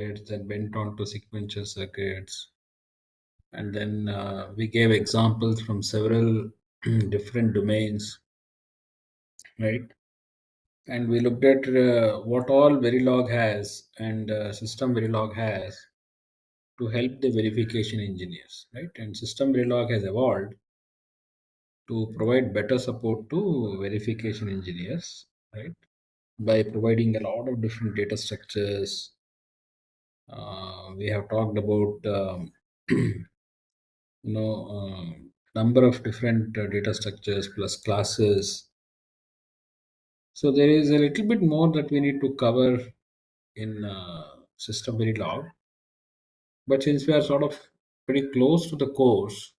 then went on to sequential circuits, and then we gave examples from several different domains, right? And we looked at what all Verilog has and System Verilog has to help the verification engineers, right? And System Verilog has evolved to provide better support to verification engineers, right? By providing a lot of different data structures. We have talked about number of different data structures plus classes. So there is a little bit more that we need to cover in System Verilog. But since we are sort of pretty close to the course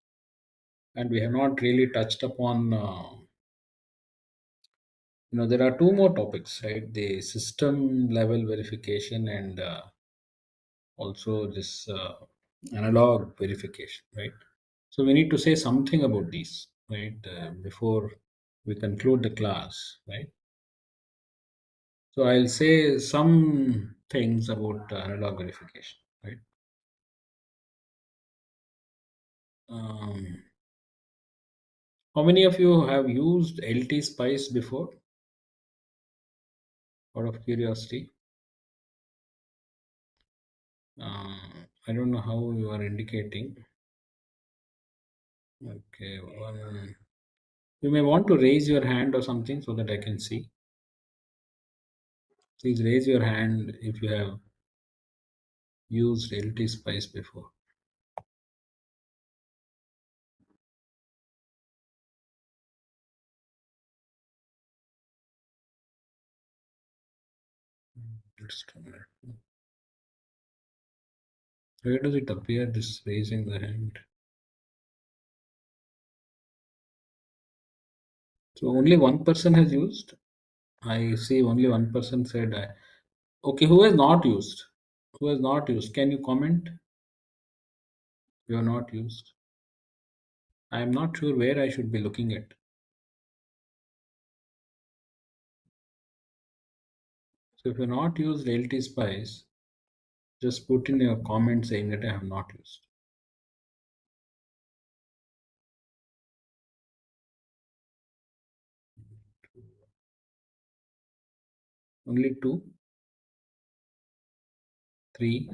and we have not really touched upon, there are two more topics, right? The system level verification and also this analog verification, right? So we need to say something about these, right, before we conclude the class, right? So I'll say some things about analog verification, right? Um, how many of you have used LT Spice before? Out of curiosity, I don't know how you are indicating. Okay, one. You may want to raise your hand or something so that I can see. Please raise your hand if you have used LT Spice before. Just a minute. Where does it appear? This raising the hand. So only one person has used. I see only one person said. Okay, who has not used? Who has not used? Can you comment? You have not used. I am not sure where I should be looking at. So if you have not used LT Spice, just put in a comment saying that I have not used. Only two, three.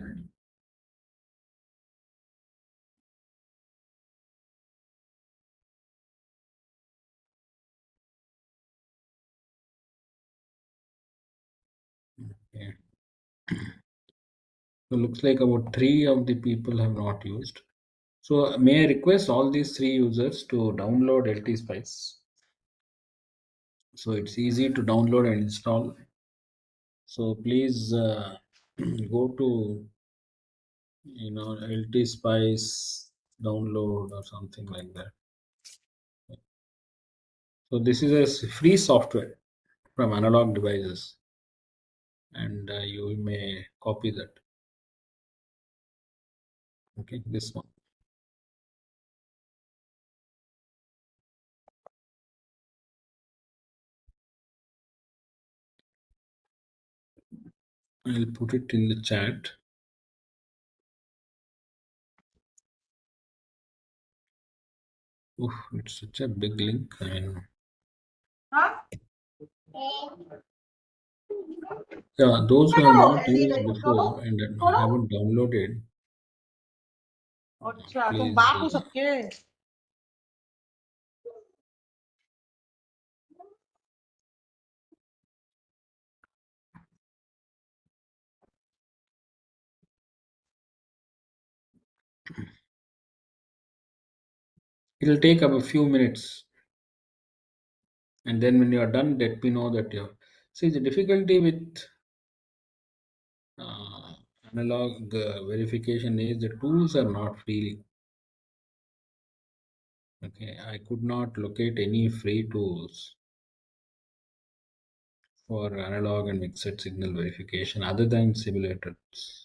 Okay. So looks like about three of the people have not used. So may I request all these three users to download LT Spice? So it's easy to download and install. So please go to LT Spice download or something like that. So this is a free software from Analog Devices, and you may copy that. Okay, this one. I'll put it in the chat. Oof, it's such a big link. I mean, yeah, those who have not used before and haven't downloaded, अच्छा तुम please, बाप हो सबके it'll take up a few minutes, and then when you are done, let me know that you. See, the difficulty with uh, analog verification is the tools are not free. Okay, I could not locate any free tools for analog and mixed signal verification other than simulators.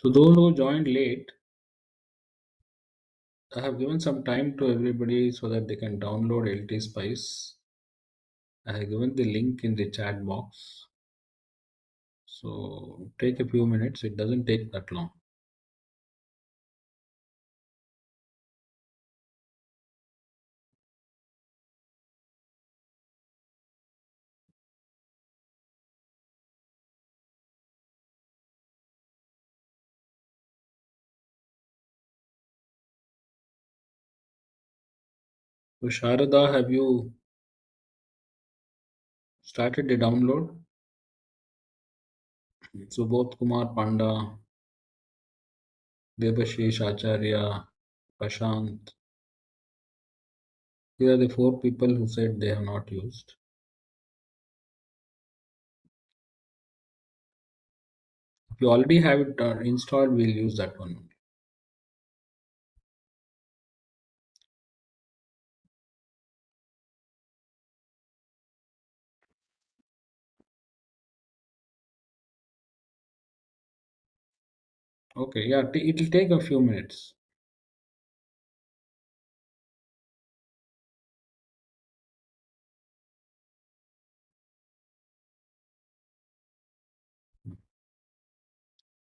So those who joined late, I have given some time to everybody so that they can download LT Spice. I have given the link in the chat box. So take a few minutes. It doesn't take that long. So Sharada, have you started the download? So both Kumar Panda, Debashish Acharya, Prashant, these are the four people who said they have not used. If you already have it installed, we'll use that one. Okay, yeah, it'll take a few minutes.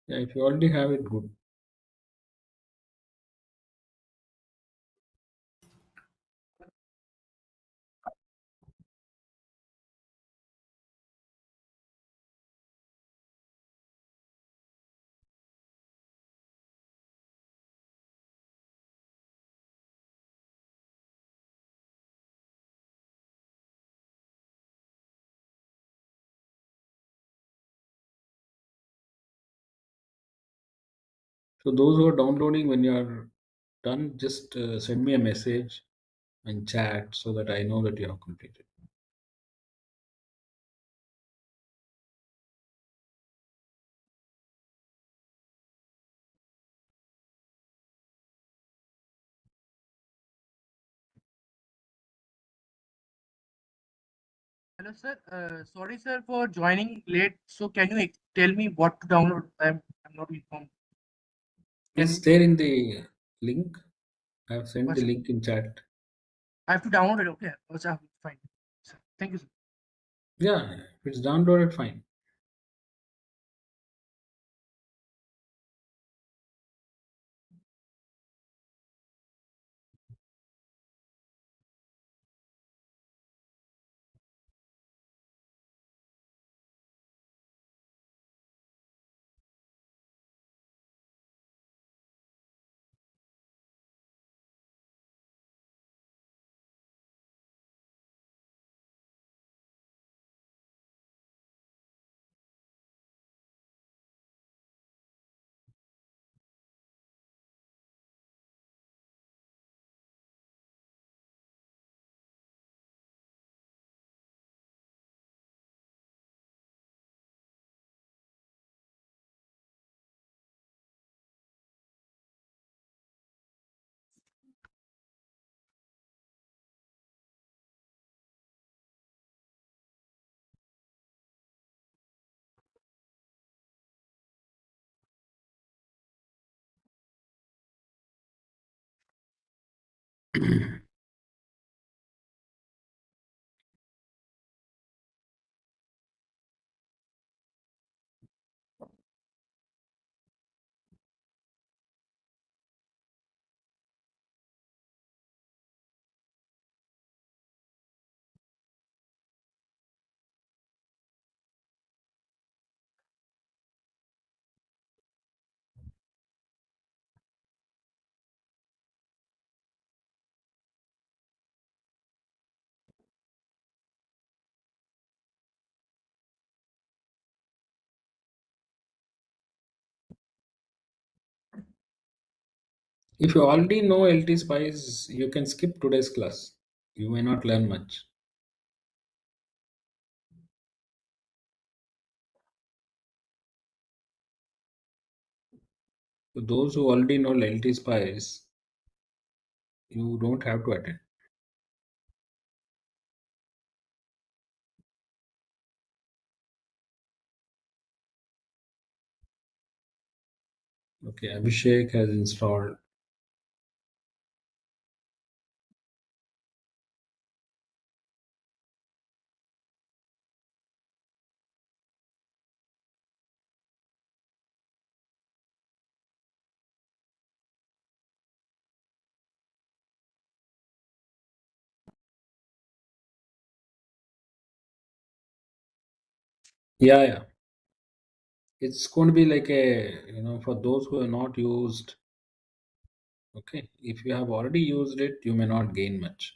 Yeah, if you already have it, good. So those who are downloading, when you are done, just send me a message and chat so that I know that you have completed. Hello, sir. Sorry, sir, for joining late. So, can you tell me what to download? I'm not informed. Can It's you? there in the link. I have sent the What's link in chat. I have to download it. Okay. Fine. Sir, thank you, sir. Yeah, if it's downloaded, fine. If you already know LT Spice, you can skip today's class. You may not learn much. So those who already know LT Spice, you don't have to attend. Okay, Abhishek has installed. Yeah, yeah. It's going to be like a, for those who have not used, okay, if you have already used it, you may not gain much.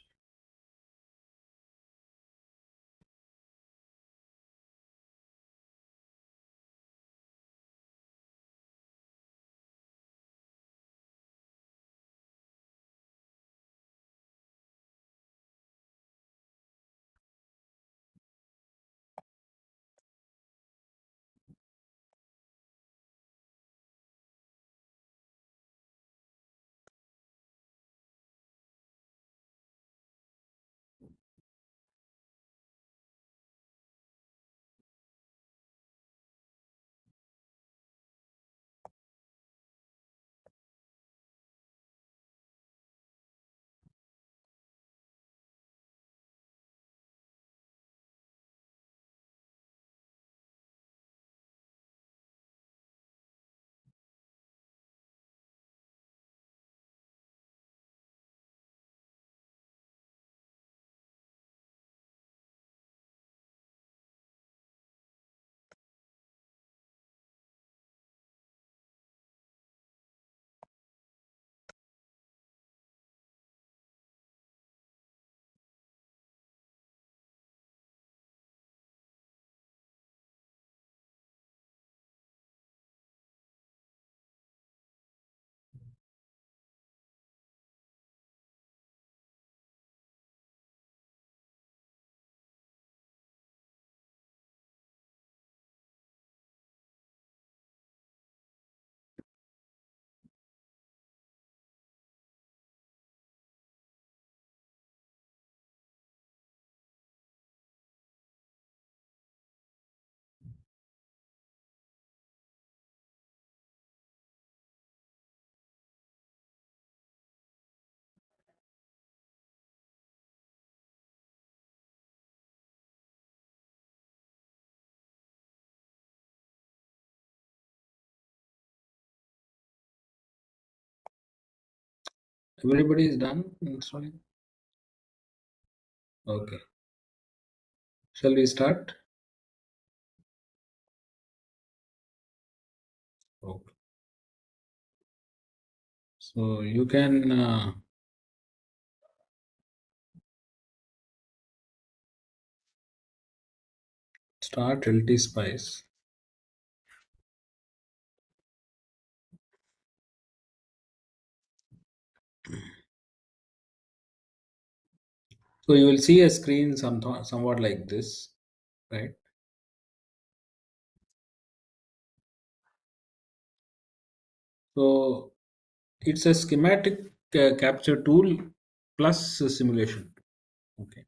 Everybody is done installing? Okay. Shall we start? Okay. So you can start LT Spice. So you will see a screen somewhat like this, right? So it's a schematic capture tool plus a simulation. Okay.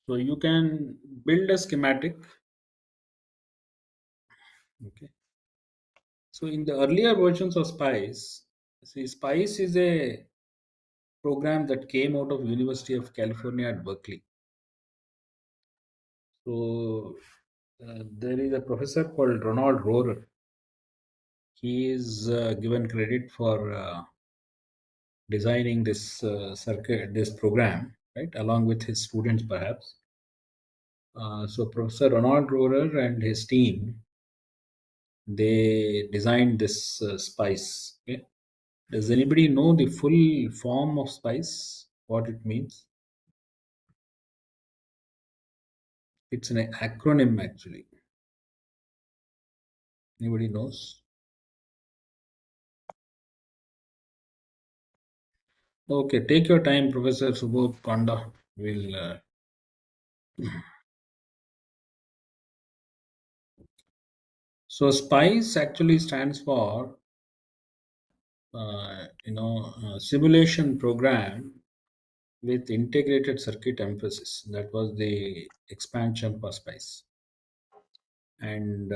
So you can build a schematic. Okay. So in the earlier versions of Spice, see, Spice is a program that came out of University of California at Berkeley. So there is a professor called Ronald Rohrer. He is given credit for designing this circuit, this program, right, along with his students, perhaps. So Professor Ronald Rohrer and his team, they designed this spice. Okay? Does anybody know the full form of spice? What it means? It's an acronym actually. Anybody knows? Okay, take your time, Professor Subodh Panda. Will so SPICE actually stands for simulation program with integrated circuit emphasis. That was the expansion for SPICE, and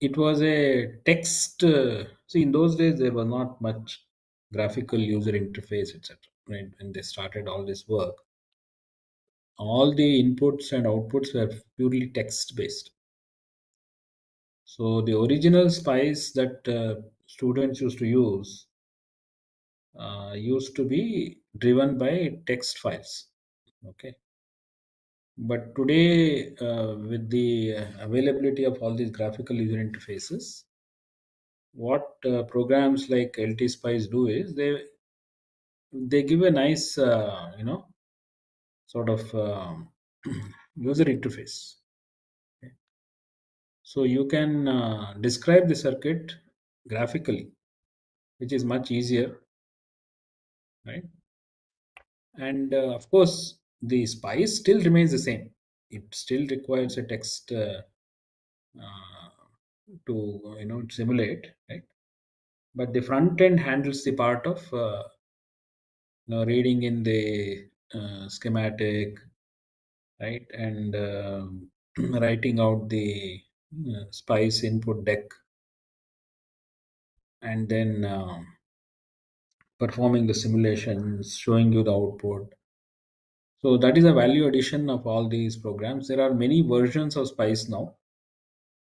it was a text. See, in those days, there was not much graphical user interface, etc. Right? When they started all this work, all the inputs and outputs were purely text based. So the original spice that students used to use used to be driven by text files. Okay, but today, with the availability of all these graphical user interfaces, what programs like LT Spice do is they give a nice, sort of user interface. Okay. So you can describe the circuit graphically, which is much easier, right? And of course, the spice still remains the same. It still requires a text uh, to simulate, right? But the front end handles the part of reading in the schematic, right, and writing out the spice input deck, and then performing the simulations, showing you the output. So that is a value addition of all these programs. There are many versions of spice now,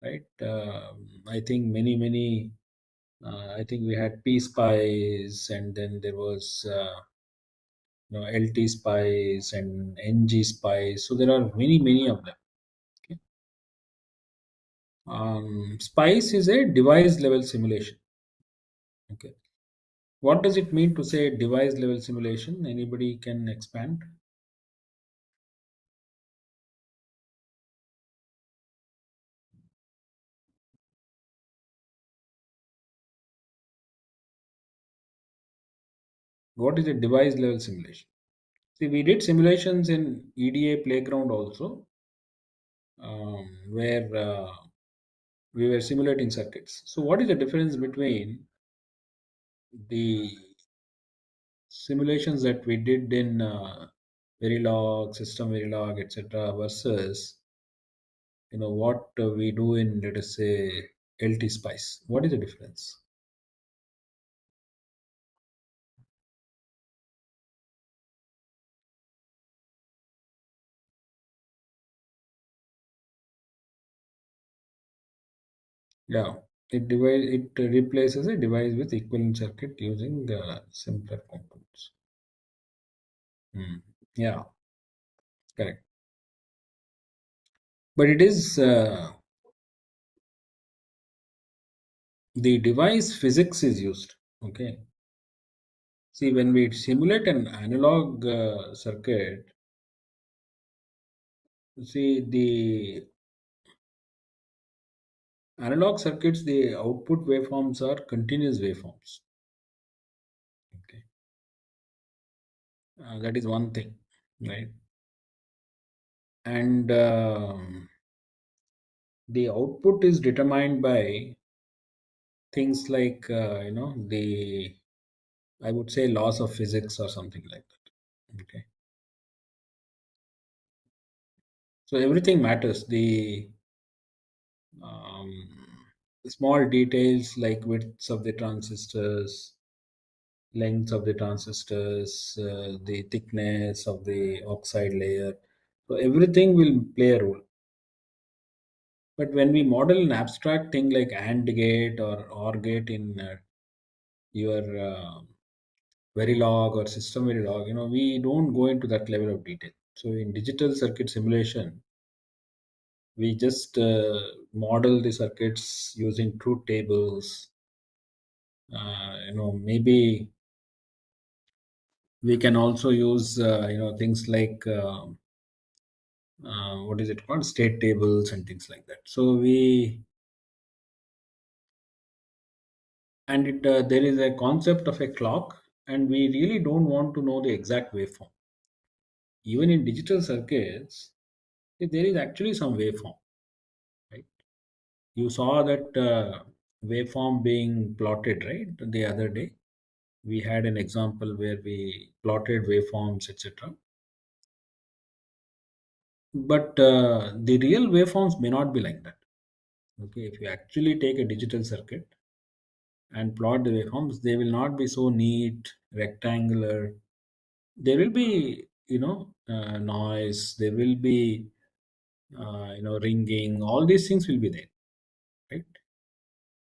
right? I think many. I think we had P spice, and then there was LT spice and NG spice. So there are many of them. Okay. Spice is a device level simulation. Okay. What does it mean to say device level simulation? Anybody can expand? What is a device level simulation? See, we did simulations in EDA playground also, where we were simulating circuits. So, what is the difference between the simulations that we did in Verilog, System Verilog, etc., versus what we do in, let us say, LT Spice? What is the difference? Yeah, it replaces a device with equivalent circuit using simpler components. Hmm. Yeah, correct. But it is the device physics is used. Okay. See, when we simulate an analog circuit, see the analog circuits, the output waveforms are continuous waveforms. Okay, that is one thing, right? And the output is determined by things like the, I would say, laws of physics or something like that. Okay, so everything matters. The um, small details like widths of the transistors, lengths of the transistors, the thickness of the oxide layer. So everything will play a role. But when we model an abstract thing like AND gate or OR gate in your Verilog or system Verilog, we don't go into that level of detail. So in digital circuit simulation, we just model the circuits using truth tables. Maybe we can also use things like what is it called, state tables and things like that. So we and it there is a concept of a clock, and we really don't want to know the exact waveform. Even in digital circuits, there is actually some waveform, right? You saw that waveform being plotted, right, the other day. We had an example where we plotted waveforms, etc. But the real waveforms may not be like that. Okay, if you actually take a digital circuit and plot the waveforms, they will not be so neat, rectangular. There will be, noise. There will be, ringing. All these things will be there, right?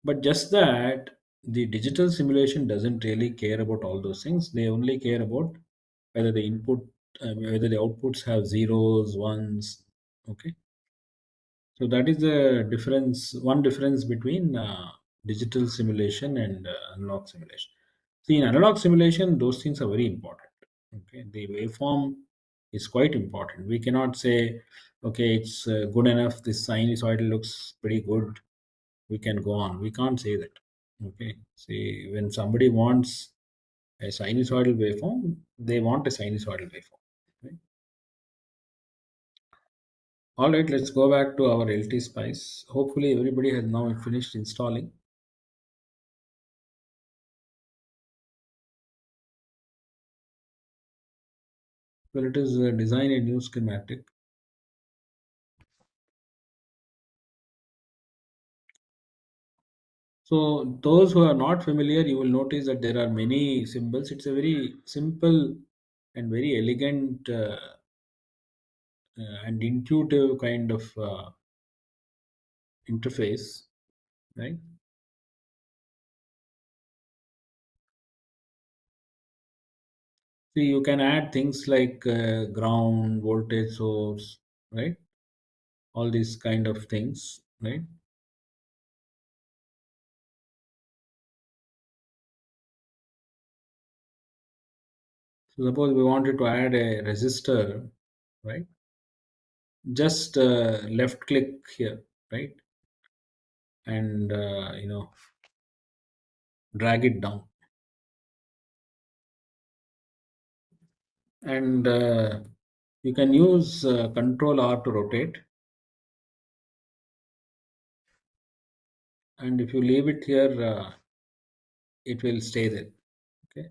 But just that the digital simulation doesn't really care about all those things. They only care about whether the whether the outputs have zeros, ones. Okay, so that is the difference. One difference between digital simulation and analog simulation. See, in analog simulation, those things are very important. Okay, the waveform is quite important. We cannot say, okay, it's good enough. This sinusoidal looks pretty good. We can go on. We can't say that. Okay. See, when somebody wants a sinusoidal waveform, they want a sinusoidal waveform. Right? All right, let's go back to our LT Spice. Hopefully, everybody has now finished installing. Well, it is design a new schematic. So, those who are not familiar, you will notice that there are many symbols. It's a very simple and very elegant and intuitive kind of interface, right? See, you can add things like ground, voltage source, right? All these kind of things, right? So suppose we wanted to add a resistor, right? Just left click here, right? And drag it down. And you can use Control R to rotate. And if you leave it here, it will stay there. Okay.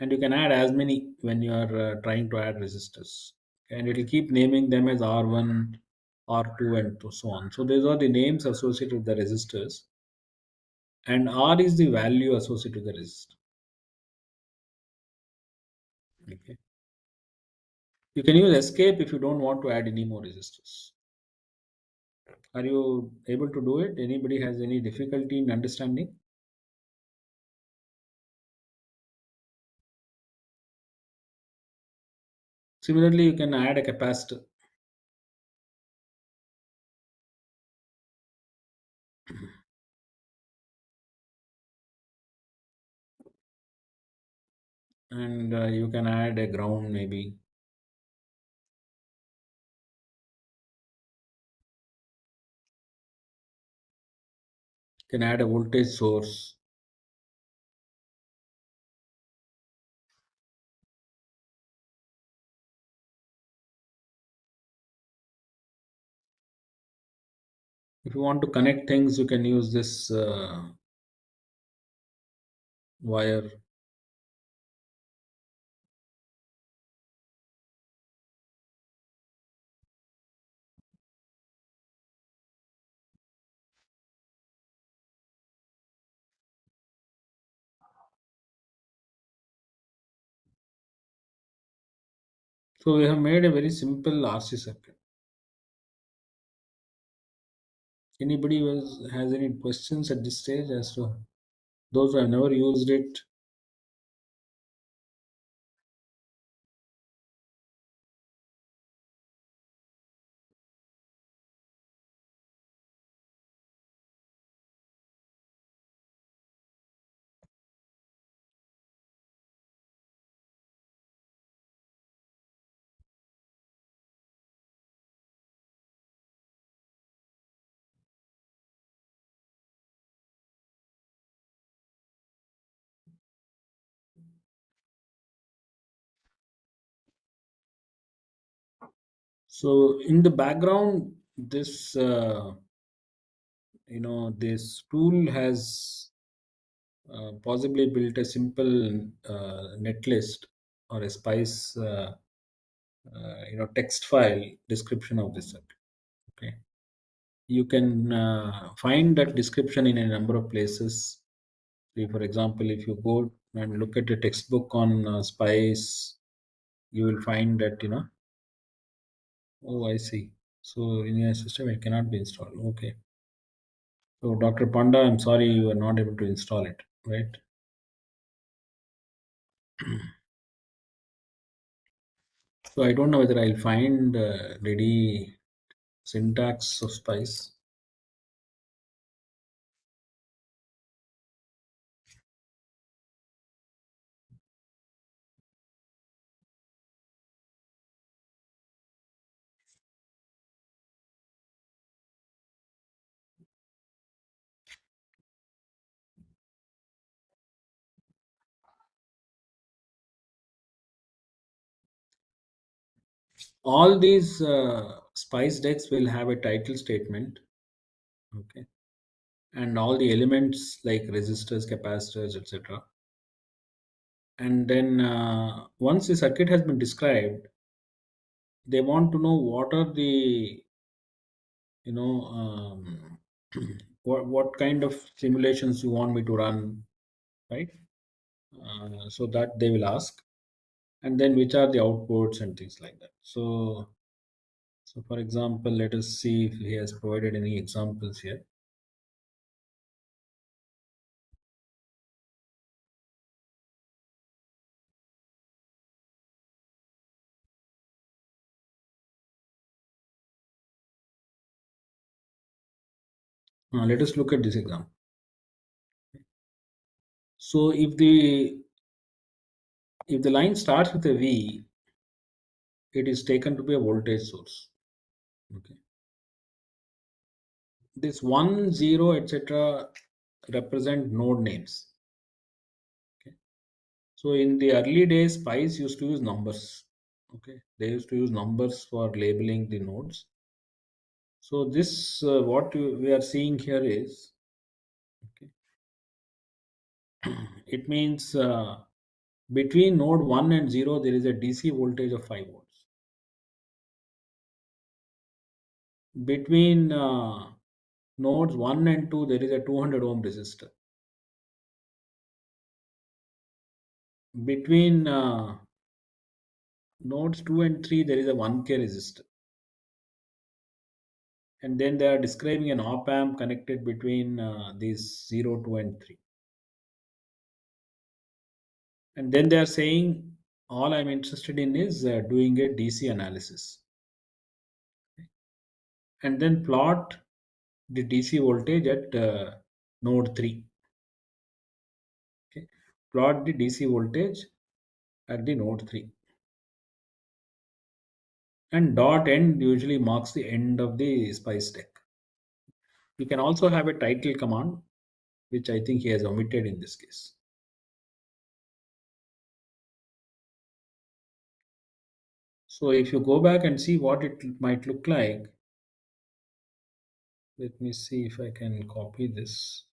And you can add as many when you are trying to add resistors, and it will keep naming them as R1, R2, and so on. So these are the names associated with the resistors, and R is the value associated with the resistor. Okay. You can use escape if you don't want to add any more resistors. Are you able to do it? Anybody has any difficulty in understanding? Similarly, you can add a capacitor. And you can add a ground maybe. You can add a voltage source. If you want to connect things, you can use this wire. So we have made a very simple RC circuit. Anybody has any questions at this stage as to those who have never used it? So in the background, this this tool has possibly built a simple netlist or a spice text file description of this circuit. Okay. you can find that description in a number of places. See, for example, if you go and look at a textbook on spice, you will find that, oh, I see. So in your system, it cannot be installed. Okay. So Dr. Panda, I'm sorry you are not able to install it, right? So I don't know whether I'll find ready syntax of spice. All these spice decks will have a title statement, okay, and all the elements like resistors, capacitors, etc. And then once the circuit has been described, they want to know what are the, you know, what kind of simulations you want me to run, right? So that they will ask, and then which are the outputs and things like that. So for example, let us see if he has provided any examples here. Let us look at this example. So if the line starts with a V, it is taken to be a voltage source. Okay. This 1, 0, etc. represent node names. Okay. So in the early days, spies used to use numbers. Okay. They used to use numbers for labeling the nodes. So this what we are seeing here is, okay, it means between node 1 and 0 there is a DC voltage of 5 volts. Between nodes 1 and 2 there is a 200 ohm resistor. Between nodes 2 and 3 there is a 1K resistor. And then they are describing an op amp connected between these 0, 2 and 3. And then they are saying all I'm interested in is doing a DC analysis. And then plot the DC voltage at node 3. Okay. Plot the DC voltage at the node 3. And dot end usually marks the end of the spice deck. You can also have a title command, which I think he has omitted in this case. So if you go back and see what it might look like, let me see if I can copy this.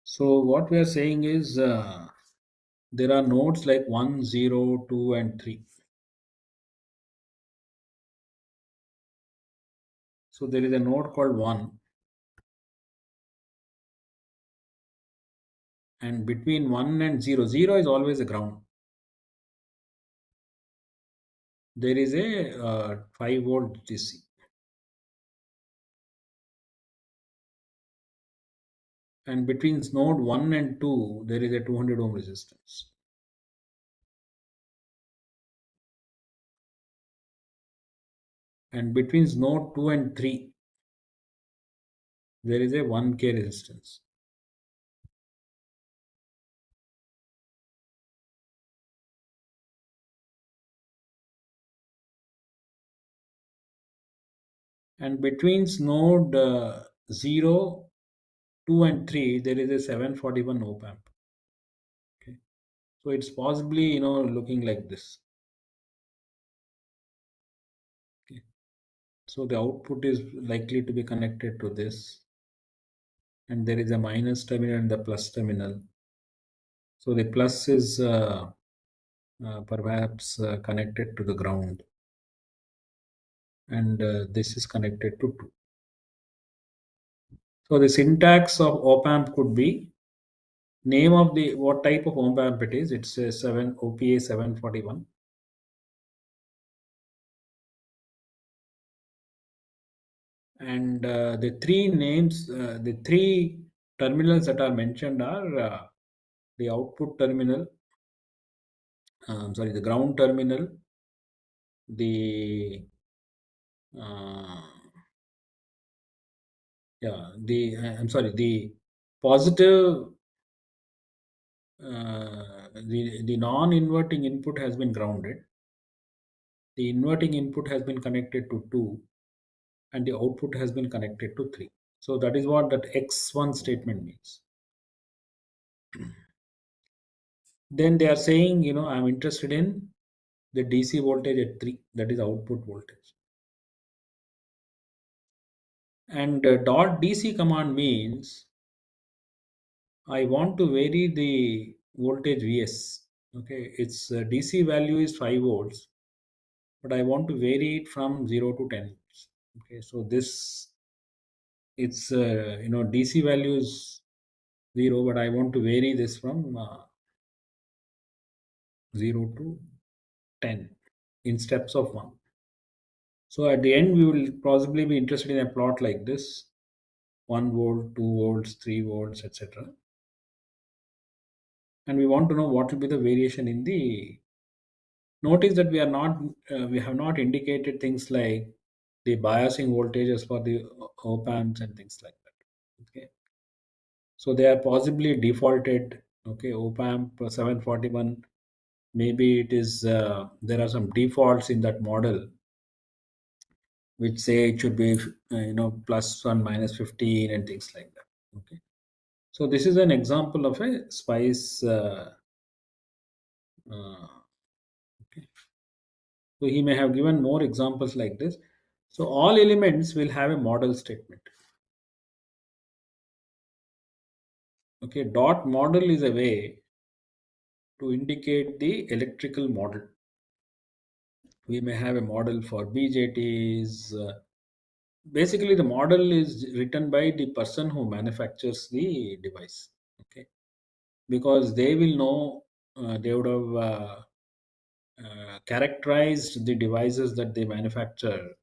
So what we are saying is there are nodes like 1, 0, 2, and 3. So there is a node called 1, and between 1 and 0, 0 is always a ground. There is a 5 volt DC. And between node 1 and 2, there is a 200 ohm resistance. And between node 2 and 3, there is a 1K resistance. And between node 0, 2 and 3 there is a 741 op amp. Okay. So it's possibly looking like this. Okay. So the output is likely to be connected to this, and there is a minus terminal and the plus terminal. So the plus is perhaps connected to the ground, and this is connected to 2. So the syntax of op amp could be name of the what type of op amp it is. It's a 7 OPA 741, and the three terminals that are mentioned are the output terminal. Sorry, the ground terminal, the uh, yeah, I'm sorry, the positive, the non-inverting input has been grounded. The inverting input has been connected to 2, and the output has been connected to 3. So that is what that X1 statement means. Then they are saying, I'm interested in the DC voltage at 3, that is output voltage. And dot DC command means I want to vary the voltage Vs. Okay, its DC value is 5 volts, but I want to vary it from 0 to 10 volts. Okay, so this it's DC value is 0, but I want to vary this from 0 to 10 in steps of 1. So at the end, we will possibly be interested in a plot like this: 1 volt, 2 volts, 3 volts, etc. And we want to know what will be the variation in the. Notice that we have not indicated things like the biasing voltages for the op amps and things like that. Okay, so they are possibly defaulted. Okay, op amp 741. Maybe it is there are some defaults in that model which say it should be plus 1 minus 15 and things like that. Okay, so this is an example of a spice. Uh, okay. So he may have given more examples like this. So all elements will have a model statement. Okay, dot model is a way to indicate the electrical model. We may have a model for BJTs. Basically, the model is written by the person who manufactures the device. Okay, because they will know, they would have characterized the devices that they manufacture,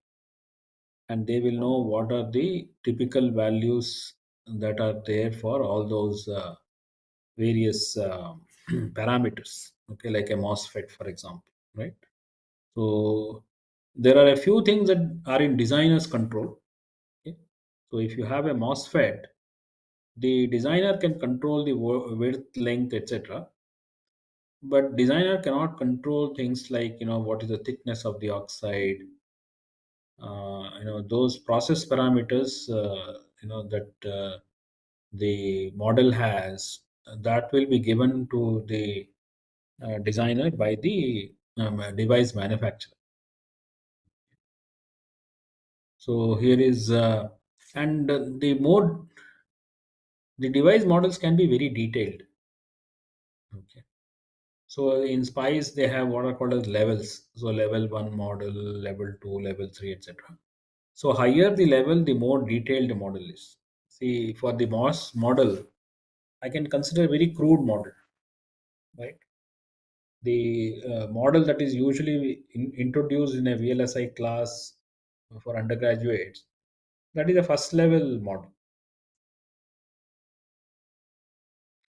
and they will know what are the typical values that are there for all those various parameters. Okay, like a MOSFET, for example, right? So there are a few things that are in designer's control. Okay? So if you have a MOSFET, the designer can control the width, length, etc. But designer cannot control things like what is the thickness of the oxide, those process parameters that the model has, that will be given to the designer by the device manufacturer. So here is and the device models can be very detailed. Okay, so in spice they have what are called as levels. So level 1 model, level 2, level 3, etc. So higher the level, the more detailed the model is. See, for the MOS model, I can consider a very crude model, right? The model that is usually introduced in a VLSI class for undergraduates, that is a first level model,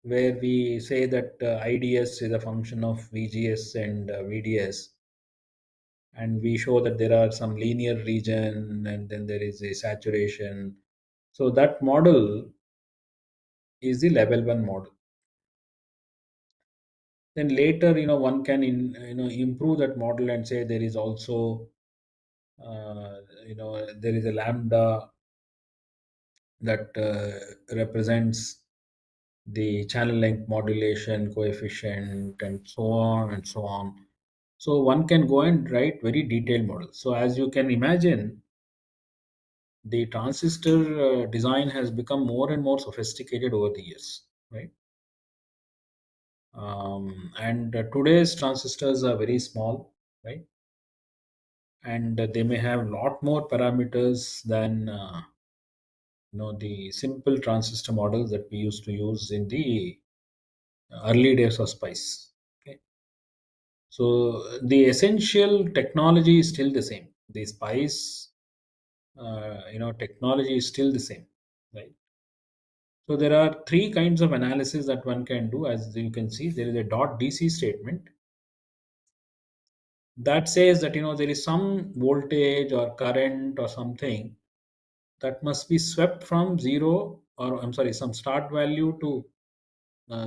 where we say that IDS is a function of VGS and VDS, and we show that there are some linear region and then there is a saturation. So that model is the level 1 model. Then later one can improve that model and say there is also There is a lambda that represents the channel length modulation coefficient and so on and so on. So one can go and write very detailed models. So as you can imagine, the transistor design has become more and more sophisticated over the years, right? And today's transistors are very small, right? And they may have a lot more parameters than the simple transistor models that we used to use in the early days of spice. Okay, so the essential technology is still the same. The spice, technology is still the same, right? So there are three kinds of analysis that one can do. As you can see, there is a dot DC statement that says that there is some voltage or current or something that must be swept from zero, or I'm sorry, some start value to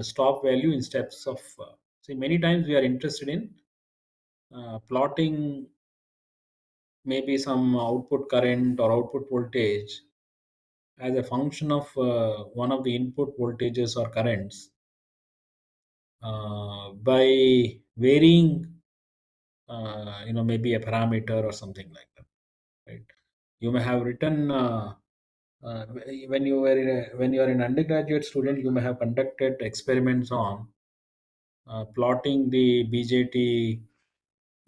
stop value in steps of. See, many times we are interested in plotting maybe some output current or output voltage as a function of one of the input voltages or currents by varying, maybe a parameter or something like that, right? You may have written uh, when when you are an undergraduate student, you may have conducted experiments on plotting the BJT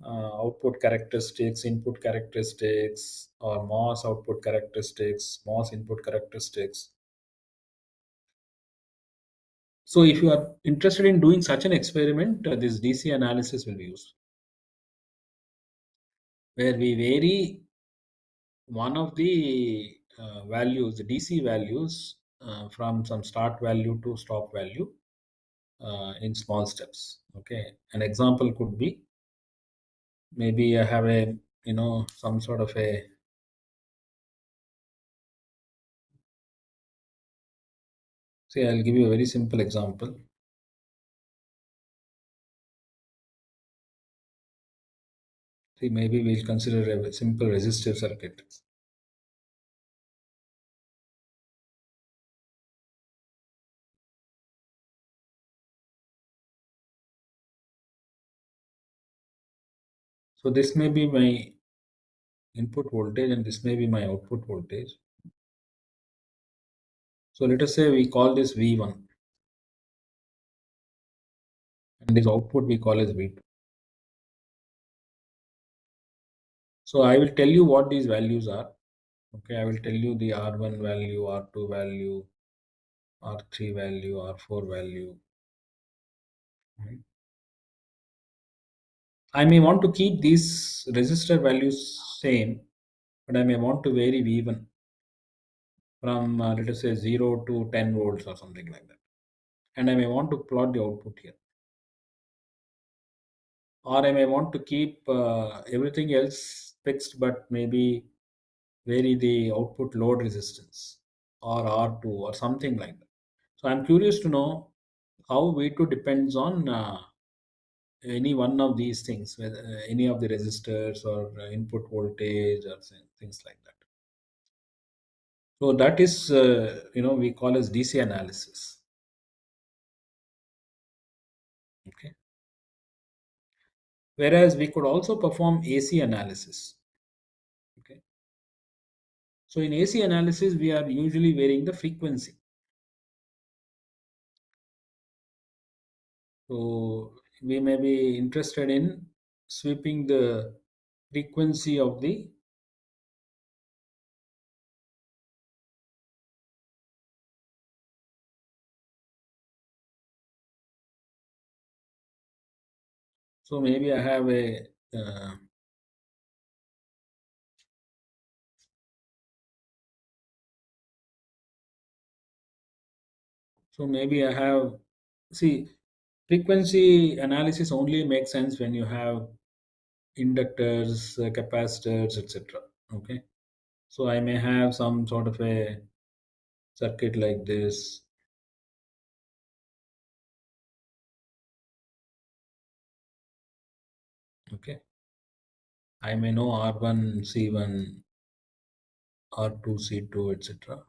output characteristics, input characteristics, or MOS output characteristics, MOS input characteristics. So, if you are interested in doing such an experiment, this DC analysis will be used, where we vary one of the values, the DC values, from some start value to stop value in small steps. Okay, an example could be, maybe I have a some sort of a. See, I'll give you a very simple example. See, maybe we'll consider a simple resistive circuit. So this may be my input voltage and this may be my output voltage. So let us say we call this V1 and this output we call as V2. So I will tell you what these values are. Okay, I will tell you the R1 value, R2 value, R3 value, R4 value. Right. I may want to keep these resistor values same, but I may want to vary V1 from let us say 0 to 10 volts or something like that. And I may want to plot the output here. Or I may want to keep everything else fixed, but maybe vary the output load resistance or R2 or something like that. So I'm curious to know how V2 depends on any one of these things, whether any of the resistors or input voltage or things like that. So that is, we call as DC analysis. Okay. Whereas we could also perform AC analysis. Okay. So in AC analysis, we are usually varying the frequency. So we may be interested in sweeping the frequency of the. So maybe I have a. So maybe I have. See, frequency analysis only makes sense when you have inductors, capacitors, etc. Okay. So I may have some sort of a circuit like this. Okay. I may know R1, C1, R2, C2, etc.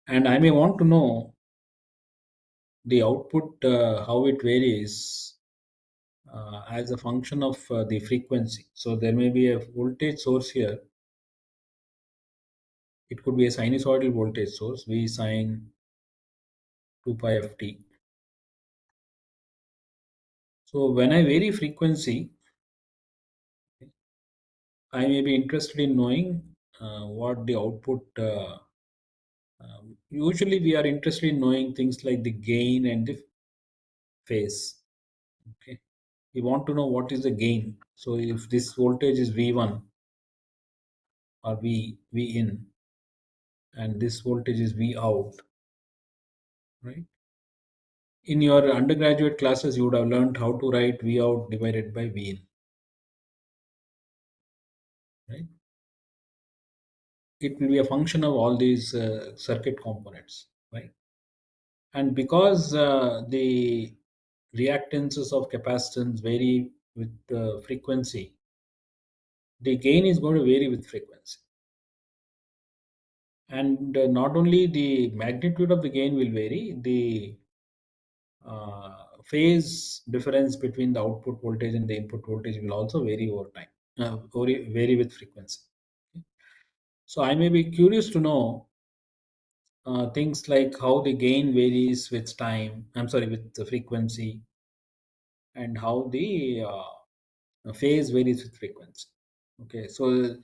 And I may want to know the output, how it varies as a function of the frequency. So there may be a voltage source here. It could be a sinusoidal voltage source, V sine 2 pi f t. So when I vary frequency, I may be interested in knowing what the output. Usually, we are interested in knowing things like the gain and the phase. Okay, we want to know what is the gain. So if this voltage is V1 or V in, and this voltage is V out, right? In your undergraduate classes, you would have learned how to write V out divided by V in, right? It will be a function of all these circuit components, right? And because the reactances of capacitance vary with frequency, the gain is going to vary with frequency. And not only the magnitude of the gain will vary, the phase difference between the output voltage and the input voltage will also vary over time, vary with frequency. So I may be curious to know things like how the gain varies with time. I'm sorry, with the frequency, and how the phase varies with frequency. Okay, so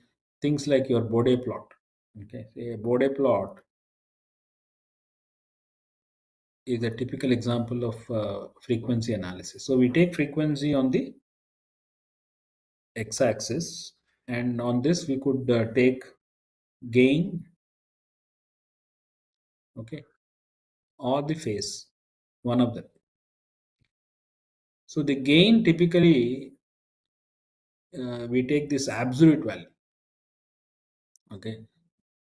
things like your Bode plot. Okay, a Bode plot is a typical example of frequency analysis. So we take frequency on the x-axis, and on this we could take gain, okay, or the phase, one of them. So the gain typically, we take this absolute value, okay,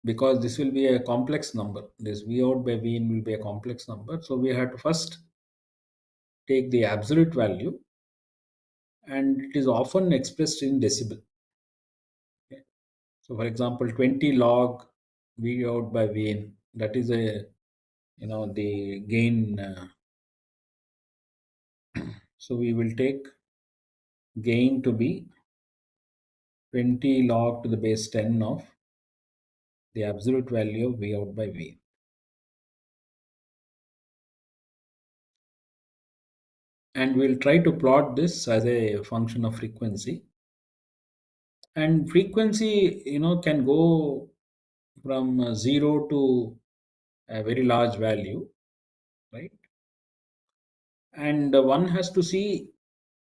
because this will be a complex number. This V out by V in will be a complex number. So we have to first take the absolute value, and it is often expressed in decibel. Okay. So for example, 20 log V out by V in, that is a, the gain. So we will take gain to be 20 log to the base 10 of the absolute value of V out by V in. And we'll try to plot this as a function of frequency. And frequency, can go from 0 to a very large value, right? And one has to see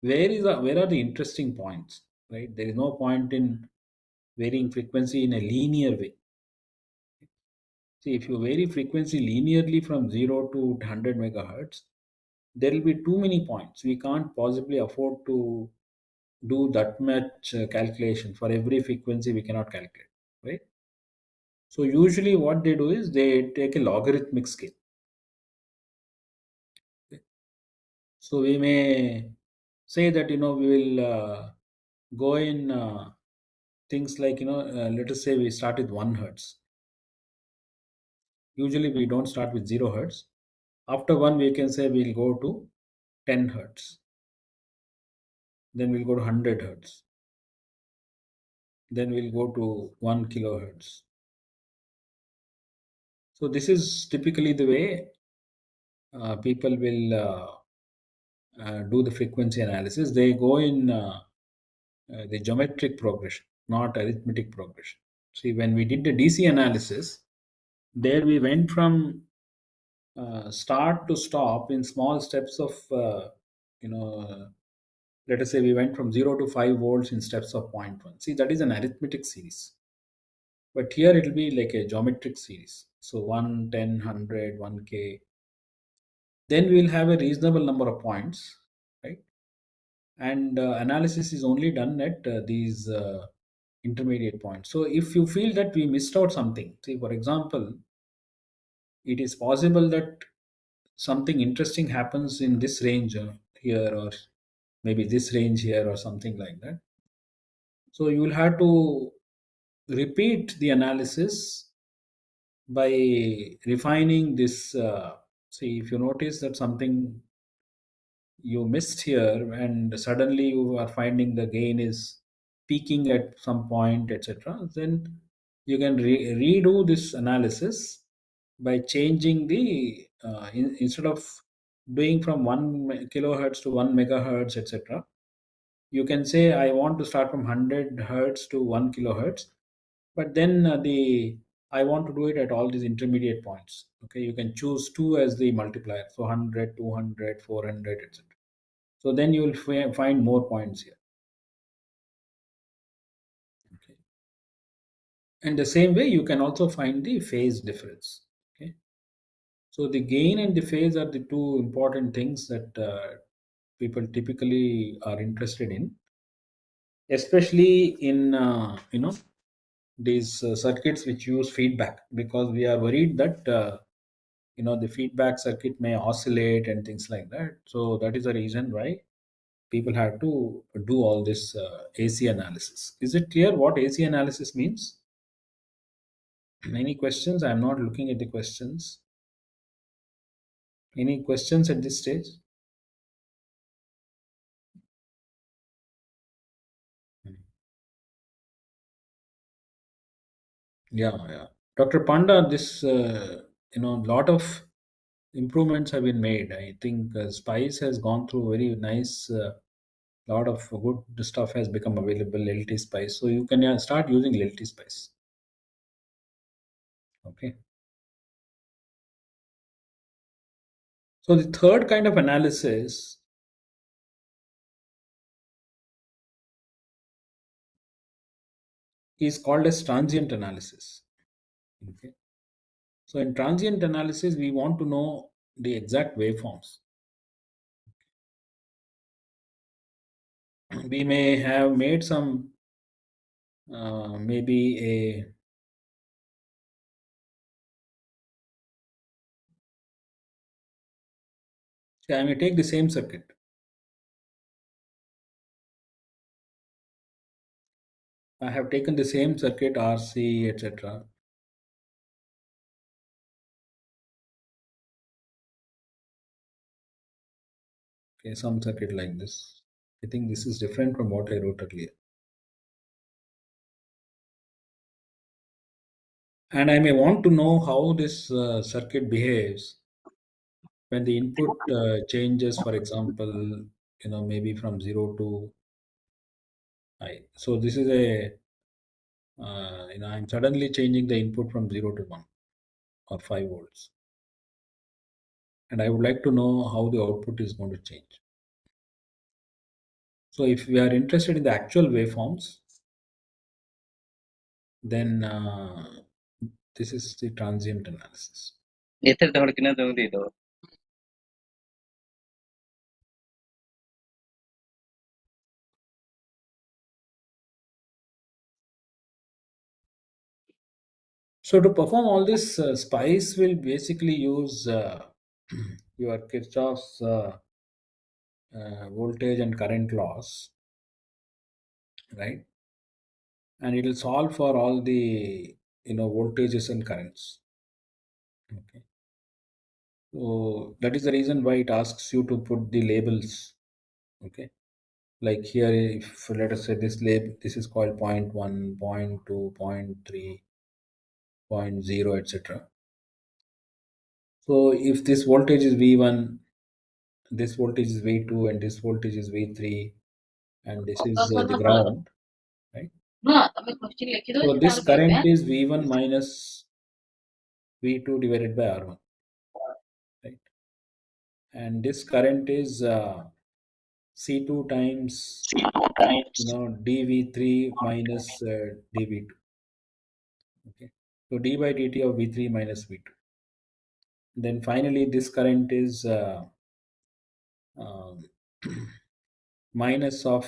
where are the interesting points, right? There is no point in varying frequency in a linear way. See, if you vary frequency linearly from 0 to 100 megahertz, there will be too many points. We can't possibly afford to do that much calculation for every frequency. We cannot calculate, right? So usually what they do is they take a logarithmic scale. So we may say that we will go in things like let us say we start with 1 hertz. Usually we don't start with 0 hertz. After one, we can say we'll go to 10 hertz. Then we'll go to 100 hertz. Then we'll go to 1 kilohertz. So this is typically the way people will do the frequency analysis. They go in the geometric progression, not arithmetic progression. See, when we did the DC analysis, there we went from start to stop in small steps of, you know, let us say we went from 0 to 5 volts in steps of zero point 0.1. See, that is an arithmetic series. But here it will be like a geometric series. So 1, 10, 100, 1K. Then we will have a reasonable number of points, right? And analysis is only done at these intermediate points. So if you feel that we missed out something, see, for example, it is possible that something interesting happens in this range here, or maybe this range here, or something like that. So you will have to repeat the analysis by refining this. See, if you notice that something you missed here and suddenly you are finding the gain is peaking at some point, etc., then you can redo this analysis by changing the instead of doing from 1 kilohertz to 1 megahertz, etc., you can say I want to start from 100 hertz to 1 kilohertz, but then the I want to do it at all these intermediate points. Okay, you can choose two as the multiplier, so 100, 200, 400, etc. So then you will find more points here. Okay. And the same way you can also find the phase difference. Okay. So the gain and the phase are the two important things that people typically are interested in, especially in these circuits which use feedback, because we are worried that the feedback circuit may oscillate and things like that. So that is the reason why people have to do all this AC analysis. Is it clear what AC analysis means? Any questions? I'm not looking at the questions. Any questions at this stage? Yeah, yeah. Dr. Panda, this lot of improvements have been made. I think Spice has gone through very nice. Lot of good stuff has become available. LT Spice, so you can start using LT Spice. Okay. So the third kind of analysis is called as transient analysis. Okay. So in transient analysis, we want to know the exact waveforms. We may have made some maybe a I may take the same circuit. I have taken the same circuit, RC, etc. Okay, some circuit like this. I think this is different from what I wrote earlier. And I may want to know how this circuit behaves when the input changes, for example, maybe from 0 to I. So this is a, I'm suddenly changing the input from 0 to 1 or 5 volts. And I would like to know how the output is going to change. So if we are interested in the actual waveforms, then this is the transient analysis. ಎತ್ತರ ತಗೊಳಕಿನ ತಗೊಂಡಿದ್ದು So to perform all this, Spice will basically use your Kirchhoff's voltage and current laws, right? And it will solve for all the voltages and currents. Okay. So that is the reason why it asks you to put the labels. Okay. Like here, if let us say this label, this is called point 1, point 2, point 3, point 0, etc. So if this voltage is V1, this voltage is V2, and this voltage is V3, and this is the ground, right? So this current is V1 minus V2 divided by R1, right? And this current is C2 times dV3 minus dV2. Okay, so d by dt of V3 minus V2. Then finally, this current is um, minus of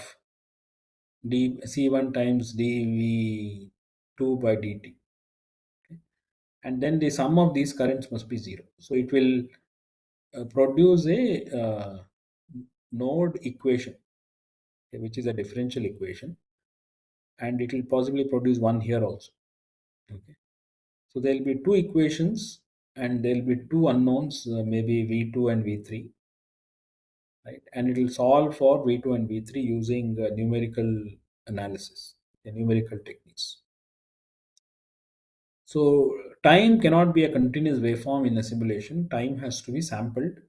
d C1 times dV2 by dt. Okay? And then the sum of these currents must be zero. So it will produce a node equation, okay, which is a differential equation. and it will possibly produce one here also. Okay. So there will be two equations and there will be two unknowns, maybe V2 and V3, right? And it will solve for V2 and V3 using numerical analysis, numerical techniques. So time cannot be a continuous waveform in a simulation. Time has to be sampled.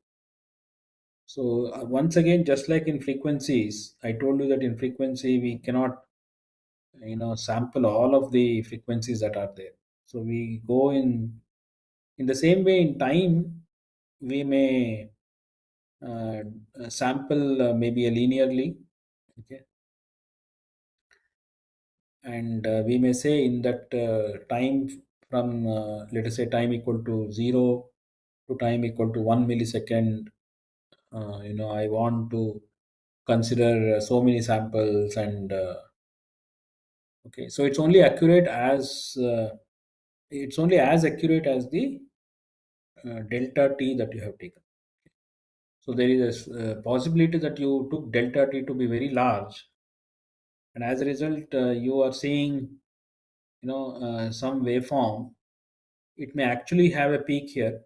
So once again, just like in frequencies, I told you that in frequency we cannot, sample all of the frequencies that are there. So we go in the same way in time. We may uh, sample maybe linearly, okay, and we may say in that time from let us say time equal to 0 to time equal to 1 millisecond, I want to consider so many samples, and okay, so it's only as accurate as the delta t that you have taken. So there is a possibility that you took delta t to be very large, and as a result, you are seeing, some waveform. It may actually have a peak here,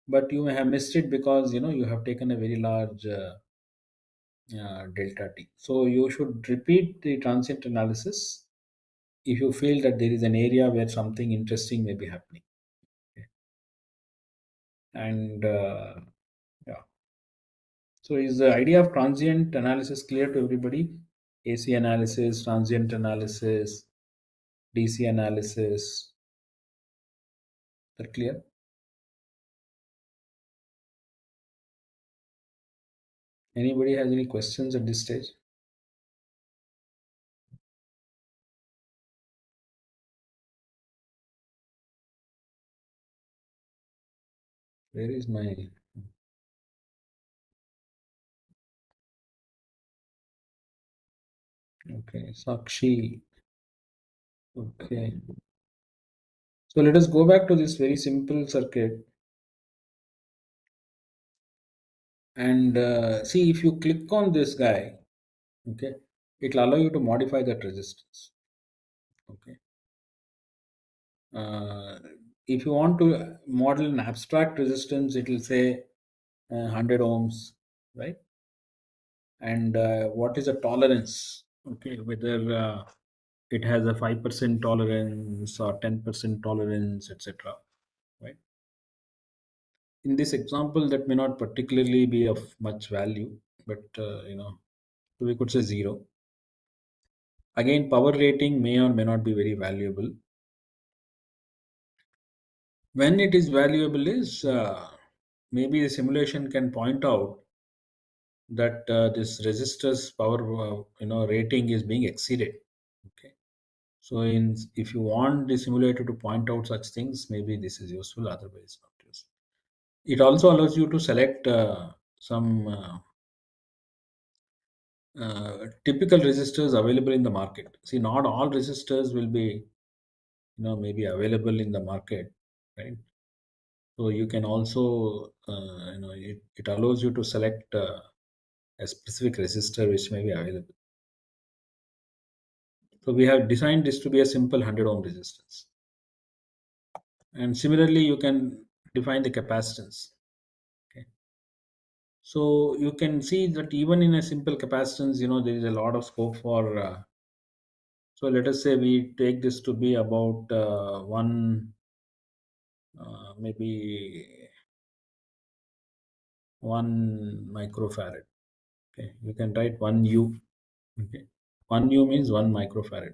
but you may have missed it because you have taken a very large delta t. So you should repeat the transient analysis if you feel that there is an area where something interesting may be happening. Okay. And yeah. So is the idea of transient analysis clear to everybody? AC analysis, transient analysis, DC analysis. That clear? Anybody has any questions at this stage? Where is my okay, Sakshi? Okay. So let us go back to this very simple circuit and see if you click on this guy, okay, it will allow you to modify that resistance. Okay. Uh, if you want to model an abstract resistance, it will say 100 ohms, right? And what is the tolerance? Okay, whether it has a 5% tolerance or 10% tolerance, etc. Right? In this example, that may not particularly be of much value, but so we could say 0. Again, power rating may or may not be very valuable. When it is valuable is maybe the simulation can point out that this resistor's power rating is being exceeded. Okay. So if you want the simulator to point out such things, maybe this is useful, otherwise not useful. It also allows you to select some typical resistors available in the market. See, not all resistors will be, maybe available in the market, right? So you can also, it allows you to select a specific resistor which may be available. So we have designed this to be a simple 100 ohm resistance. And similarly, you can define the capacitance. Okay. So you can see that even in a simple capacitance, there is a lot of scope for. So let us say we take this to be about maybe 1 microfarad. Okay, you can write 1 U. Okay, 1 U means 1 microfarad.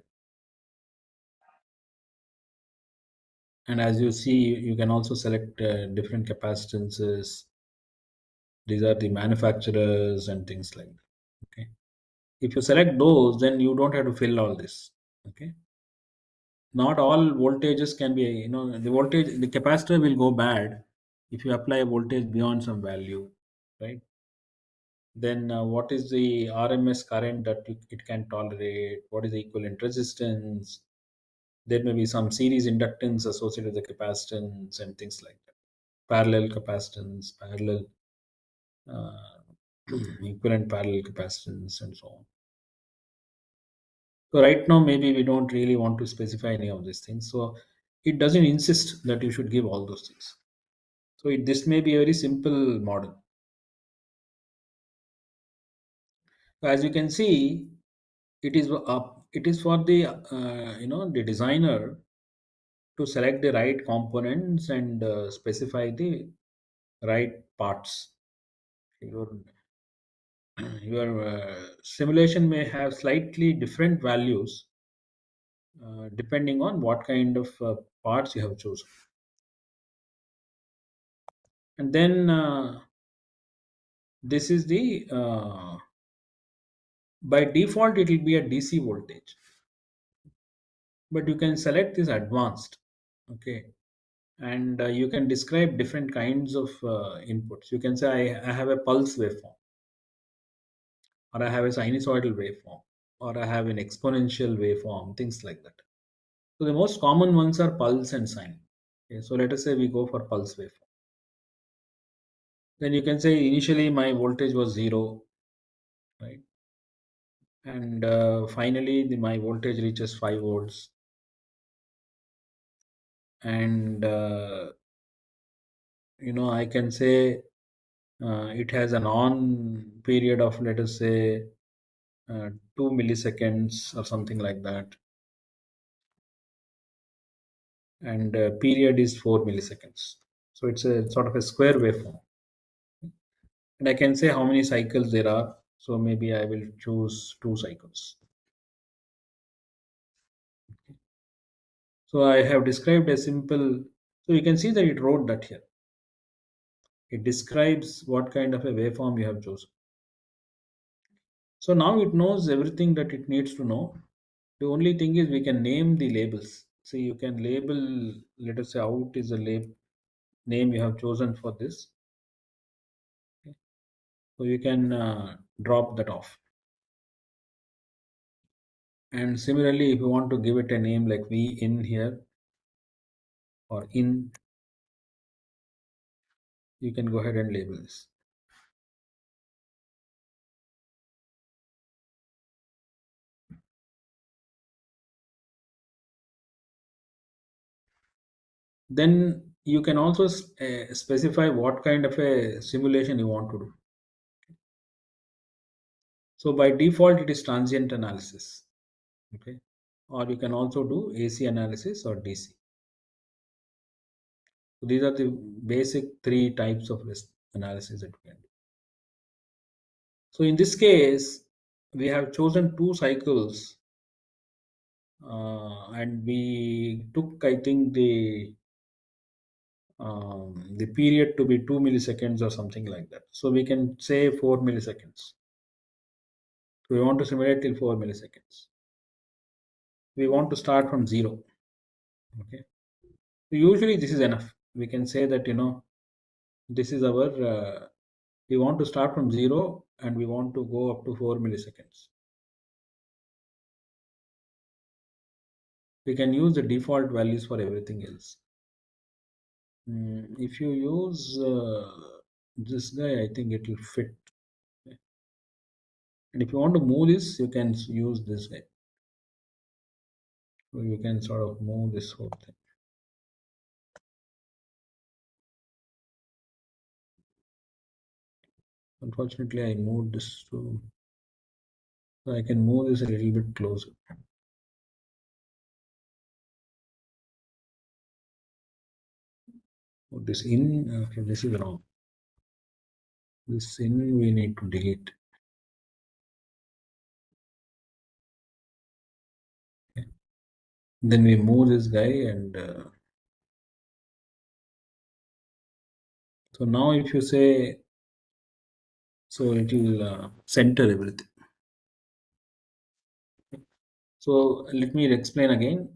And as you see, you can also select different capacitances. These are the manufacturers and things like that. Okay, if you select those, then you don't have to fill all this. Okay, not all voltages can be, the capacitor will go bad if you apply a voltage beyond some value, right? Then what is the RMS current that it can tolerate? What is the equivalent resistance? There may be some series inductance associated with the capacitance and things like that. Parallel capacitance, parallel uh, equivalent parallel capacitance, and so on. So right now, maybe we don't really want to specify any of these things. So it doesn't insist that you should give all those things. So this may be a very simple model. So as you can see, it is for the the designer to select the right components and specify the right parts. Your your simulation may have slightly different values depending on what kind of parts you have chosen. And then this is the by default it will be a DC voltage, but you can select this advanced. Okay, and you can describe different kinds of inputs. You can say I have a pulse waveform, or I have a sinusoidal waveform, or I have an exponential waveform, things like that. So the most common ones are pulse and sine. Okay, so let us say we go for pulse waveform. Then you can say initially my voltage was 0, right? And finally my voltage reaches 5 volts, and I can say it has an on period of, let us say, 2 milliseconds or something like that, and period is 4 milliseconds. So it's a sort of a square waveform, and I can say how many cycles there are. So maybe I will choose 2 cycles. So I have described a simple, so you can see that it wrote that here. It describes what kind of a waveform you have chosen. So now it knows everything that it needs to know. The only thing is we can name the labels. So you can label, let us say out is a name you have chosen for this. Okay. So you can drop that off. And similarly, if you want to give it a name like V in here or in, you can go ahead and label this. Then you can also specify what kind of a simulation you want to do. So by default, it is transient analysis. Okay. Or you can also do AC analysis or DC. So these are the basic 3 types of risk analysis that we can do. So in this case, we have chosen 2 cycles, and we took, I think, the period to be 2 milliseconds or something like that. So we can say 4 milliseconds. So we want to simulate till 4 milliseconds. We want to start from 0. Okay. So usually this is enough. We can say that this is our. We want to start from 0 and we want to go up to 4 milliseconds. We can use the default values for everything else. If you use this guy, I think it will fit. And if you want to move this, you can use this guy. So you can sort of move this whole thing. Unfortunately, I moved this to. So I can move this a little bit closer. Put this in. Okay, this is wrong. This in we need to delete. Okay. Then we move this guy, and so now if you say, so it will center everything. So let me explain again.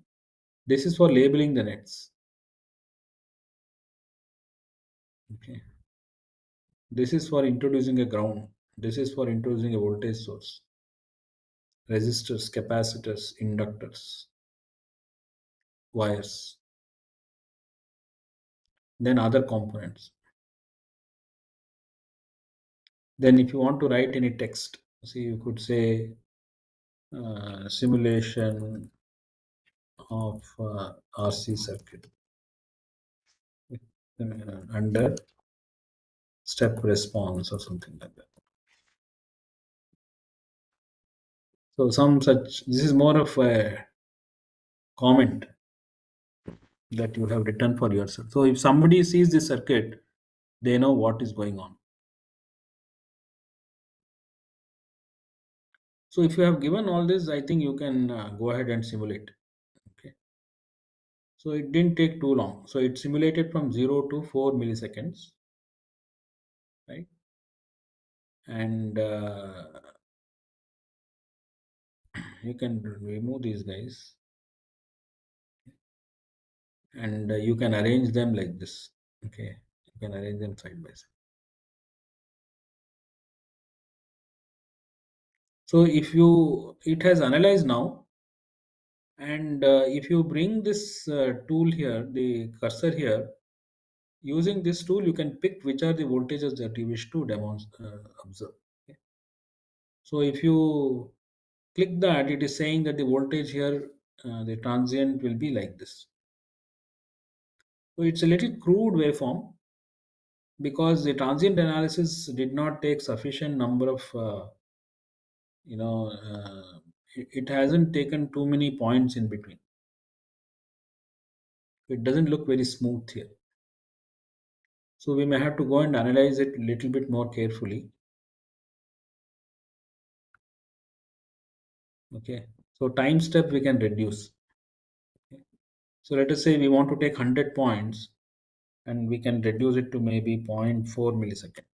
This is for labeling the nets. Okay. This is for introducing a ground. This is for introducing a voltage source. Resistors, capacitors, inductors, wires. Then other components. Then if you want to write any text, see, you could say simulation of RC circuit under step response or something like that. So some such, this is more of a comment that you have written for yourself. So if somebody sees this circuit, they know what is going on. So if you have given all this, I think you can go ahead and simulate. Okay. So it didn't take too long. So it simulated from 0 to 4 milliseconds, right? And you can remove these guys, and you can arrange them like this. Okay, you can arrange them side by side. So if you, it has analyzed now, and if you bring this tool here, the cursor here, using this tool you can pick which are the voltages that you wish to observe. Okay. So if you click that, it is saying that the voltage here, the transient will be like this. So it's a little crude waveform because the transient analysis did not take sufficient number of you know it hasn't taken too many points in between. It doesn't look very smooth here, so we may have to go and analyze it a little bit more carefully. Okay, so time step we can reduce. Okay. So let us say we want to take 100 points, and we can reduce it to maybe zero point 0.4 millisecond.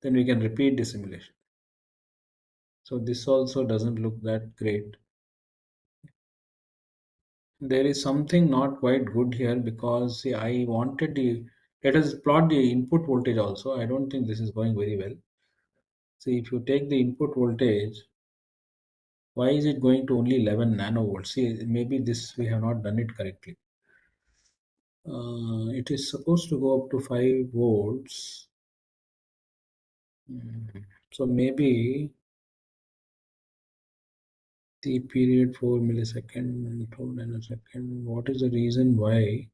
Then we can repeat the simulation. So this also doesn't look that great. There is something not quite good here because see, I wanted the, let us plot the input voltage also. I don't think this is going very well. See, if you take the input voltage, why is it going to only 11 nanovolts? See, maybe this we have not done it correctly. It is supposed to go up to 5 volts. So maybe the period 4 millisecond, 4 nanosecond. What is the reason why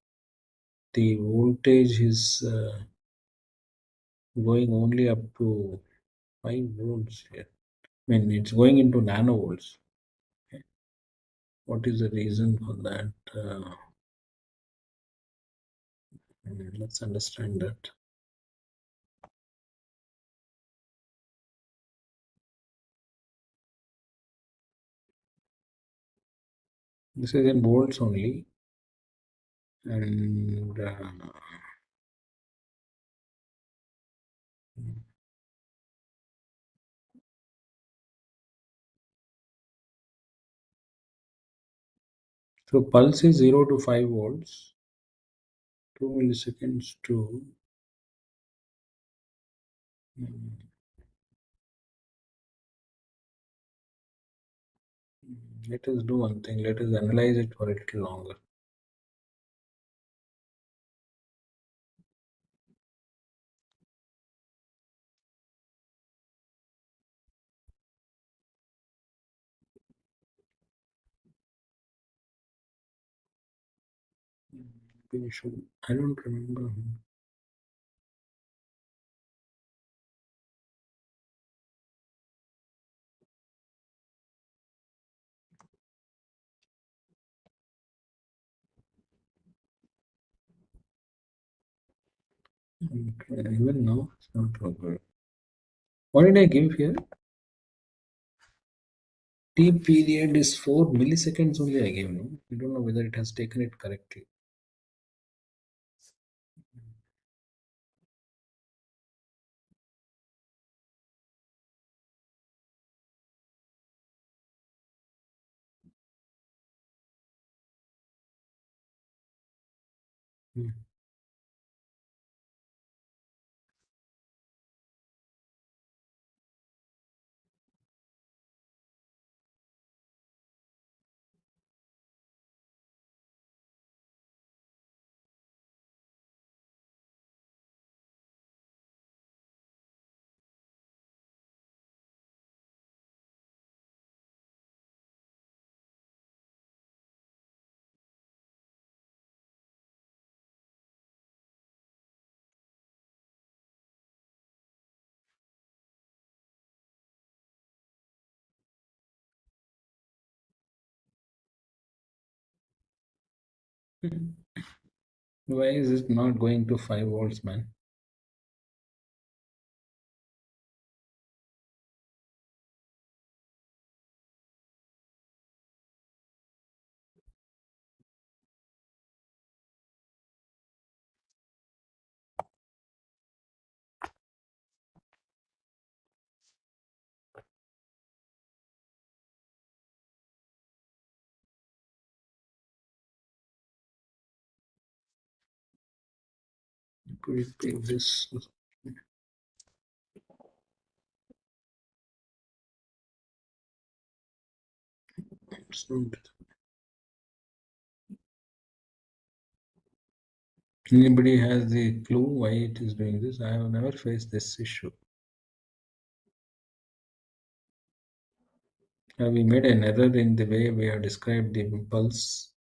the voltage is going only up to 5 volts here? I mean, it's going into nanovolts. Okay. What is the reason for that? Let's understand that. This is in volts only, and so pulse is 0 to 5 volts, 2 milliseconds to mm, let us do one thing. Let us analyze it for a little longer. We should. I don't remember. Okay, even now it's not good. What did I give here? T period is 4 milliseconds only I gave. No, I don't know whether it has taken it correctly. Hmm. Why is it not going to 5 volts, man? Could it be this? So, anybody has the clue why it is doing this? I have never faced this issue. Have we made an error in the way we have described the impulse?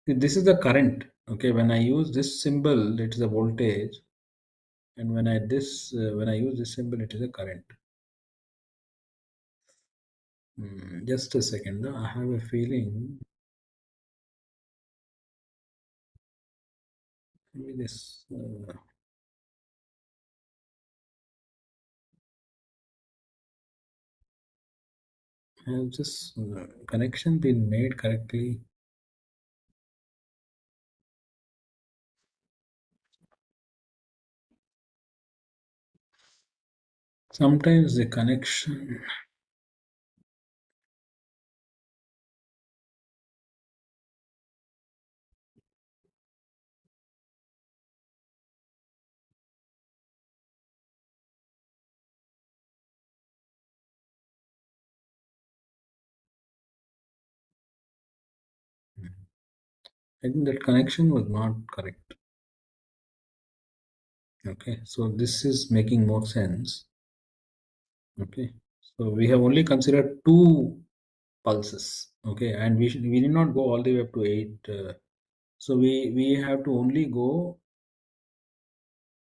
This is the current. Okay, when I use this symbol, it is a voltage, and when I use this symbol, it is a current. Just a second. I have a feeling maybe this has this connection been made correctly? Sometimes the connection. I think that connection was not correct. Okay, so this is making more sense. Okay, so we have only considered two pulses. Okay, and we did not go all the way up to 8. So we have to only go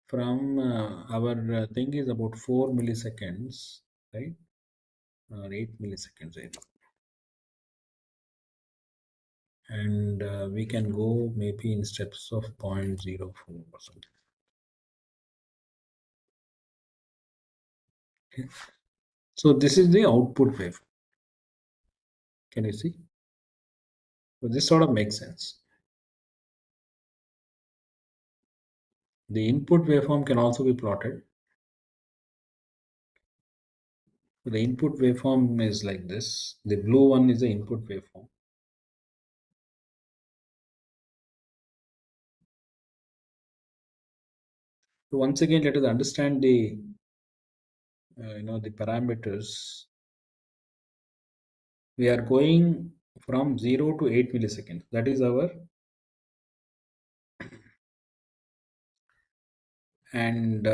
from our thing is about 4 milliseconds, right? Or 8 milliseconds, I think. And we can go maybe in steps of 0.04 or something. Okay. So this is the output wave. Can you see? So this sort of makes sense. The input waveform can also be plotted. So the input waveform is like this. The blue one is the input waveform. So once again, let us understand the the parameters. We are going from 0 to 8 milliseconds. That is our, and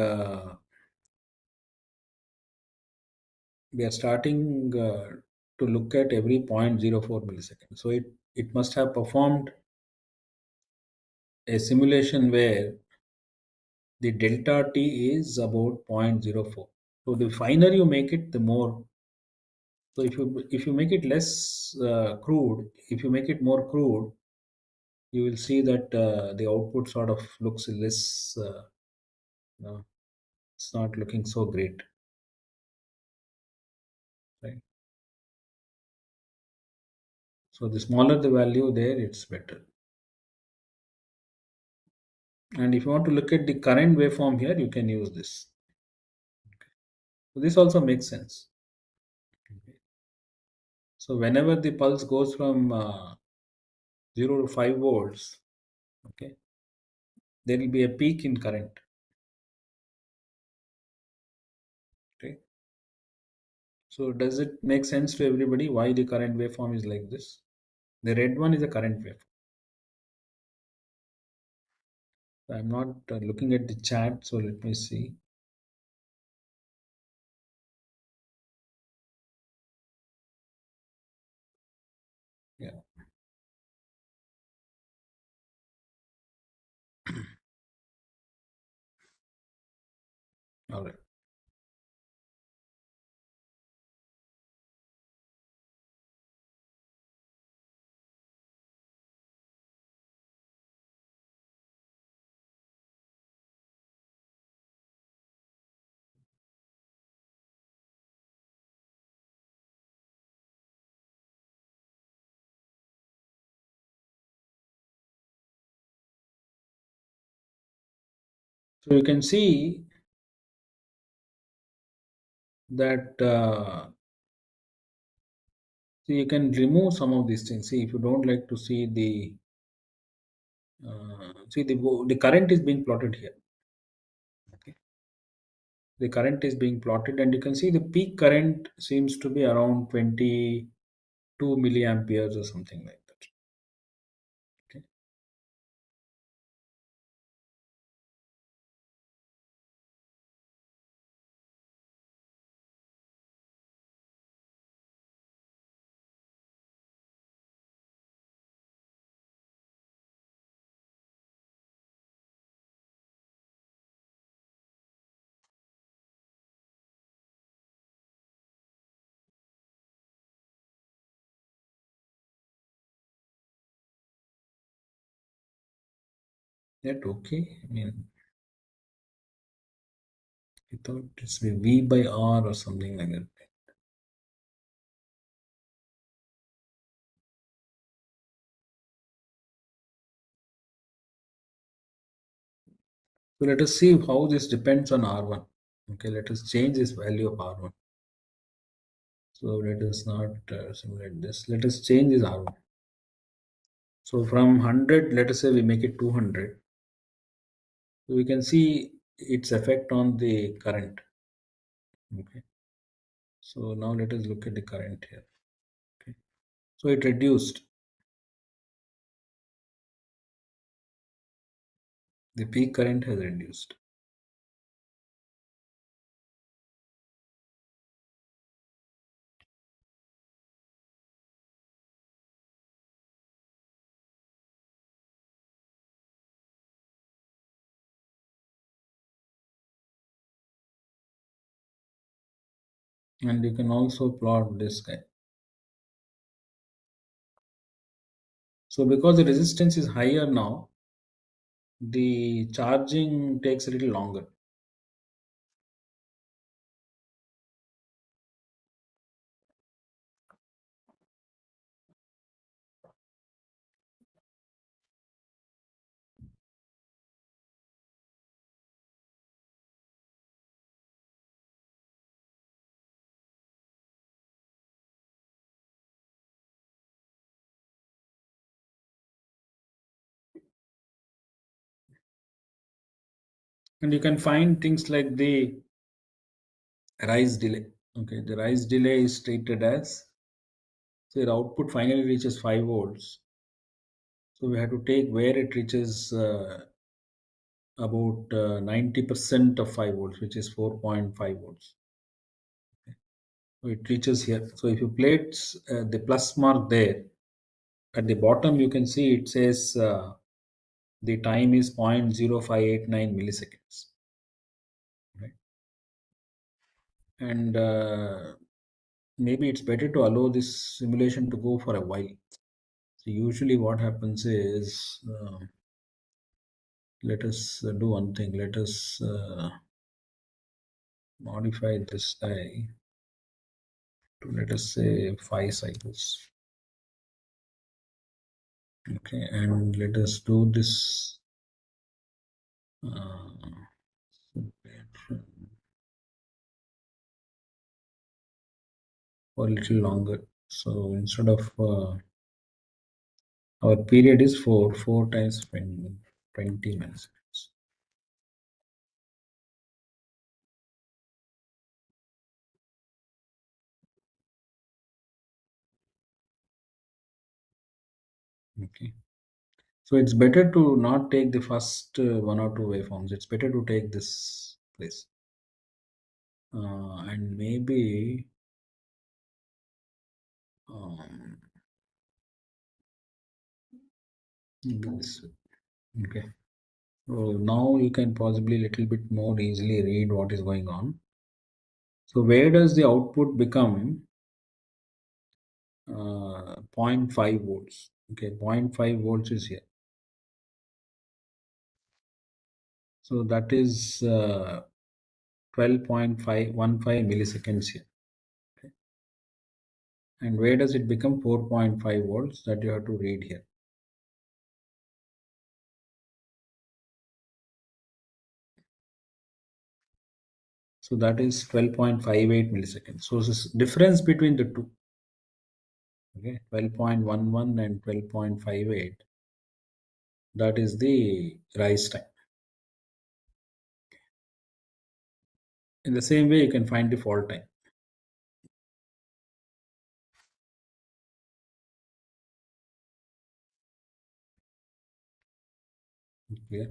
we are starting to look at every 0.04 milliseconds. So it must have performed a simulation where the delta t is about 0.04. So the finer you make it, the more. So if you make it less crude, if you make it more crude, you will see that the output sort of looks less. It's not looking so great, right? So the smaller the value there, it's better. And if you want to look at the current waveform here, you can use this. So this also makes sense. Okay. So whenever the pulse goes from 0 to 5 volts, okay, there will be a peak in current. Okay. So does it make sense to everybody why the current waveform is like this? The red one is a current waveform. I'm not looking at the chat, so let me see. Yeah. All right. So you can see that so you can remove some of these things. See, if you don't like to see the current is being plotted here. Okay. The current is being plotted, and you can see the peak current seems to be around 22 milliamperes or something like that. Okay. That okay? I mean, I thought it's V by R or something like that. So let us see how this depends on R1. Okay, let us change this value of R1. So let us not simulate this. Let us change this R1. So from 100, let us say we make it 200. So we can see its effect on the current. Okay. So now let us look at the current here. Okay. So it reduced. The peak current has reduced. And you can also plot this guy. So because the resistance is higher now, the charging takes a little longer. And you can find things like the rise delay. Okay, the rise delay is stated as, so the output finally reaches 5 volts. So we have to take where it reaches about 90% of 5 volts, which is 4.5 volts. So it reaches here. So if you place the plus mark there, at the bottom you can see it says the time is 0.0589 milliseconds. Right? And maybe it's better to allow this simulation to go for a while. So usually what happens is, let us do one thing. Let us modify this guy to, let us say, 5 cycles. Okay, and let us do this for a little longer. So instead of our period is 4 times 20 minutes. Okay. So it's better to not take the first one or two waveforms. It's better to take this place. And maybe maybe this way. Okay. So now you can possibly a little bit more easily read what is going on. So where does the output become zero point 0.5 volts? Okay, 0.5 volts is here. So that is 12.515 milliseconds here. Okay. And where does it become 4.5 volts? That you have to read here. So that is 12.58 milliseconds. So this difference between the two, okay, 12.11 and 12.58, that is the rise time. In the same way, you can find the fall time. Okay.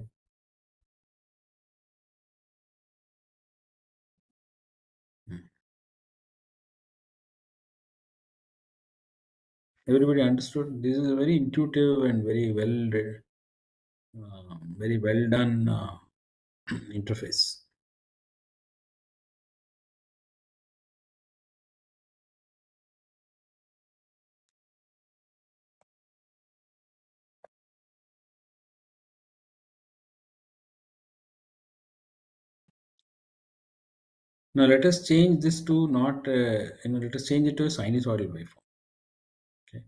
Everybody understood. This is a very intuitive and very well done interface. Now let us change this to not, let us change it to a sinusoidal waveform. Okay.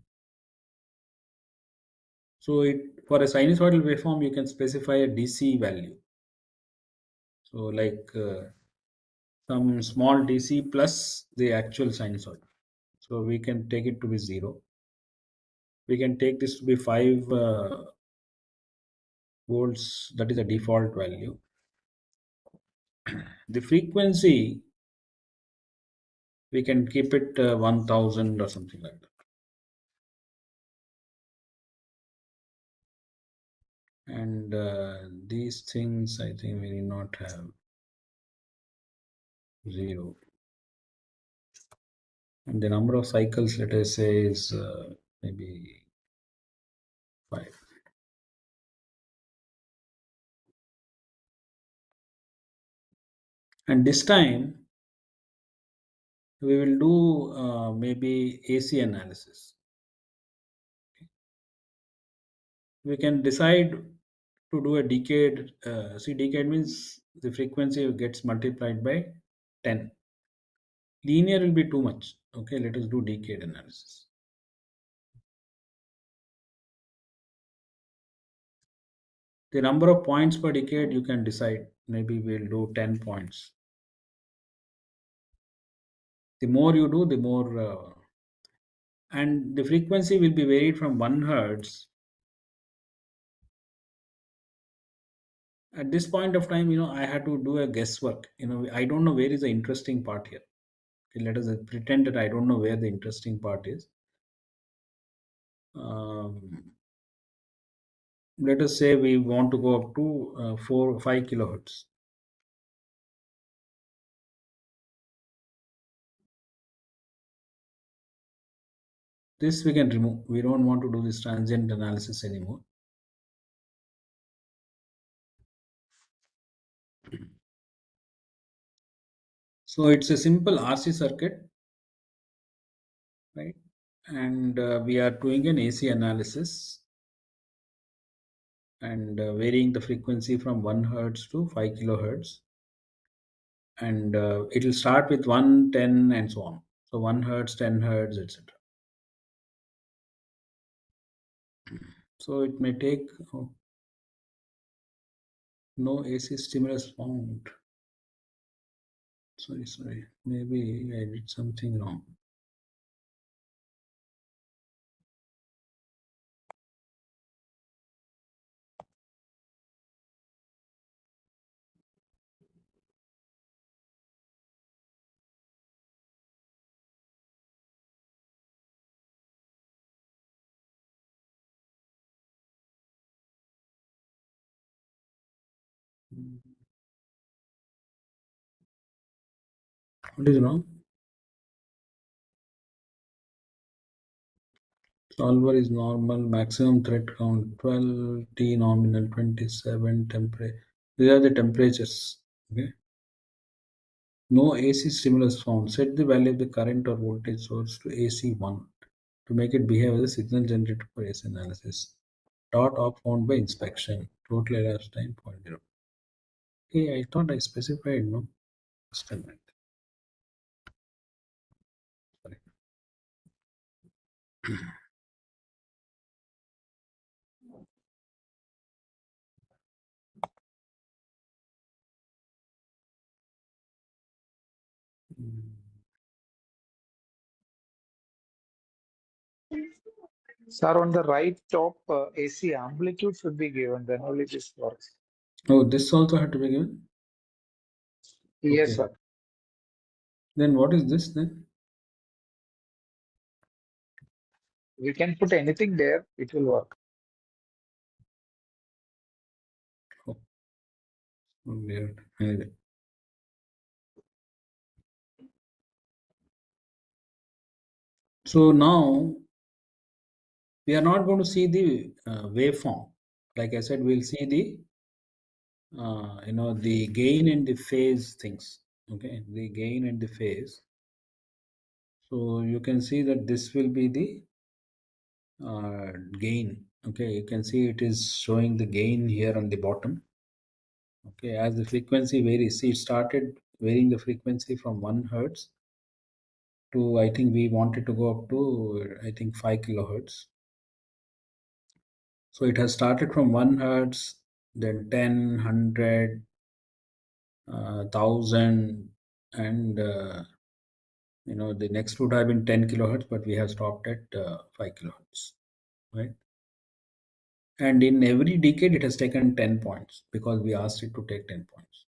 So for a sinusoidal waveform, you can specify a DC value. So like some small DC plus the actual sinusoid. So we can take it to be 0. We can take this to be 5 volts. That is a default value. The frequency, we can keep it 1000 or something like that. And these things, I think we need not have 0. And the number of cycles, let us say, is maybe 5. And this time we will do maybe AC analysis. We can decide to do a decade. See, decade means the frequency gets multiplied by 10. Linear will be too much. Okay, let us do decade analysis. The number of points per decade you can decide. Maybe we'll do 10 points. The more you do, the more, and the frequency will be varied from 1 hertz. At this point of time, I had to do a guesswork. I don't know where is the interesting part here. Okay, let us pretend that I don't know where the interesting part is. Let us say we want to go up to 5 kilohertz. This we can remove. We don't want to do this transient analysis anymore. So it's a simple RC circuit, right? And we are doing an AC analysis and varying the frequency from 1 hertz to 5 kilohertz. And it will start with 1, 10, and so on. So 1 hertz, 10 hertz, etc. So it may take no AC stimulus found. Sorry. Maybe I did something wrong. What is wrong? Solver is normal, maximum thread count 12, T nominal 27, temperature. These are the temperatures. Okay. No AC stimulus found. Set the value of the current or voltage source to AC1 to make it behave as a signal generator for AC analysis. Dot off found by inspection. Total elapsed time 0.0. Okay, I thought I specified, no? Just a minute. Sorry. Sir, on the right top, AC amplitude should be given, then only this works. Oh, this also had to be given? Yes, Okay. sir. Then what is this then? We can put anything there, it will work. Oh, so weird. Anyway. So now we are not going to see the waveform. Like I said, we'll see the the gain and the phase things. Okay, the gain and the phase. So you can see that this will be the gain. Okay, you can see it is showing the gain here on the bottom. Okay, as the frequency varies, see it started varying the frequency from 1 hertz to, I think we wanted to go up to, I think, 5 kilohertz. So it has started from 1 hertz, then 10, 100, 1000, and the next would have been 10 kilohertz, but we have stopped at 5 kilohertz, right? And in every decade, it has taken 10 points because we asked it to take 10 points.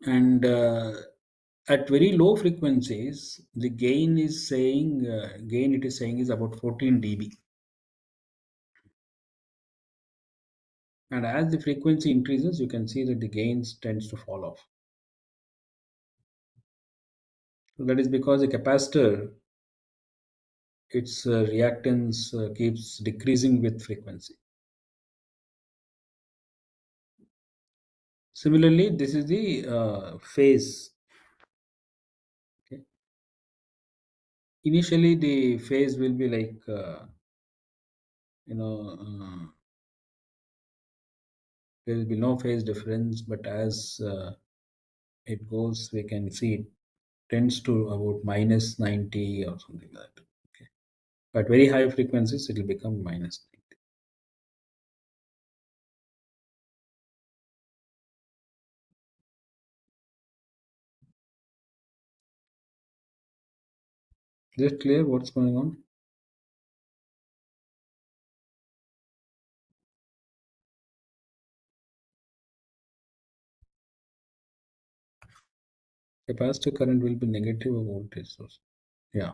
And at very low frequencies, the gain is saying it is saying is about 14 dB. And as the frequency increases, you can see that the gains tends to fall off. So that is because the capacitor, its reactance keeps decreasing with frequency. Similarly, this is the phase. Okay. Initially, the phase will be like there will be no phase difference, but as it goes, we can see it tends to about minus 90 or something like that. Okay. At very high frequencies, it will become minus 90. Is it clear what's going on? Capacitor current will be negative of voltage source. Yeah.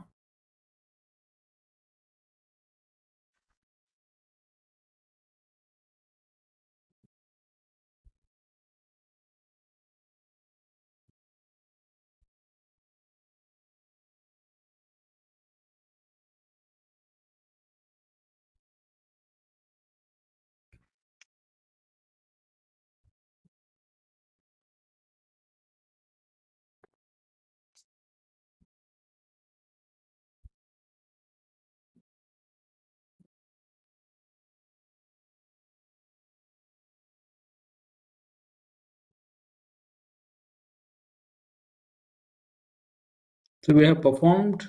So we have performed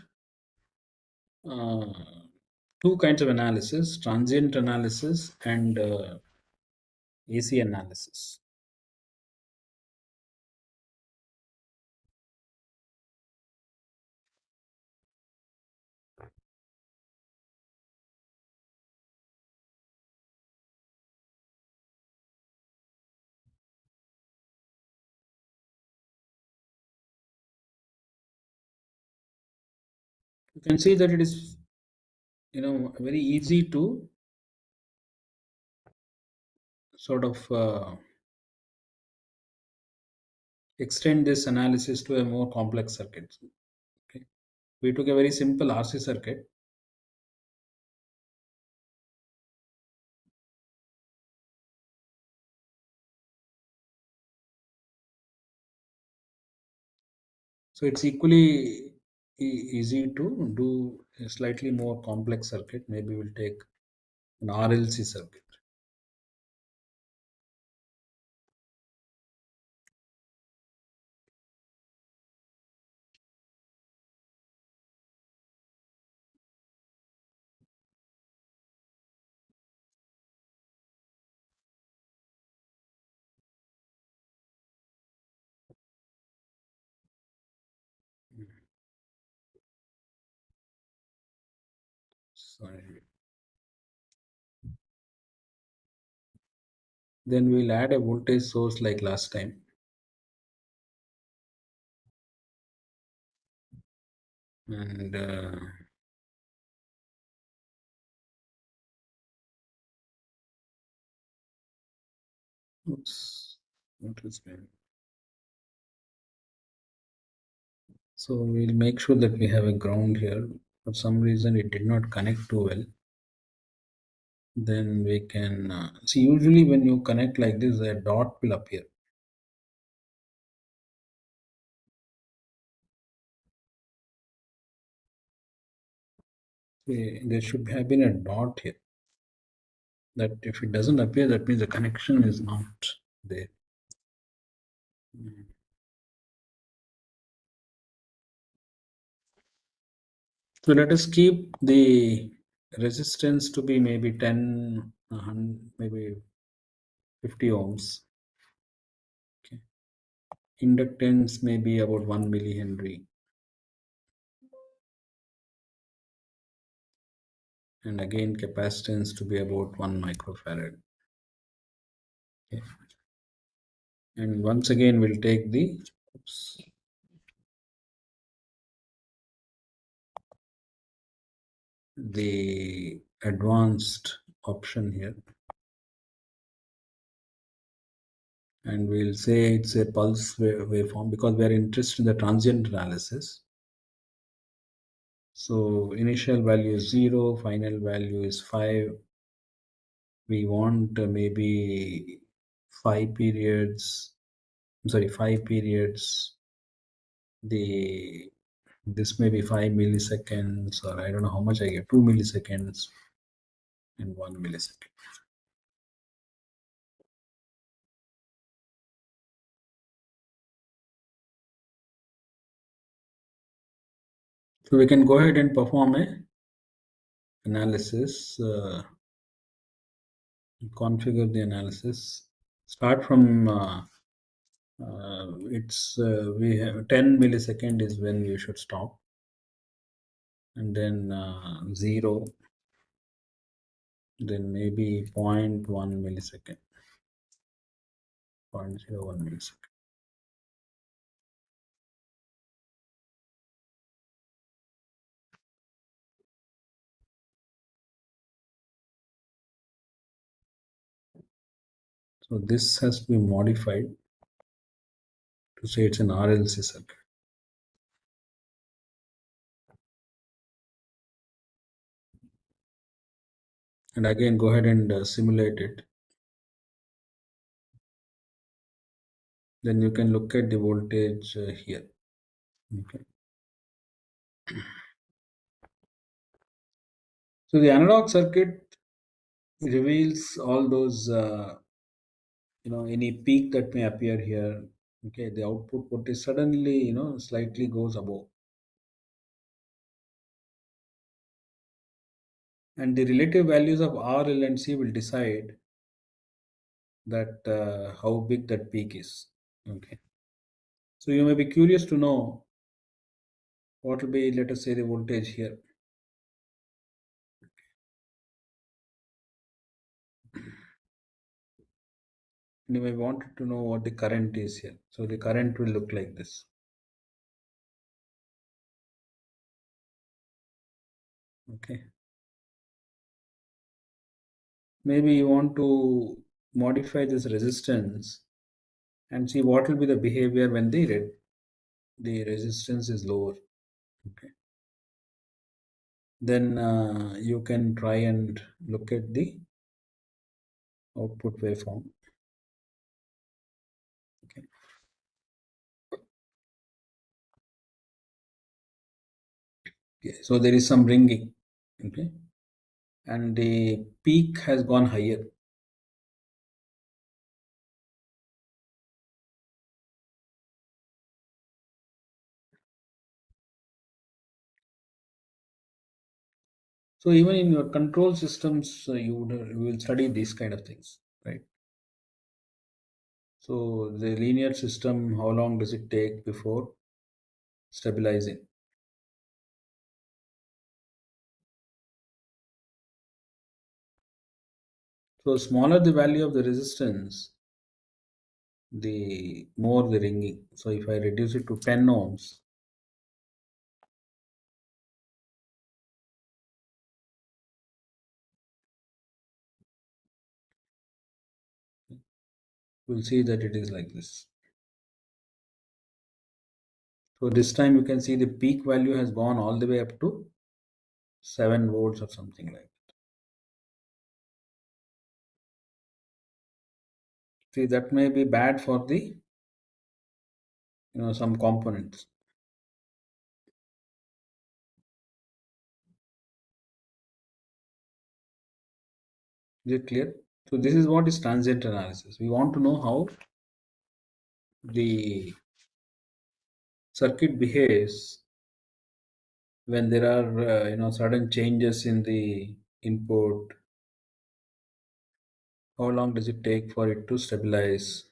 uh, two kinds of analysis: transient analysis and AC analysis. You can see that it is very easy to sort of extend this analysis to a more complex circuit. Okay. We took a very simple RC circuit. So it's equally easy to do a slightly more complex circuit. Maybe we'll take an RLC circuit. Sorry. Then we'll add a voltage source like last time. And oops, what is that? So we'll make sure that we have a ground here. For some reason it did not connect too well. Then we can see, usually when you connect like this, a dot will appear. Okay, there should have been a dot here. That if it doesn't appear, that means the connection is not there. So let us keep the resistance to be maybe 10, maybe 50 ohms. Okay. Inductance may be about 1 millihenry. And again, capacitance to be about 1 microfarad. Okay. And once again, we'll take the advanced option here. And we'll say it's a pulse waveform because we are interested in the transient analysis. So initial value is 0, final value is 5. We want maybe 5 periods. I'm sorry, 5 periods. This may be 5 milliseconds, or I don't know how much I get, 2 milliseconds and 1 millisecond. So we can go ahead and perform a analysis, configure the analysis. Start from we have 10 millisecond is when you should stop, and then 0, then maybe 0.1 millisecond, 0.01 millisecond. So this has to be modified to say it's an RLC circuit. And again, go ahead and simulate it. Then you can look at the voltage here. Okay. So the analog circuit reveals all those, any peak that may appear here. Okay, the output voltage suddenly, slightly goes above. And the relative values of R, L, and C will decide that how big that peak is. Okay. So you may be curious to know what will be, let us say, the voltage here. And you may want to know what the current is here. So the current will look like this. Okay. Maybe you want to modify this resistance and see what will be the behavior when the resistance is lower. Okay. Then you can try and look at the output waveform. Okay. Okay. So there is some ringing. Okay. And the peak has gone higher. So even in your control systems, you will study these kind of things, right? So the linear system, how long does it take before stabilizing? So smaller the value of the resistance, the more the ringing. So if I reduce it to 10 ohms, you'll see that it is like this. So this time you can see the peak value has gone all the way up to 7 volts or something like that. See, that may be bad for the some components. Is it clear? So this is what is transient analysis. We want to know how the circuit behaves when there are sudden changes in the input. How long does it take for it to stabilize?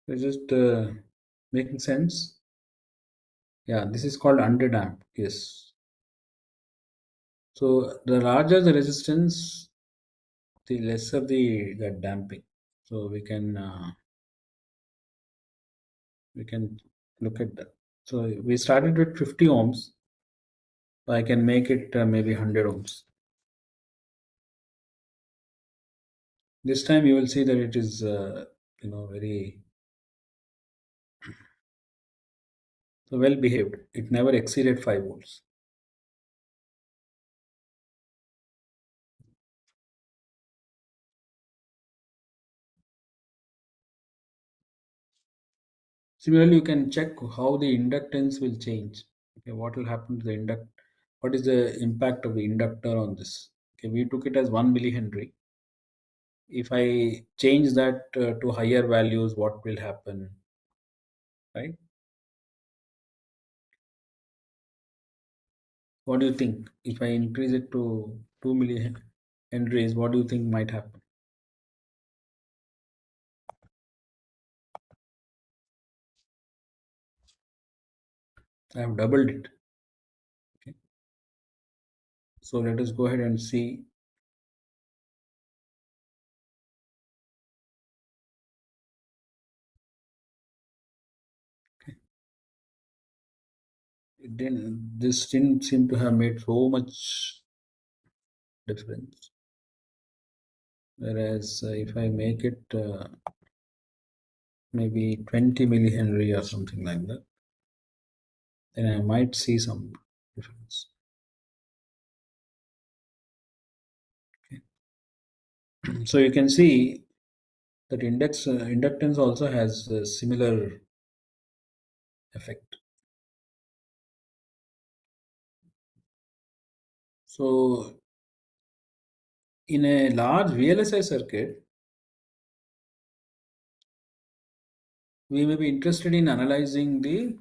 Is it making sense? Yeah, this is called underdamped. Yes. So the larger the resistance, the lesser the damping. So we can look at that. So we started with 50 ohms. So I can make it maybe 100 ohms. This time you will see that it is very well behaved. It never exceeded 5 volts. Similarly, you can check how the inductance will change. Okay, what will happen to the what is the impact of the inductor on this? Okay, we took it as 1 millihenry. If I change that to higher values, what will happen? Right? What do you think? If I increase it to 2 millihenries, what do you think might happen? I have doubled it. Okay. So let us go ahead and see. This didn't seem to have made so much difference. Whereas if I make it maybe 20 millihenry or something like that, then I might see some difference. Okay. So you can see that inductance also has a similar effect. So in a large VLSI circuit, we may be interested in analyzing the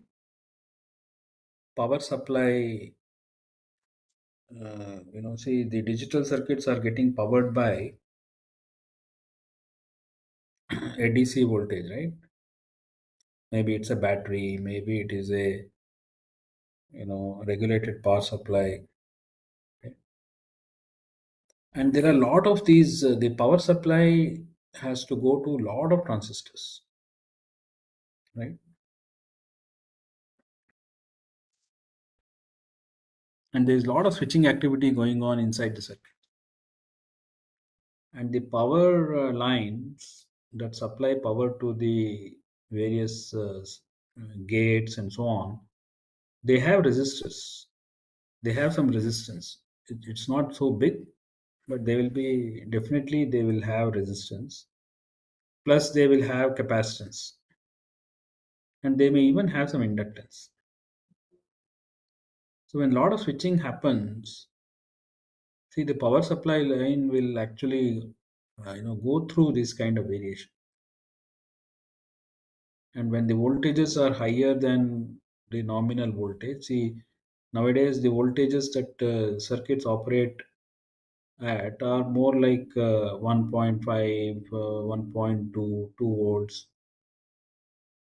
power supply. See, the digital circuits are getting powered by a DC voltage, right? Maybe it's a battery, maybe it is a regulated power supply. Okay. And there are a lot of these. The power supply has to go to a lot of transistors, right? And there's a lot of switching activity going on inside the circuit. And the power lines that supply power to the various gates and so on, they have resistors. They have some resistance. It's not so big, but they will be definitely they will have resistance. Plus, they will have capacitance, and they may even have some inductance. So when a lot of switching happens, see the power supply line will actually go through this kind of variation. And when the voltages are higher than the nominal voltage, see nowadays the voltages that circuits operate at are more like 1.5, 1.2, 2 volts.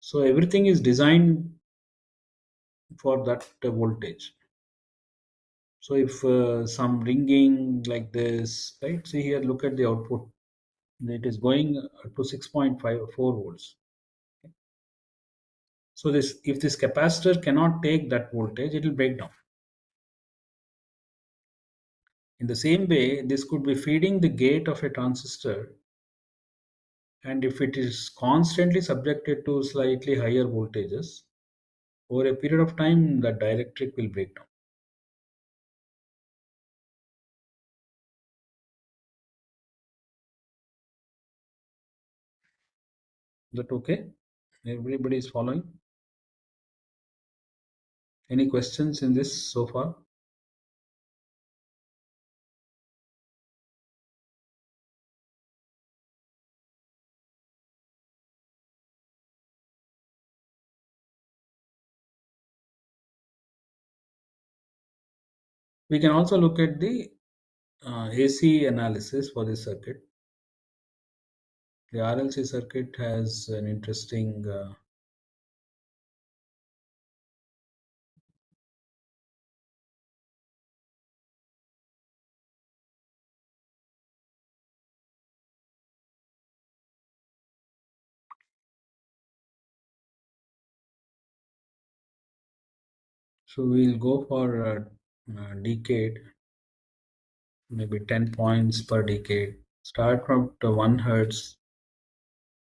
So everything is designed for that voltage. So if some ringing like this, right? See here, look at the output. It is going to 6.54 volts. So this, if this capacitor cannot take that voltage, it will break down. In the same way, this could be feeding the gate of a transistor, and if it is constantly subjected to slightly higher voltages, over a period of time, the dielectric will break down. Is that okay? Everybody is following? Any questions in this so far? We can also look at the AC analysis for this circuit. The RLC circuit has an interesting so we'll go for decade, maybe 10 points per decade. Start from the 1 hertz.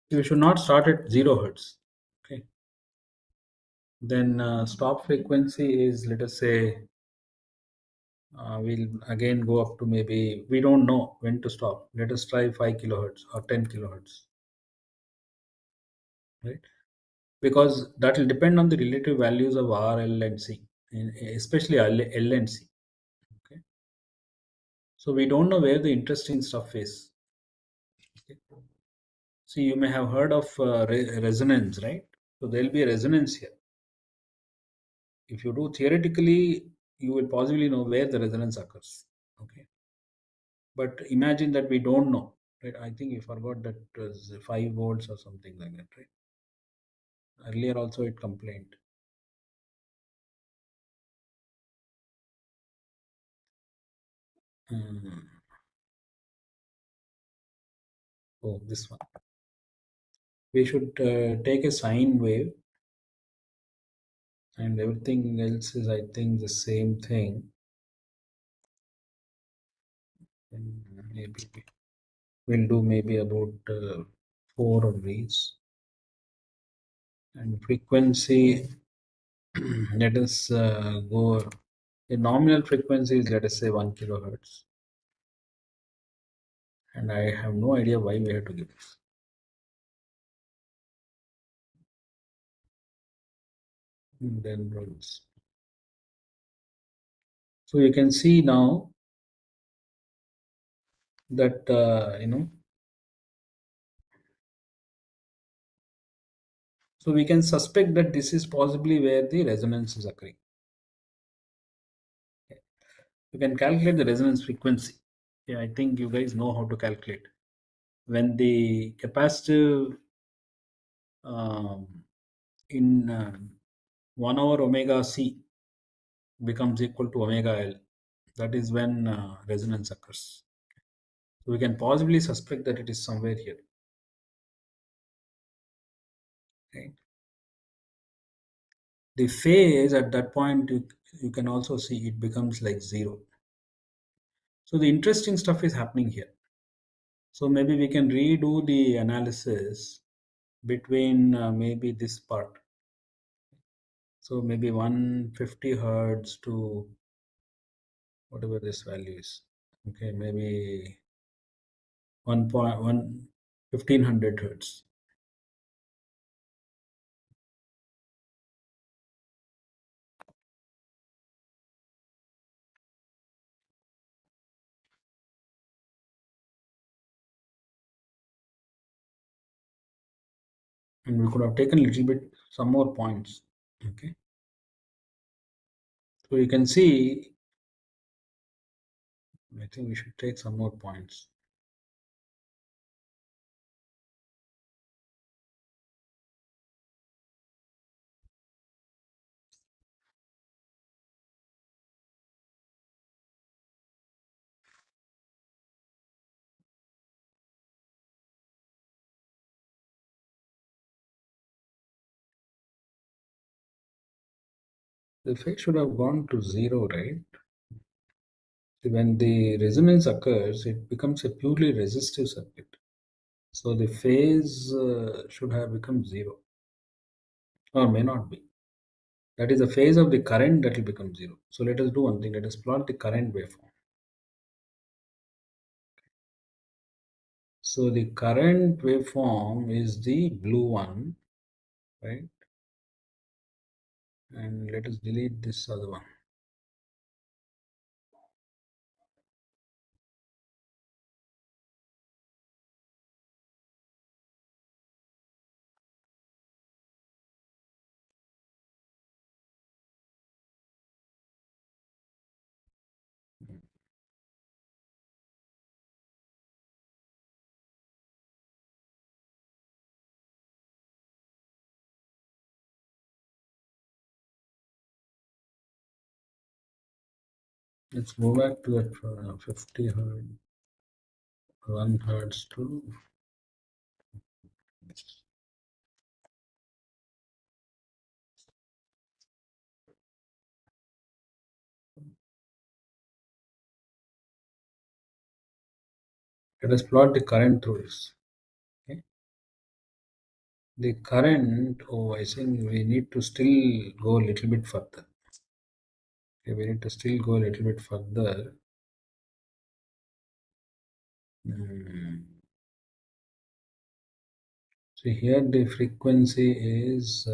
You should not start at 0 hertz. Okay. Then stop frequency is, let us say, we'll again go up to, maybe we don't know when to stop. Let us try 5 kilohertz or 10 kilohertz, right? Because that will depend on the relative values of R, L, and C, especially L and C. Okay. So we don't know where the interesting stuff is. Okay. See, you may have heard of resonance, right? So there will be a resonance here. If you do theoretically, you will possibly know where the resonance occurs. Okay. But imagine that we don't know, right? I think you forgot that it was 5 volts or something like that, right? Earlier also it complained. Oh, this one. We should take a sine wave, and everything else is, I think, the same thing. And maybe we'll do maybe about 4 of these. And frequency, let us go. The nominal frequency is, let us say, 1 kilohertz. And I have no idea why we have to give this. And then rules. So you can see now that, so we can suspect that this is possibly where the resonance is occurring. Okay. You can calculate the resonance frequency. Yeah, I think you guys know how to calculate. When the capacitive in 1 over omega c becomes equal to omega L, that is when resonance occurs. So we can possibly suspect that it is somewhere here. Right? The phase at that point, you can also see it becomes like 0. So the interesting stuff is happening here. So maybe we can redo the analysis between maybe this part. So maybe 150 hertz to whatever this value is. Okay, maybe 1500 hertz. And we could have taken a little bit, some more points. Okay. So you can see, I think we should take some more points. The phase should have gone to 0, right? When the resonance occurs, it becomes a purely resistive circuit. So the phase should have become 0, or may not be. That is the phase of the current that will become 0. So let us do one thing. Let us plot the current waveform. So the current waveform is the blue one, right? And let us delete this other one. Let's go back to that 50 hertz, 1 hertz to let us plot the current through this. Okay. The current, I think we need to still go a little bit further. Okay, we need to still go a little bit further. So here the frequency is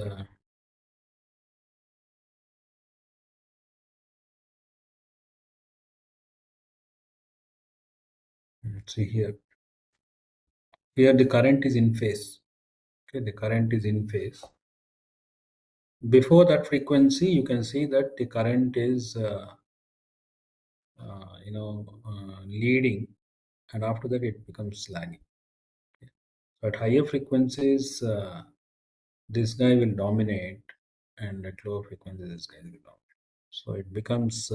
see here. Here the current is in phase. Okay, the current is in phase. Before that frequency, you can see that the current is leading, and after that it becomes lagging. Okay. So at higher frequencies, this guy will dominate, and at lower frequencies, this guy will dominate. So it becomes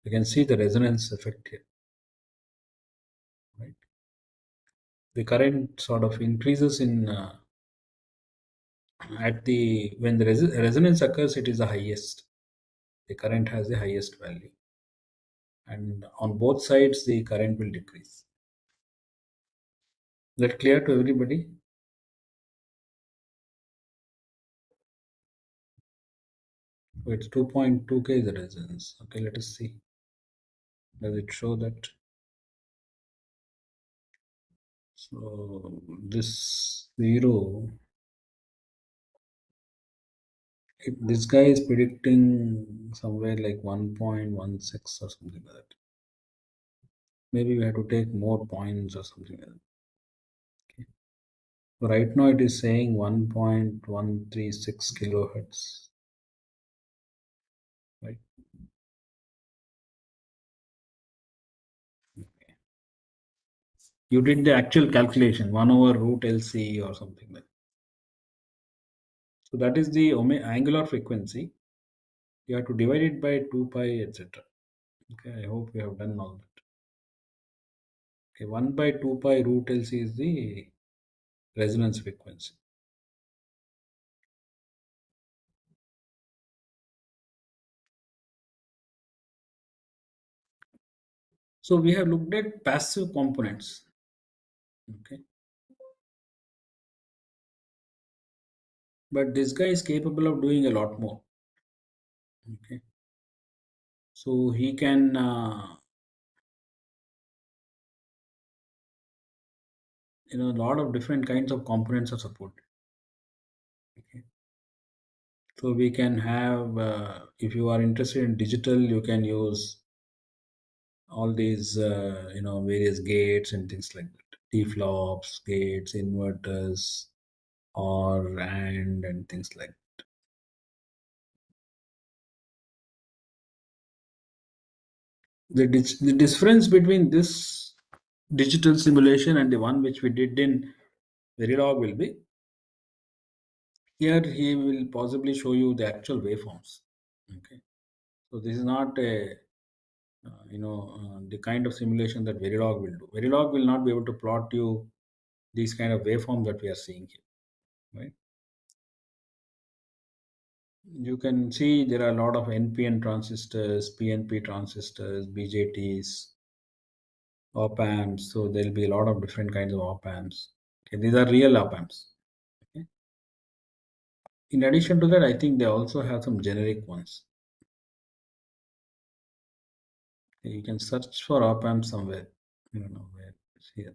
you can see the resonance effect here, right? The current sort of increases in at the when the resonance occurs, it is the highest. The current has the highest value, and on both sides the current will decrease. That clear to everybody? So it's 2.2k is the resonance. Okay, let us see. Does it show that? So this 0, this guy is predicting somewhere like 1.16 or something like that. Maybe we have to take more points or something like that. Okay. So right now it is saying 1.136 kilohertz. Right. Okay. You did the actual calculation 1 over root LC or something like that. So that is the angular frequency. You have to divide it by 2 pi, etc. Okay, I hope we have done all that. Okay, 1 by 2 pi root LC is the resonance frequency. So we have looked at passive components. Okay. But this guy is capable of doing a lot more. Okay. So he can a lot of different kinds of components are supported. Okay. So we can have if you are interested in digital, you can use all these various gates and things like that, t-flops, gates, inverters, or and things like that. The difference between this digital simulation and the one which we did in Verilog will be, here he will possibly show you the actual waveforms. Okay, so this is not a the kind of simulation that Verilog will do. Verilog will not be able to plot you these kind of waveform that we are seeing here, right? you can see there are a lot of NPN transistors, PNP transistors, BJTs, op amps. So there'll be a lot of different kinds of op amps. Okay, these are real op amps. Okay. In addition to that, I think they also have some generic ones. Okay, you can search for op amp somewhere. I don't know where it's here.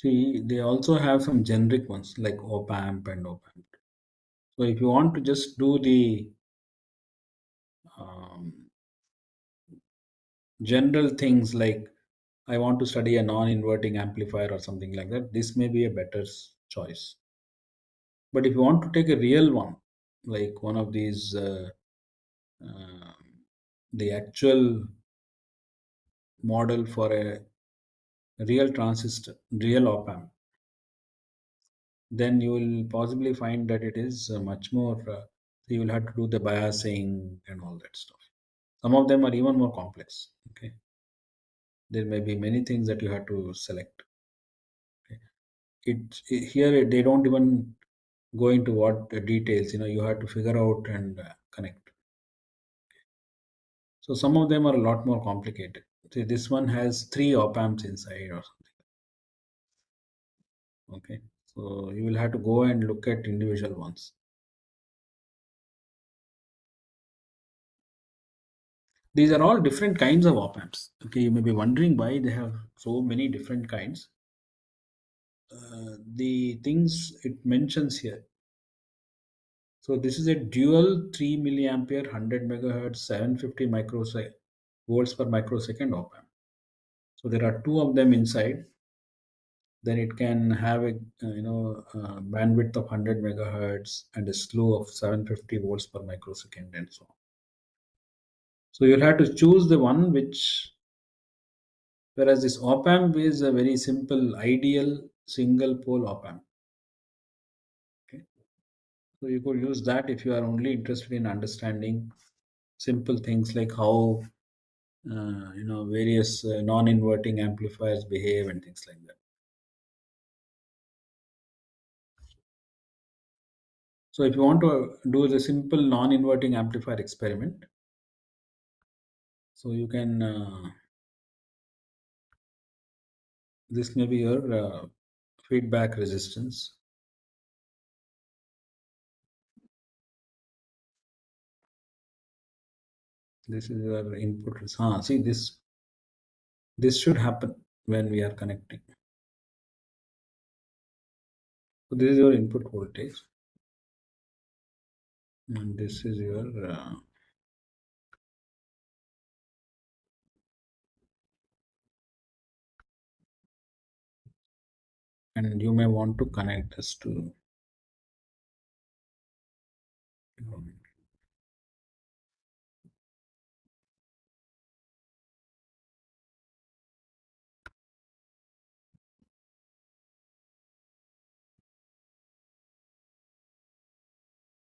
See, they also have some generic ones like op amp and op amp. So if you want to just do the um, general things like I want to study a non-inverting amplifier or something like that, this may be a better choice. But if you want to take a real one, like one of these, uh, the actual model for a real transistor, real op amp, then you will possibly find that it is much more. You will have to do the biasing and all that stuff. Some of them are even more complex. Okay, there may be many things that you have to select. Okay, here they don't even go into what details. You have to figure out and connect. So some of them are a lot more complicated. See, this one has 3 op amps inside or something. Okay, so you will have to go and look at individual ones. These are all different kinds of op amps. Okay, you may be wondering why they have so many different kinds. The things it mentions here. So this is a dual 3 milliampere 100 megahertz 750 volts per microsecond op amp. So there are two of them inside. Then it can have a bandwidth of 100 megahertz and a slew of 750 volts per microsecond and so on. So you'll have to choose the one which, whereas this op amp is a very simple ideal single pole op amp. Okay. So you could use that if you are only interested in understanding simple things like how various non-inverting amplifiers behave and things like that. So if you want to do the simple non-inverting amplifier experiment, so you can this may be your feedback resistance. This is your input. See, this should happen when we are connecting. So this is your input voltage, and this is your and you may want to connect this to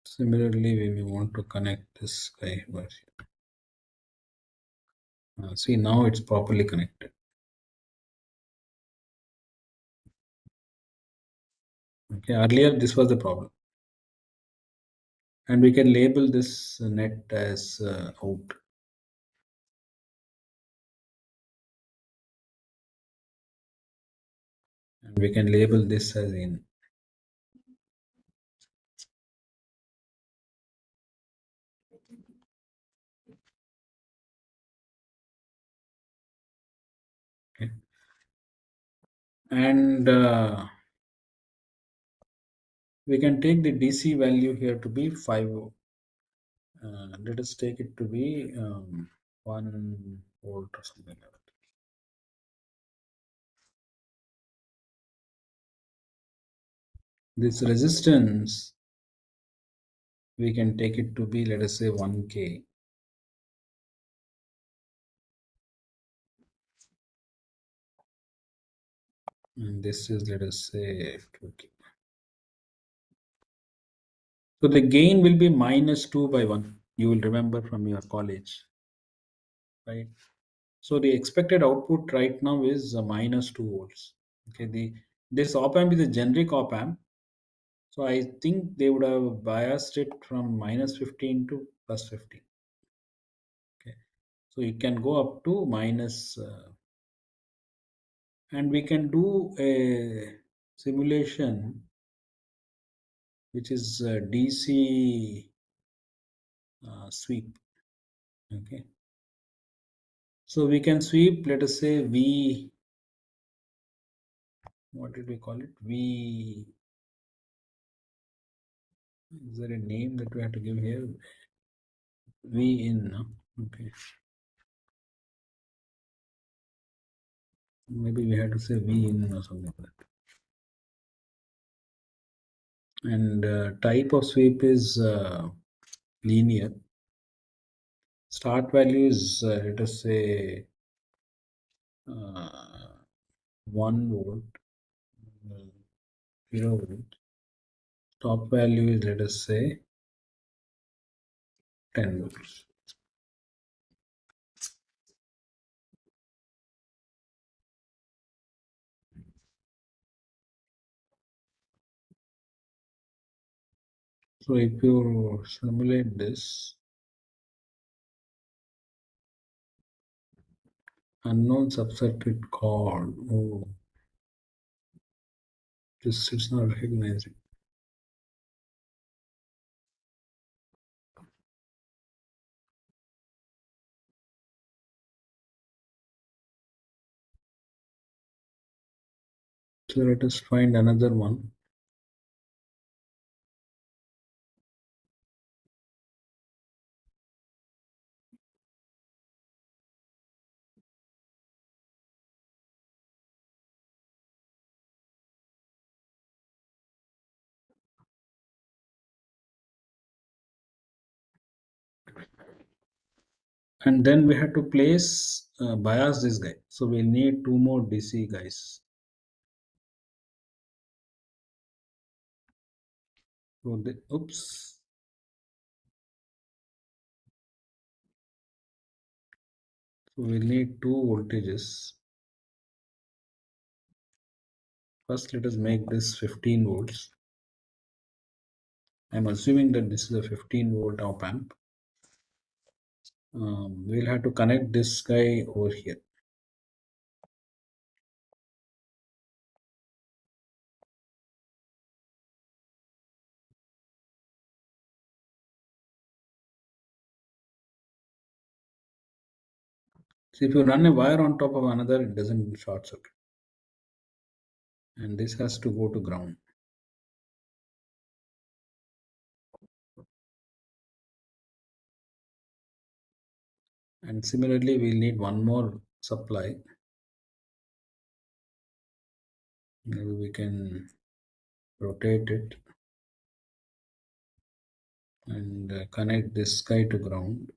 similarly we may want to connect this guy over here. See, now it's properly connected. Okay, earlier this was the problem, and we can label this net as out. And we can label this as in. Okay. And we can take the DC value here to be 5. Let us take it to be 1 volt or something like that. This resistance, we can take it to be, let us say, 1K. And this is, let us say, 2K. So the gain will be minus 2 by 1. You will remember from your college, right? So the expected output right now is minus 2 volts. Okay, this op amp is a generic op amp. So I think they would have biased it from minus 15 to plus 15. Okay, so it can go up to minus, and we can do a simulation which is DC sweep. Okay, so we can sweep, let us say V, what did we call it? V, is there a name that we have to give here? V in, no? Okay. Maybe we have to say V in or something like that. And type of sweep is linear. Start value is, let us say, 1 volt, 0 volt. Top value is, let us say, 10 volts. So if you simulate this, unknown subcircuit called, oh, this is not recognizing. So let us find another one. And then we have to place bias this guy. So we'll need 2 more DC guys. So oops. So we'll need 2 voltages. First, let us make this 15 volts. I'm assuming that this is a 15 volt op amp. We'll have to connect this guy over here. So if you run a wire on top of another, it doesn't short circuit. And this has to go to ground. And similarly, we'll need one more supply. Maybe we can rotate it and connect this guy to ground.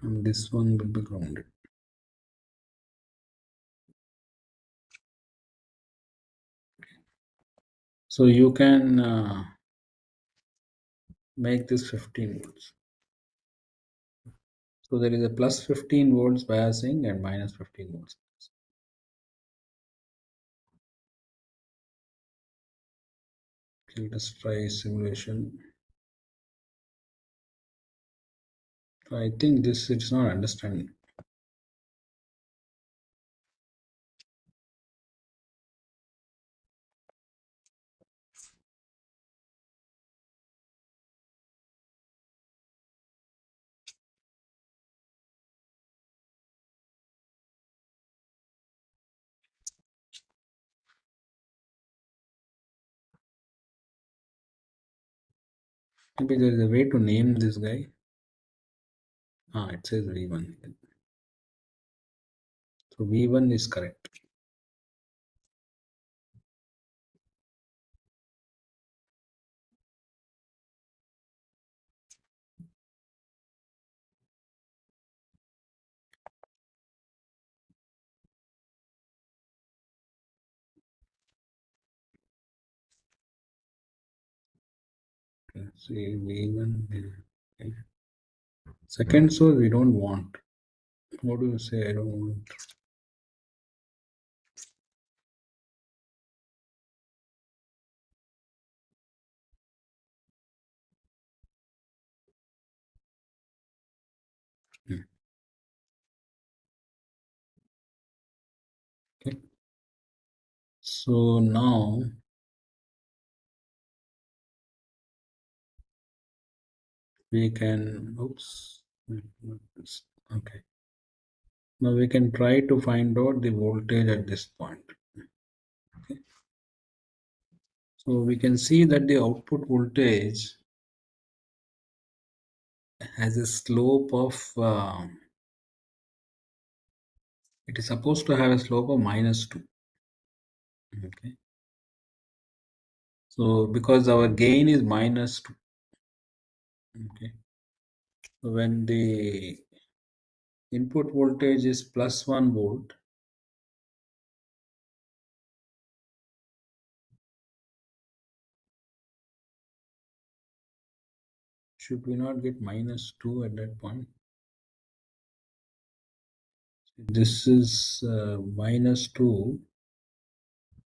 And this one will be grounded. So you can make this 15 volts. So there is a plus 15 volts biasing and minus 15 volts. Okay, let us try simulation. I think this it's not understanding. Maybe there is a way to name this guy. It says V1. So V1 is correct. Okay, see V1. Okay. Second source we don't want. What do you say? I don't want. Hmm. Okay. So now we can. Oops. Okay. Now we can try to find out the voltage at this point. Okay. So we can see that the output voltage has a slope of. It is supposed to have a slope of -2. Okay. So because our gain is -2. Okay. So when the input voltage is +1 volt, should we not get -2 at that point? This is -2.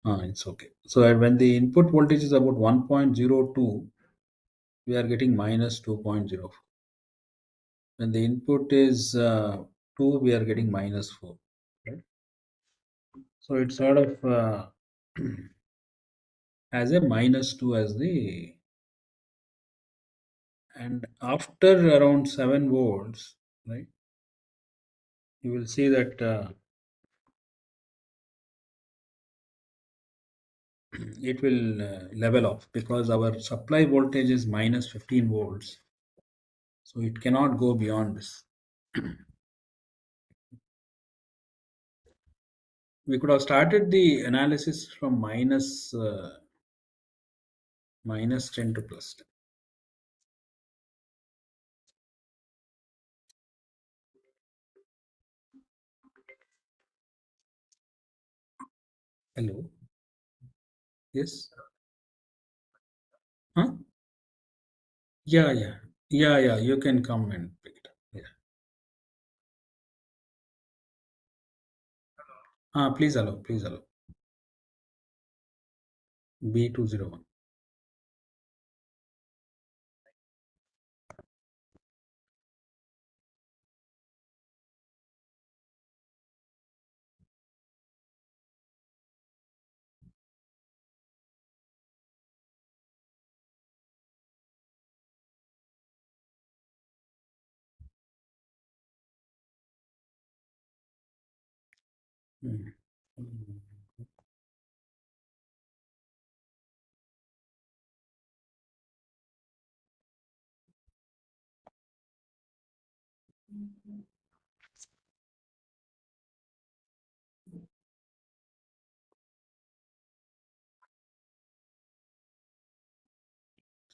It's okay. So when the input voltage is about 1.02, we are getting -2.04. When the input is 2, we are getting -4. Right? So it sort of has a -2 as the, and after around 7 volts, right, you will see that it will level off because our supply voltage is -15 volts. So it cannot go beyond this. We could have started the analysis from -10 to +10. Hello. Yes. Huh? Yeah, yeah. Yeah, yeah. You can come and pick it up. Yeah. Please allow. Please allow. B201. Hmm.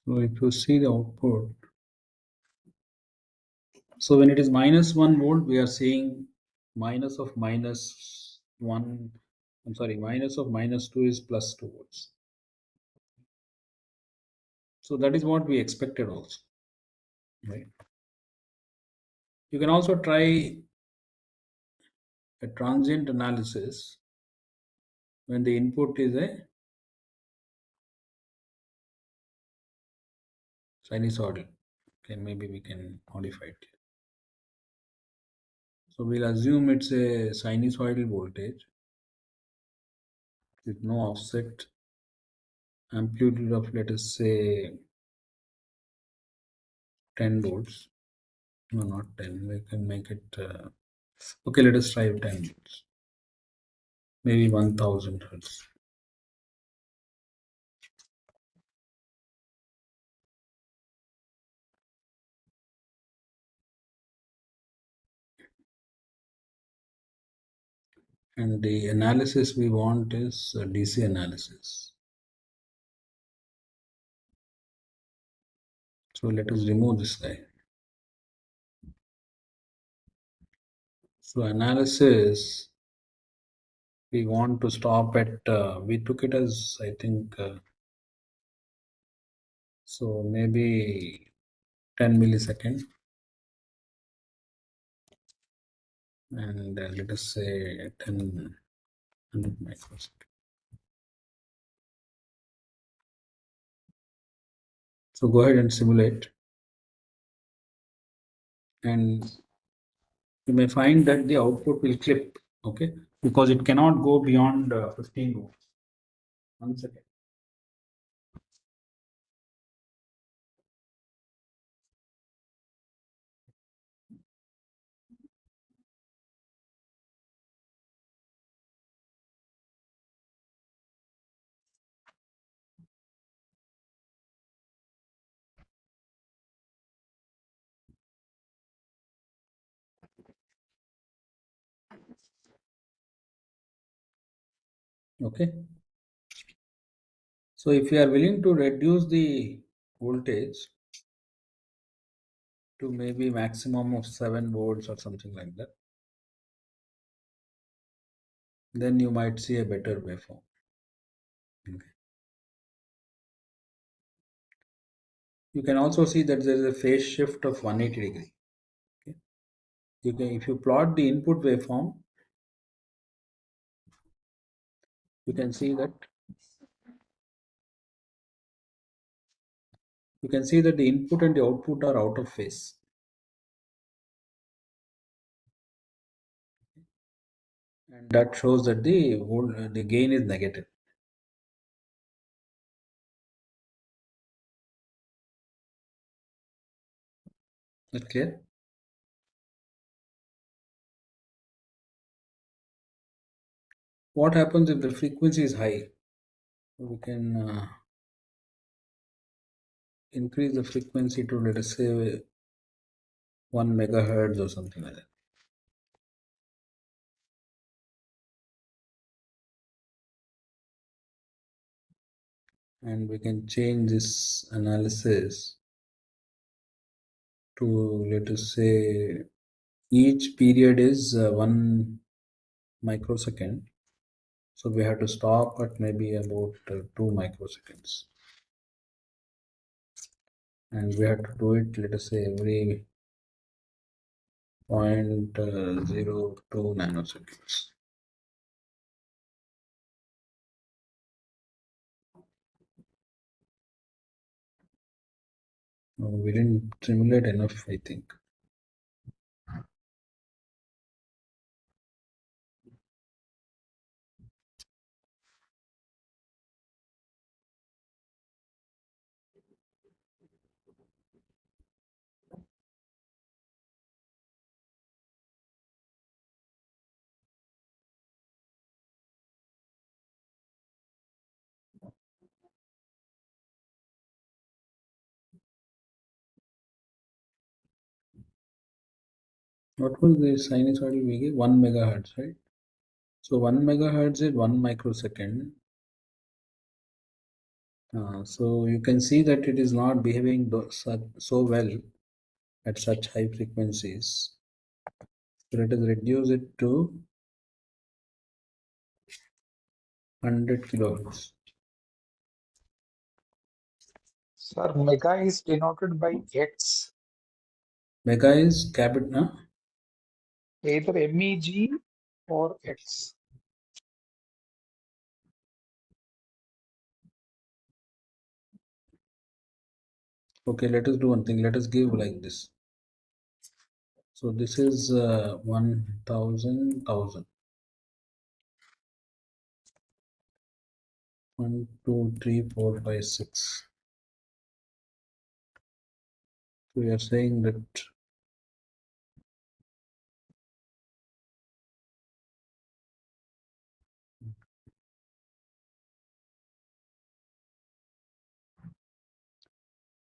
So if you see the output, so when it is -1 volt, we are seeing minus of -1. I'm sorry, minus of -2 is +2 volts. So that is what we expected also, right? You can also try a transient analysis when the input is a sinusoidal. Okay, maybe we can modify it. So we'll assume it's a sinusoidal voltage with no offset, amplitude of, let us say, 10 volts. No, not 10. We can make it. Okay, let us try 10 volts. Maybe 1000 hertz. And the analysis we want is DC analysis. So let us remove this guy. So analysis, we want to stop at, we took it as, I think, so maybe 10 millisecond. And let us say 100 microsecond. So go ahead and simulate. And you may find that the output will clip, okay? Because it cannot go beyond 15 volts. 1 second. Okay. So if you are willing to reduce the voltage to maybe maximum of 7 volts or something like that, then you might see a better waveform. Okay. You can also see that there is a phase shift of 180 degree. Okay. You can, if you plot the input waveform, you can see that the input and the output are out of phase. And that shows that the gain is negative. Is that clear? What happens if the frequency is high? We can increase the frequency to, let us say, 1 megahertz or something like that. And we can change this analysis to, let us say, each period is 1 microsecond. So we have to stop at maybe about 2 microseconds. And we have to do it, let us say, every 0.02 nanoseconds. No, we didn't simulate enough, I think. What was the sinusoidal we gave? 1 megahertz, right? So 1 megahertz is 1 microsecond. So you can see that it is not behaving so well at such high frequencies. So let us reduce it to 100 kilohertz. Sir, mega is denoted by X, Mega is capital. either MEG or X. Okay, let us do one thing. Let us give like this. So this is 1,000, 1,000. 1, 2, 3, 4, 5, 6. So we are saying that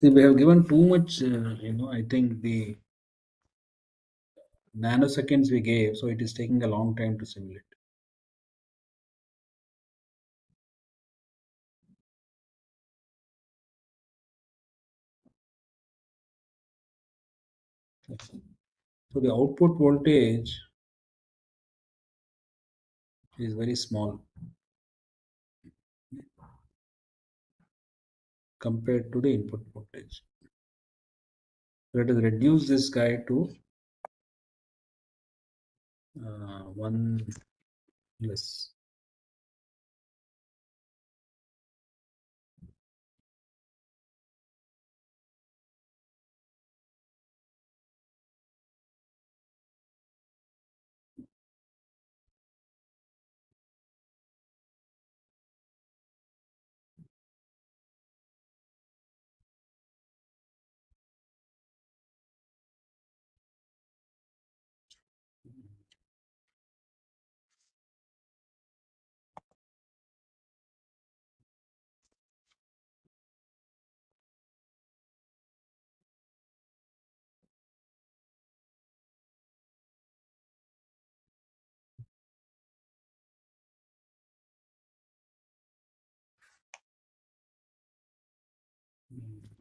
see, we have given too much, I think the nanoseconds we gave, so it is taking a long time to simulate. So the output voltage is very small compared to the input voltage. Let us reduce this guy to 1 less.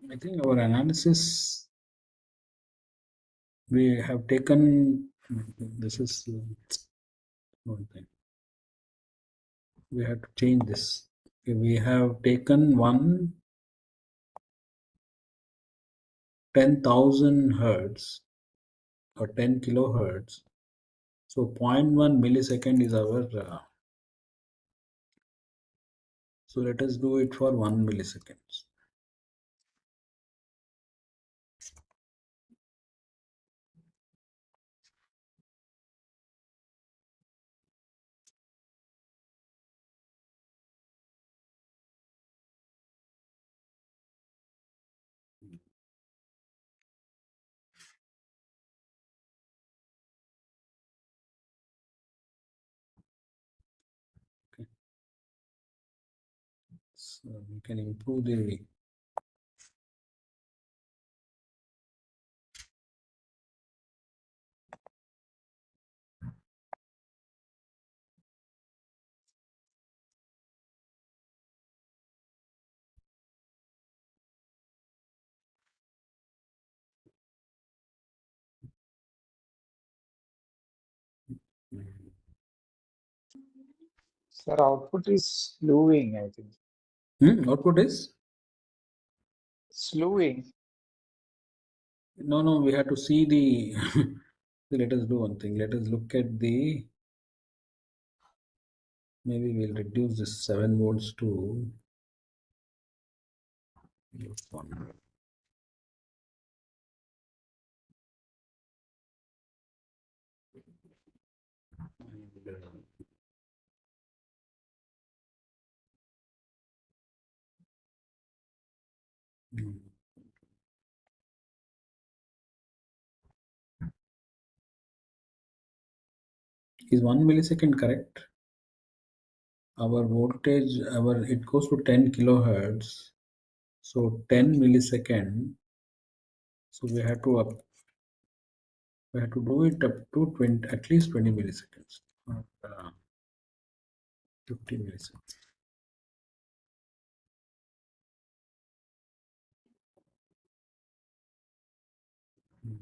I think our analysis, we have taken, this is one thing. We have to change this. Okay, we have taken one 10,000 hertz or 10 kilohertz. So 0.1 millisecond is our, so let us do it for 1 millisecond. Okay. So we can improve the Sir, output is slewing, I think. output is? Slewing. No, we have to see the, let us do one thing. Let us look at the, maybe we'll reduce this 7 volts to 1. And, mm, is 1 millisecond correct? Our voltage, it goes to 10 kilohertz. So 10 millisecond. So we have to do it up to 20, at least 20 milliseconds, not 50 milliseconds. Mm.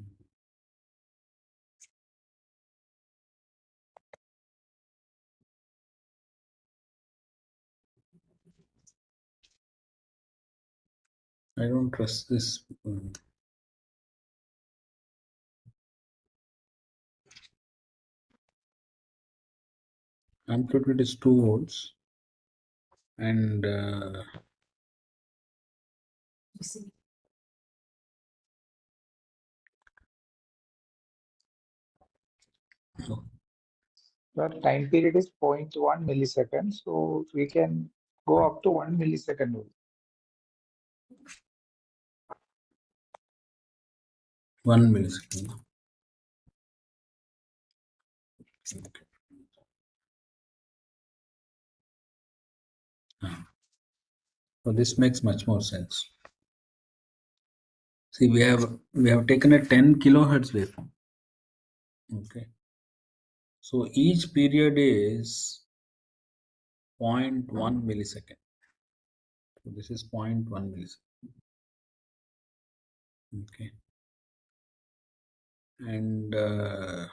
I don't trust this. Amplitude is 2 volts and no, The time period is 0.1 millisecond, so we can go up to 1 millisecond. 1 millisecond. Okay. So this makes much more sense. See, we have taken a 10 kilohertz waveform. Okay. So each period is 0.1 millisecond. So this is 0.1 millisecond. Okay. And yeah.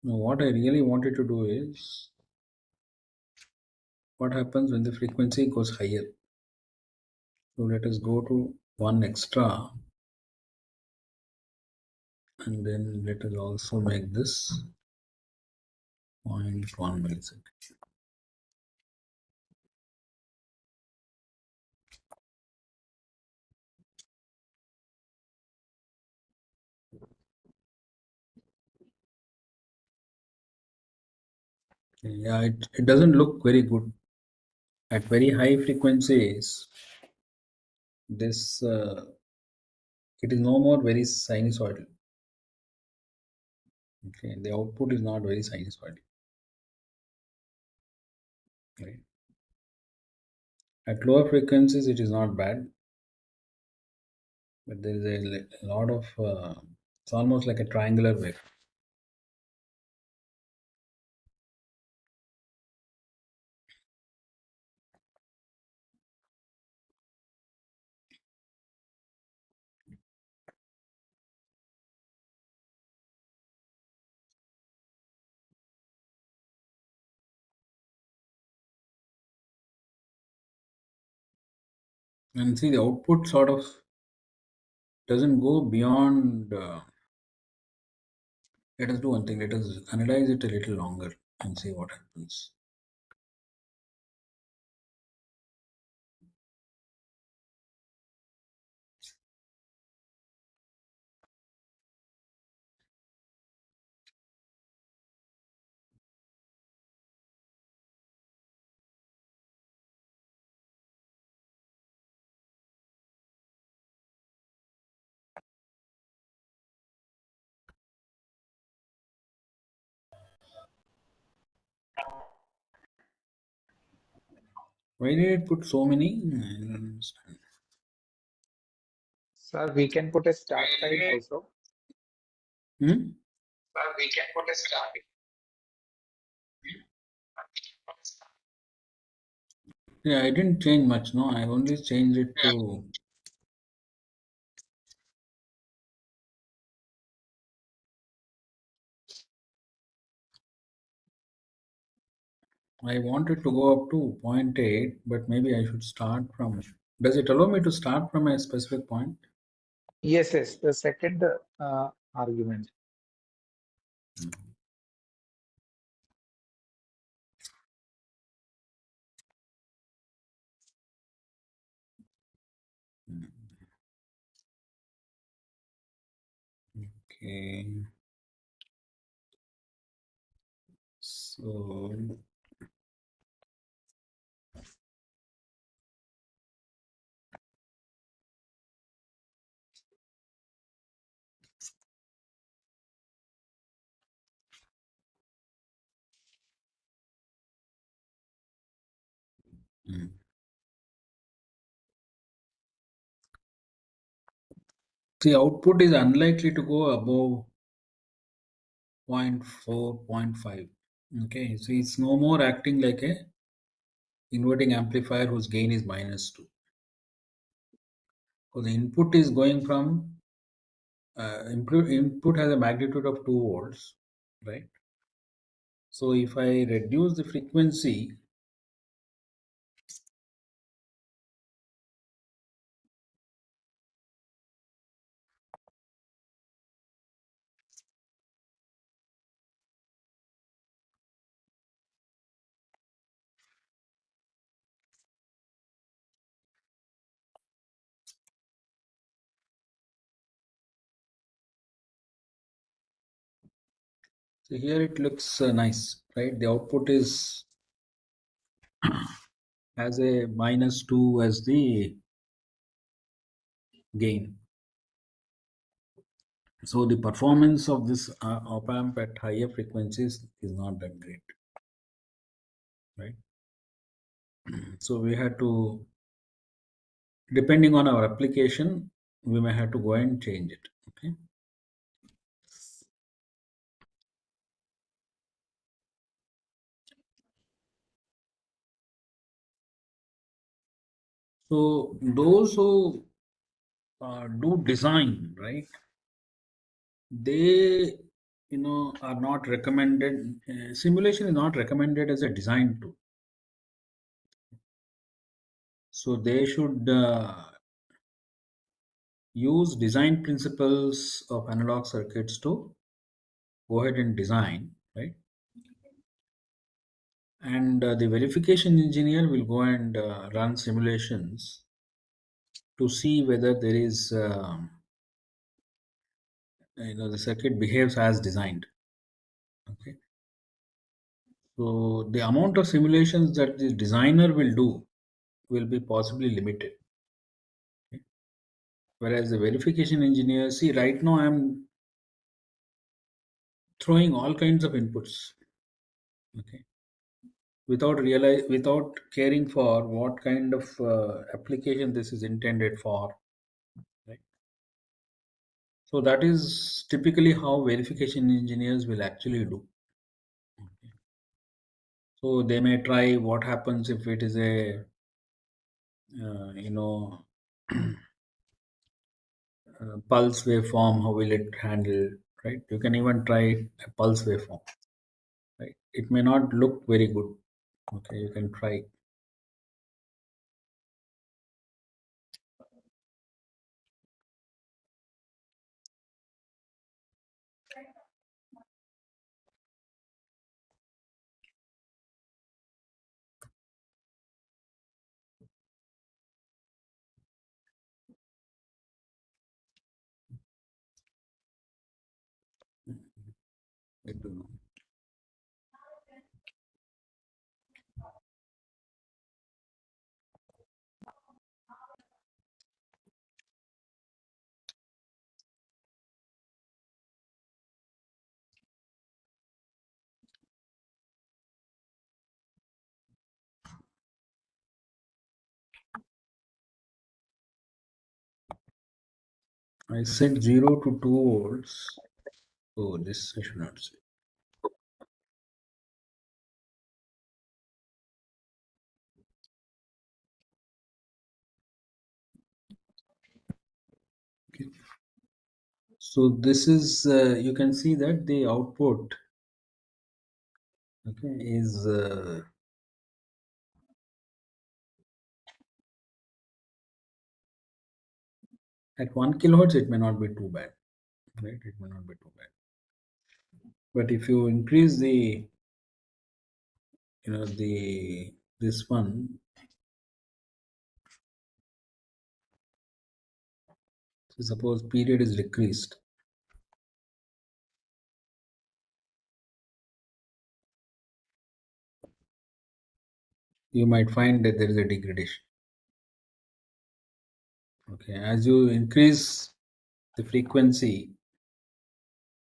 Now, what I really wanted to do is what happens when the frequency goes higher. So let us go to one extra, and then let us also make this 0.1 millisecond. Yeah, it doesn't look very good. At very high frequencies, this it is no more very sinusoidal. Okay, the output is not very sinusoidal. Right? At lower frequencies, it is not bad, but there is a lot of it's almost like a triangular wave. And see, the output sort of doesn't go beyond. Let us do one thing. Let us analyze it a little longer and see what happens. Why did it put so many? I don't understand. Sir, we can put a start time also. Hmm? Sir, we can put a start. Yeah, I didn't change much. No, I only changed it to. I wanted to go up to 0.8, but maybe I should start from. Does it allow me to start from a specific point? Yes, yes. The second argument. Okay. So. The output is unlikely to go above 0.4, 0.5. Okay, so it's no more acting like a inverting amplifier whose gain is -2. So the input is going from input has a magnitude of 2 volts, right? So if I reduce the frequency, so here it looks nice, right? The output is has a -2 as the gain. So the performance of this op amp at higher frequencies is not that great, right? So we had to, depending on our application, we may have to go and change it. Okay. So those who do design, right? They, are not recommended. Simulation is not recommended as a design tool. So they should use design principles of analog circuits to go ahead and design, right? And the verification engineer will go and run simulations to see whether there is, the circuit behaves as designed. Okay. So the amount of simulations that the designer will do will be possibly limited. Okay. Whereas the verification engineer, see, right now I'm throwing all kinds of inputs. Okay. Without caring for what kind of application this is intended for, right? So that is typically how verification engineers will actually do. Okay. So they may try what happens if it is a pulse waveform, how will it handle, right? You can even try a pulse waveform, right? It may not look very good. Okay, you can try. I don't know. I set 0 to 2 volts. Oh, this I should not say. Okay. So this is, you can see that the output, okay, is at 1 kilohertz. It may not be too bad, right? It may not be too bad. But if you increase the, this one, so suppose period is decreased, you might find that there is a degradation. Okay, as you increase the frequency,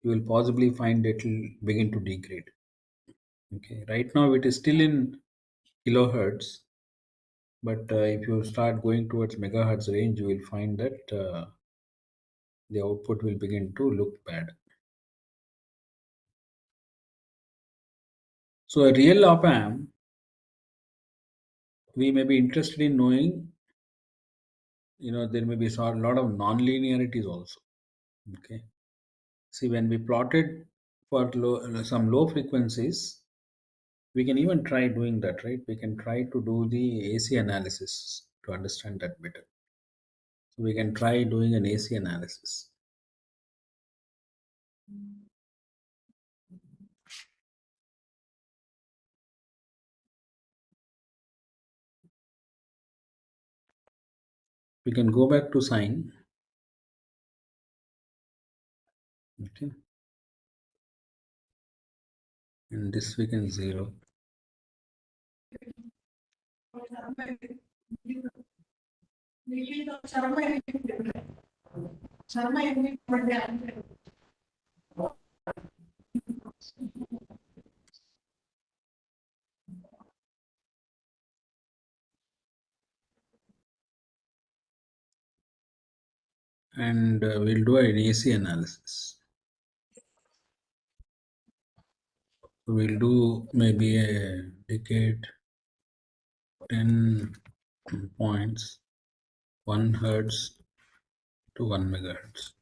you will possibly find it will begin to degrade. Okay, right now it is still in kilohertz, but if you start going towards megahertz range, you will find that the output will begin to look bad. So a real op amp, we may be interested in knowing, there may be a lot of non-linearities also. Okay, see, when we plotted for some low frequencies, we can even try doing that, right? We can try to do the AC analysis to understand that better. So we can try doing an AC analysis. We can go back to sine. Okay, and this we can 0. And we'll do an AC analysis. So we'll do maybe a decade 10 points. 1 hertz to 1 megahertz.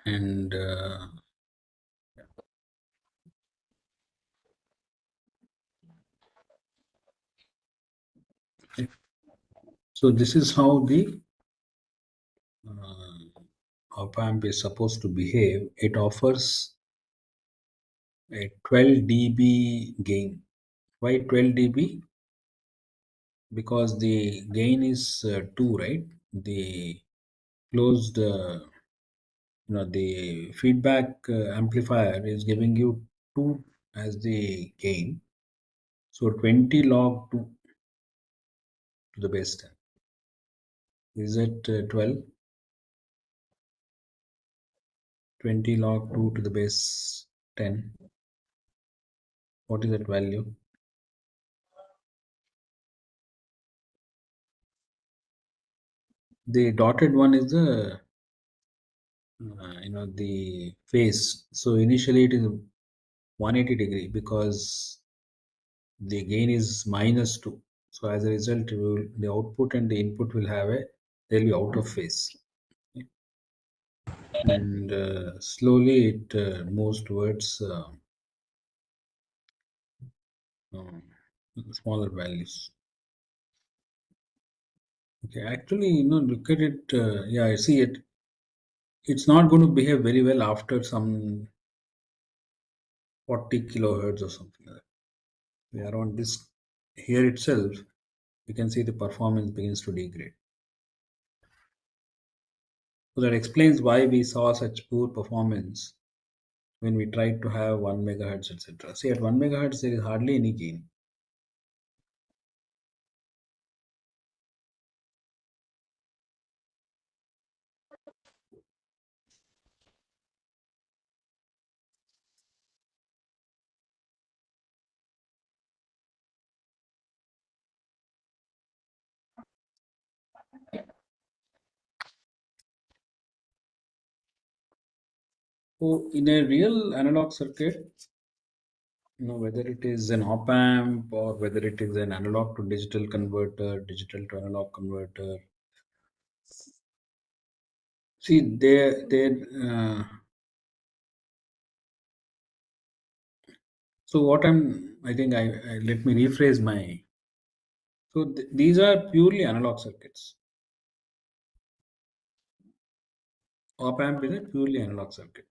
And so this is how the op amp is supposed to behave. It offers a 12 dB gain. Why 12 dB? Because the gain is 2, right? The closed, the feedback amplifier is giving you 2 as the gain. So 20 log 2 to the base 10. Is it 12? 20 log 2 to the base 10. What is that value? The dotted one is the the phase. So initially it is 180 degree because the gain is -2. So as a result, the output and the input will have they'll be out of phase. And slowly it moves towards um, smaller values. Okay, actually, look at it. Yeah, I see it. It's not going to behave very well after some 40 kilohertz or something like that. We are on this here itself. You can see the performance begins to degrade. So that explains why we saw such poor performance when we tried to have 1 megahertz, etc. See, at 1 megahertz, there is hardly any gain. So, in a real analog circuit, whether it is an op amp or whether it is an analog to digital converter, digital to analog converter, see, so what I think I let me rephrase my. So these are purely analog circuits. Op amp is a purely analog circuit.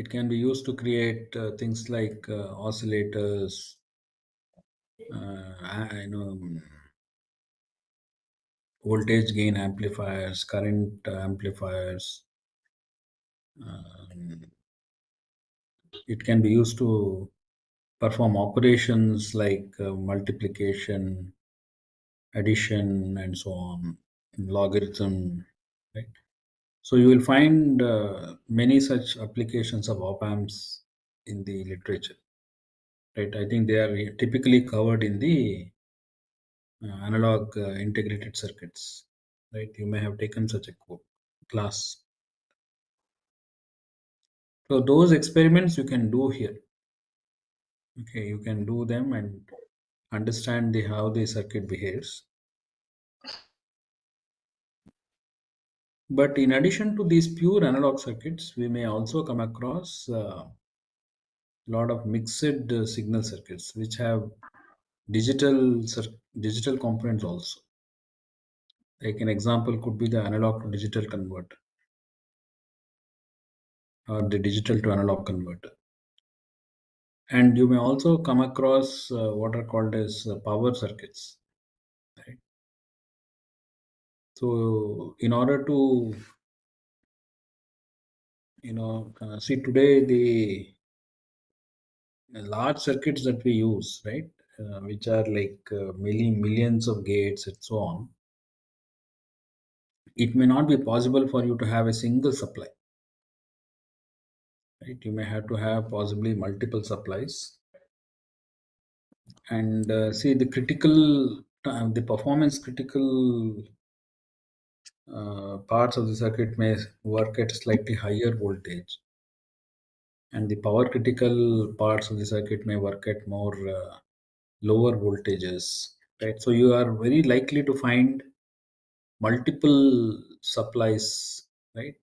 It can be used to create things like oscillators, voltage gain amplifiers, current amplifiers. Um, it can be used to perform operations like multiplication, addition, and so on, logarithm, right? So you will find many such applications of op amps in the literature, right? I think they are typically covered in the analog integrated circuits, right? You may have taken such a class. So those experiments you can do here. Okay, you can do them and understand how the circuit behaves. But in addition to these pure analog circuits, we may also come across a lot of mixed signal circuits which have digital components also. Like an example could be the analog to digital converter or the digital to analog converter. And you may also come across what are called as power circuits. Right? So in order to see today the large circuits that we use, right, which are like millions of gates and so on, it may not be possible for you to have a single supply, right? You may have to have possibly multiple supplies. And see the performance critical parts of the circuit may work at slightly higher voltage, and the power critical parts of the circuit may work at more lower voltages, right? So you are very likely to find multiple supplies, right?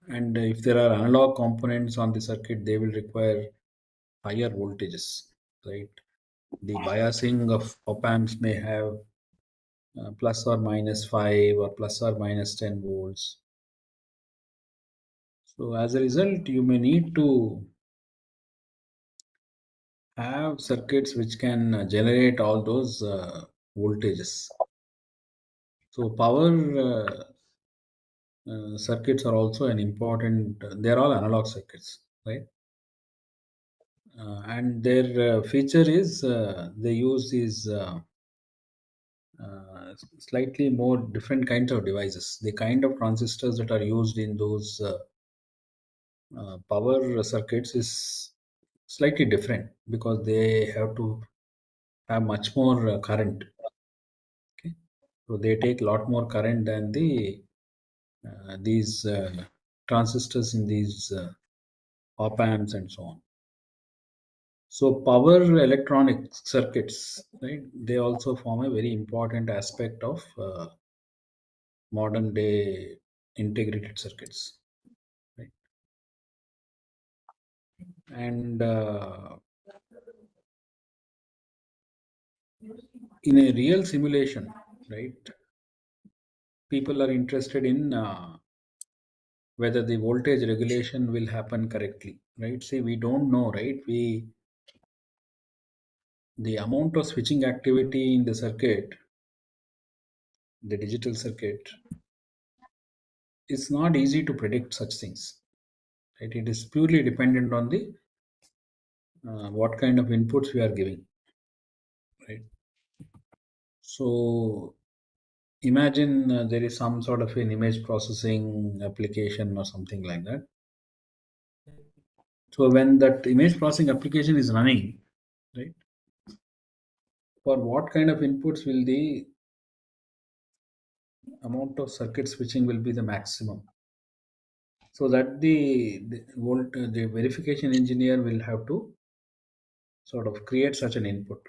And if there are analog components on the circuit, they will require higher voltages, right? The biasing of op amps may have plus or minus 5 or plus or minus 10 volts. So as a result, you may need to have circuits which can generate all those voltages. So power circuits are also an important, they're all analog circuits, right? And their feature is they use these slightly more different kinds of devices. The kind of transistors that are used in those power circuits is slightly different because they have to have much more current. Okay, so they take a lot more current than these transistors in these op amps and so on. So power electronic circuits, right? They also form a very important aspect of modern day integrated circuits, right? And in a real simulation, right? People are interested in whether the voltage regulation will happen correctly, right? See, we don't know, right? The amount of switching activity in the circuit, the digital circuit, it's not easy to predict such things, right? It is purely dependent on the what kind of inputs we are giving, right? So imagine there is some sort of an image processing application or something like that. So when that image processing application is running, right, for what kind of inputs will the amount of circuit switching will be the maximum? So that the verification engineer will have to sort of create such an input.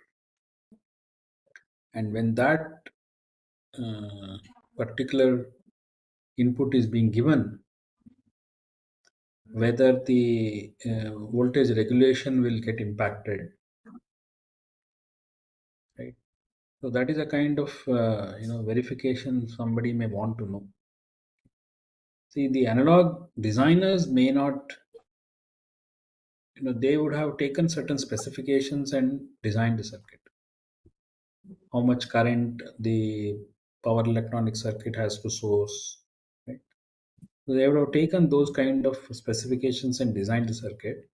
And when that particular input is being given, whether the voltage regulation will get impacted, right? So that is a kind of verification somebody may want to know. See, the analog designers may not, they would have taken certain specifications and designed the circuit. How much current the power electronic circuit has to source, right? So they would have taken those kind of specifications and designed the circuit.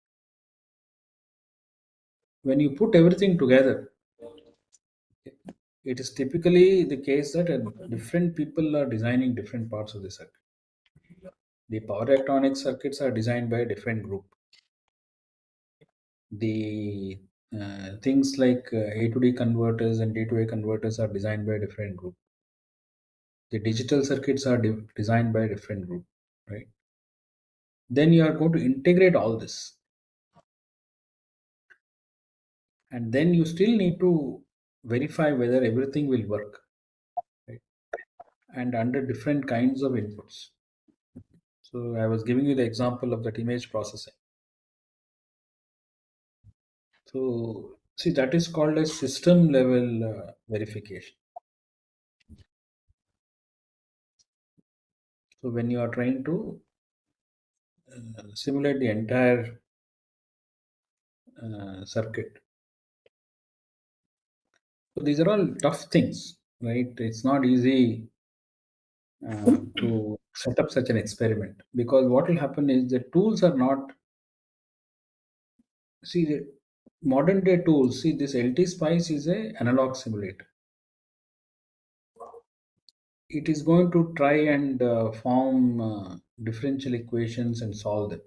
When you put everything together, it is typically the case that different people are designing different parts of the circuit. The power electronic circuits are designed by a different group. The things like A to D converters and D to A converters are designed by a different group. The digital circuits are designed by a different group, right? Then you are going to integrate all this, and then you still need to verify whether everything will work, right? And under different kinds of inputs. So I was giving you the example of that image processing. So see, that is called a system level verification. So when you are trying to simulate the entire circuit, so these are all tough things, right? It's not easy to set up such an experiment, because what will happen is the tools are not, see, the modern day tools, see, this LT Spice is a analog simulator. It is going to try and form differential equations and solve them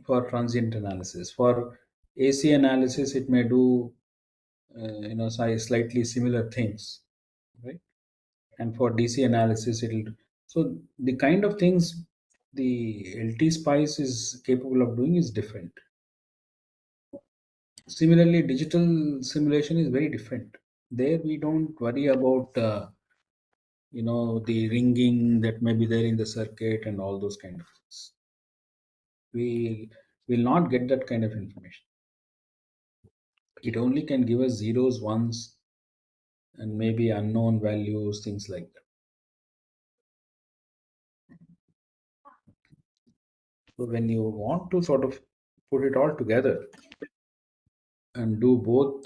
for transient analysis. For AC analysis, it may do slightly similar things, right? And for DC analysis, it'll so the kind of things the LT Spice is capable of doing is different. Similarly, digital simulation is very different. There we don't worry about the ringing that may be there in the circuit and all those kind of things. We will not get that kind of information. It only can give us zeros, ones, and maybe unknown values, things like that. So when you want to sort of put it all together and do both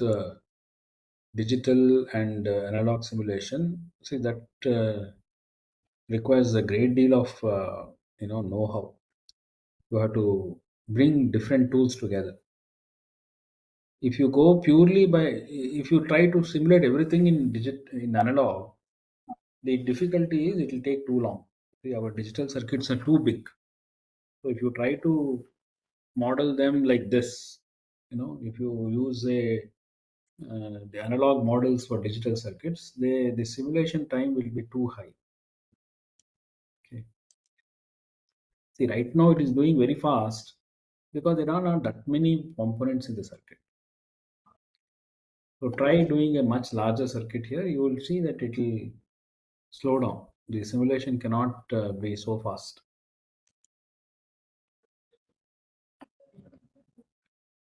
digital and analog simulation, see that requires a great deal of know-how. You have to bring different tools together. If you go purely by, if you try to simulate everything in analog, the difficulty is it will take too long. See, our digital circuits are too big. So if you try to model them like this, if you use the analog models for digital circuits, the simulation time will be too high. Okay. See, right now it is doing very fast because there are not that many components in the circuit. So try doing a much larger circuit here, you will see that it will slow down. The simulation cannot be so fast.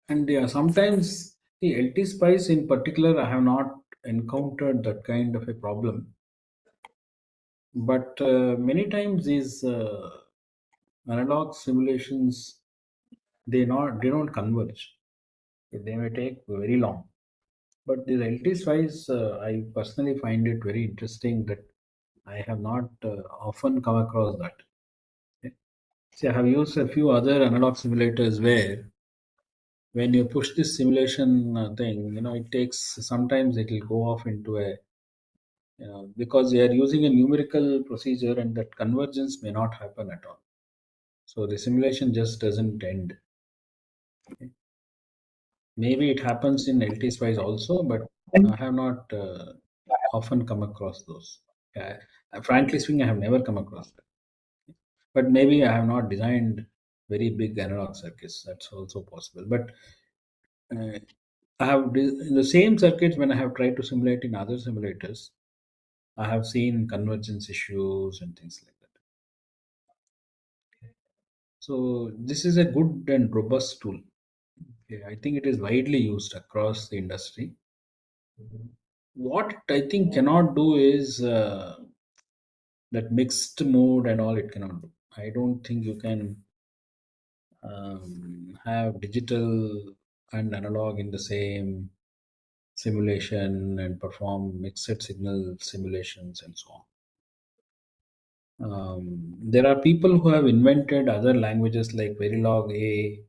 And sometimes the LT Spice in particular, I have not encountered that kind of a problem. But many times these analog simulations, they don't converge. They may take very long. But the LT Spice, I personally find it very interesting that I have not often come across that. Okay. See, I have used a few other analog simulators where when you push this simulation thing, it takes sometimes it will go off into a because they are using a numerical procedure and that convergence may not happen at all. So the simulation just doesn't end. Okay. Maybe it happens in LT Spice also, but I have not often come across those. Frankly speaking, I have never come across that. But maybe I have not designed very big analog circuits. That's also possible. But uh, in the same circuits when I have tried to simulate in other simulators, I have seen convergence issues and things like that. So this is a good and robust tool. Okay, I think it is widely used across the industry. What I think cannot do is that mixed mode and all it cannot do. I don't think you can have digital and analog in the same simulation and perform mixed signal simulations and so on. There are people who have invented other languages like Verilog A,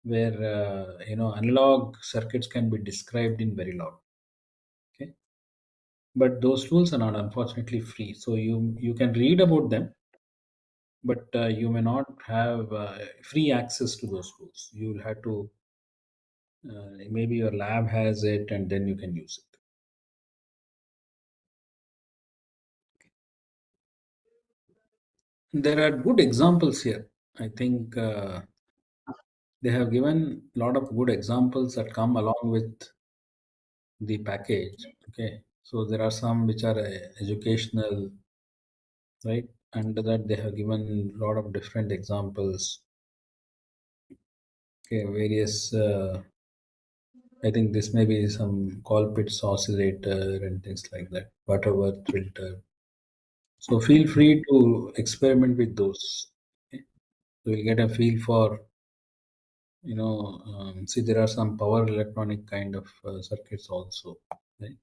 where analog circuits can be described in Verilog. Okay, but those tools are not unfortunately free, so you can read about them, but you may not have free access to those tools. You will have to maybe your lab has it and then you can use it. There are good examples here. I think they have given a lot of good examples that come along with the package. Okay, so there are some which are educational, right? Under that, they have given a lot of different examples. Okay, various. I think this may be some Colpitt's oscillator and things like that. Butterworth filter. So feel free to experiment with those. Okay? So you'll get a feel for see there are some power electronic kind of circuits also, right?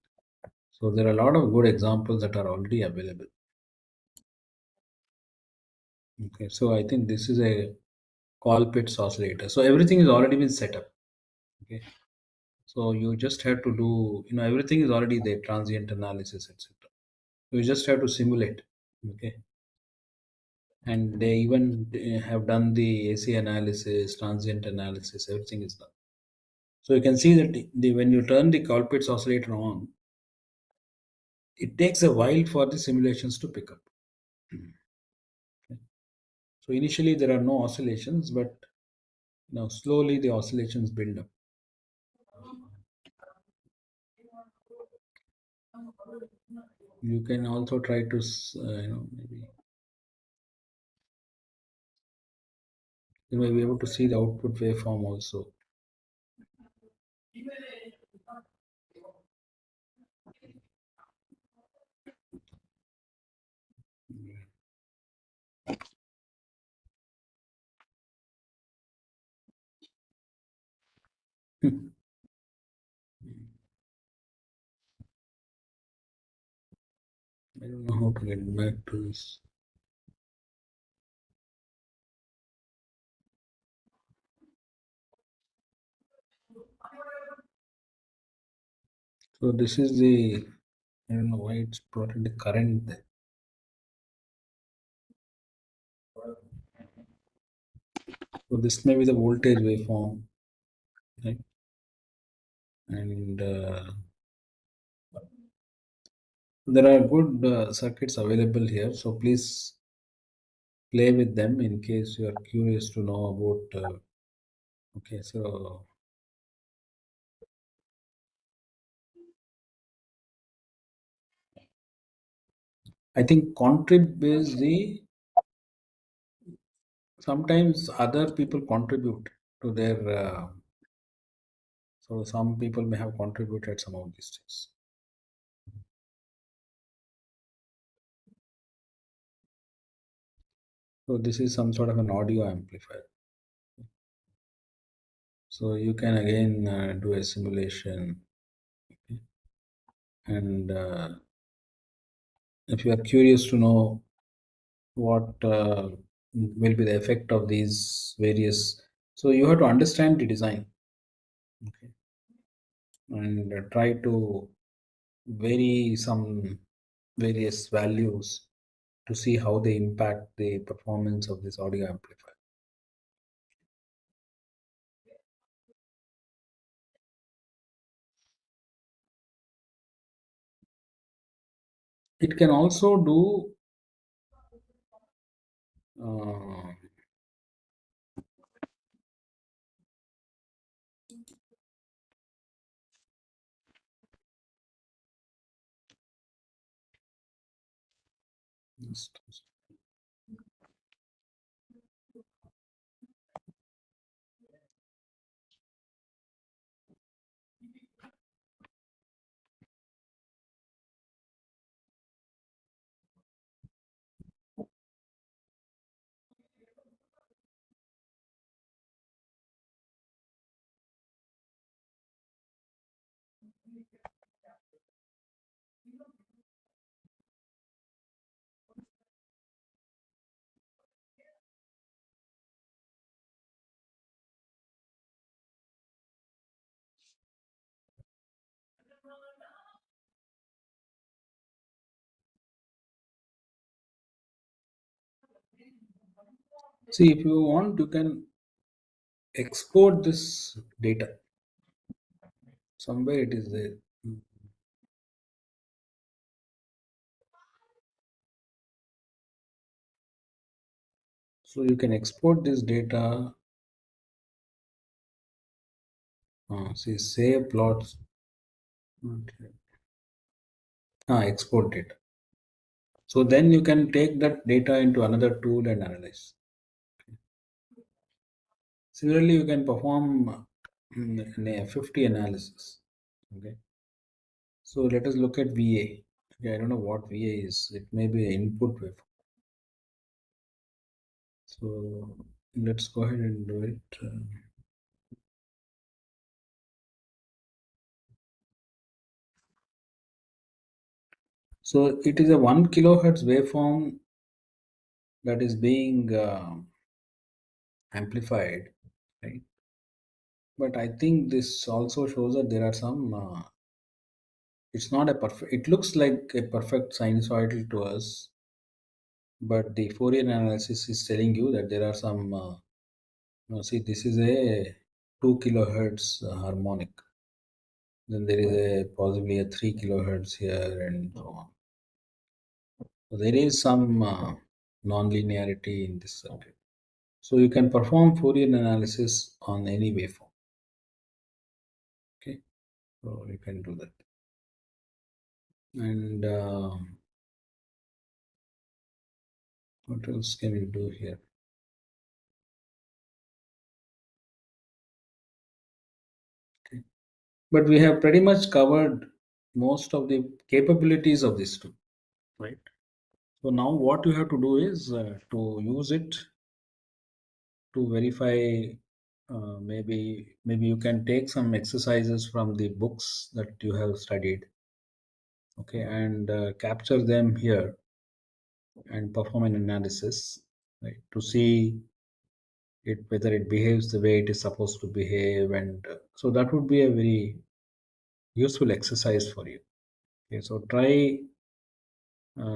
So there are a lot of good examples that are already available. Okay, so I think this is a Colpitt's oscillator. So everything is already been set up. Okay, so you just have to do, everything is already there, transient analysis, etc. You just have to simulate. Okay, and they even have done the AC analysis, transient analysis, everything is done. So you can see that when you turn the Colpitts oscillator on, it takes a while for the simulations to pick up. So initially there are no oscillations, but now slowly the oscillations build up. You can also try to, maybe you may be able to see the output waveform also. I don't know how to get back to this. So this is the, I don't know why it's brought in the current there. So this may be the voltage waveform, right? And there are good circuits available here. So please play with them in case you are curious to know about. Okay, so I think contrib is the, sometimes other people contribute to their, so some people may have contributed some of these things. So this is some sort of an audio amplifier. So you can again do a simulation, okay? And if you are curious to know what will be the effect of these various, so you have to understand the design, okay, and try to vary some various values to see how they impact the performance of this audio amplifier. It can also do uh, see, if you want, you can export this data. Somewhere it is there. So you can export this data. See, save plots. Okay. Export data. So then you can take that data into another tool and analyze. Similarly, you can perform an FFT analysis. Okay. So let us look at VA. Okay, I don't know what VA is. It may be an input wave. So let's go ahead and do it. So it is a 1 kilohertz waveform that is being amplified, right? But I think this also shows that there are some. It's not a perfect. It looks like a perfect sinusoidal to us, but the Fourier analysis is telling you that there are some. See, this is a 2 kilohertz harmonic. Then there is a possibly a 3 kilohertz here and so on. So there is some non-linearity in this circuit. So you can perform Fourier analysis on any waveform. Okay, so you can do that. And what else can you do here? Okay, but we have pretty much covered most of the capabilities of this tool, right? So now what you have to do is to use it to verify. Maybe you can take some exercises from the books that you have studied, okay, and capture them here and perform an analysis, right, to see it whether it behaves the way it is supposed to behave, and so that would be a very useful exercise for you. Okay, so try.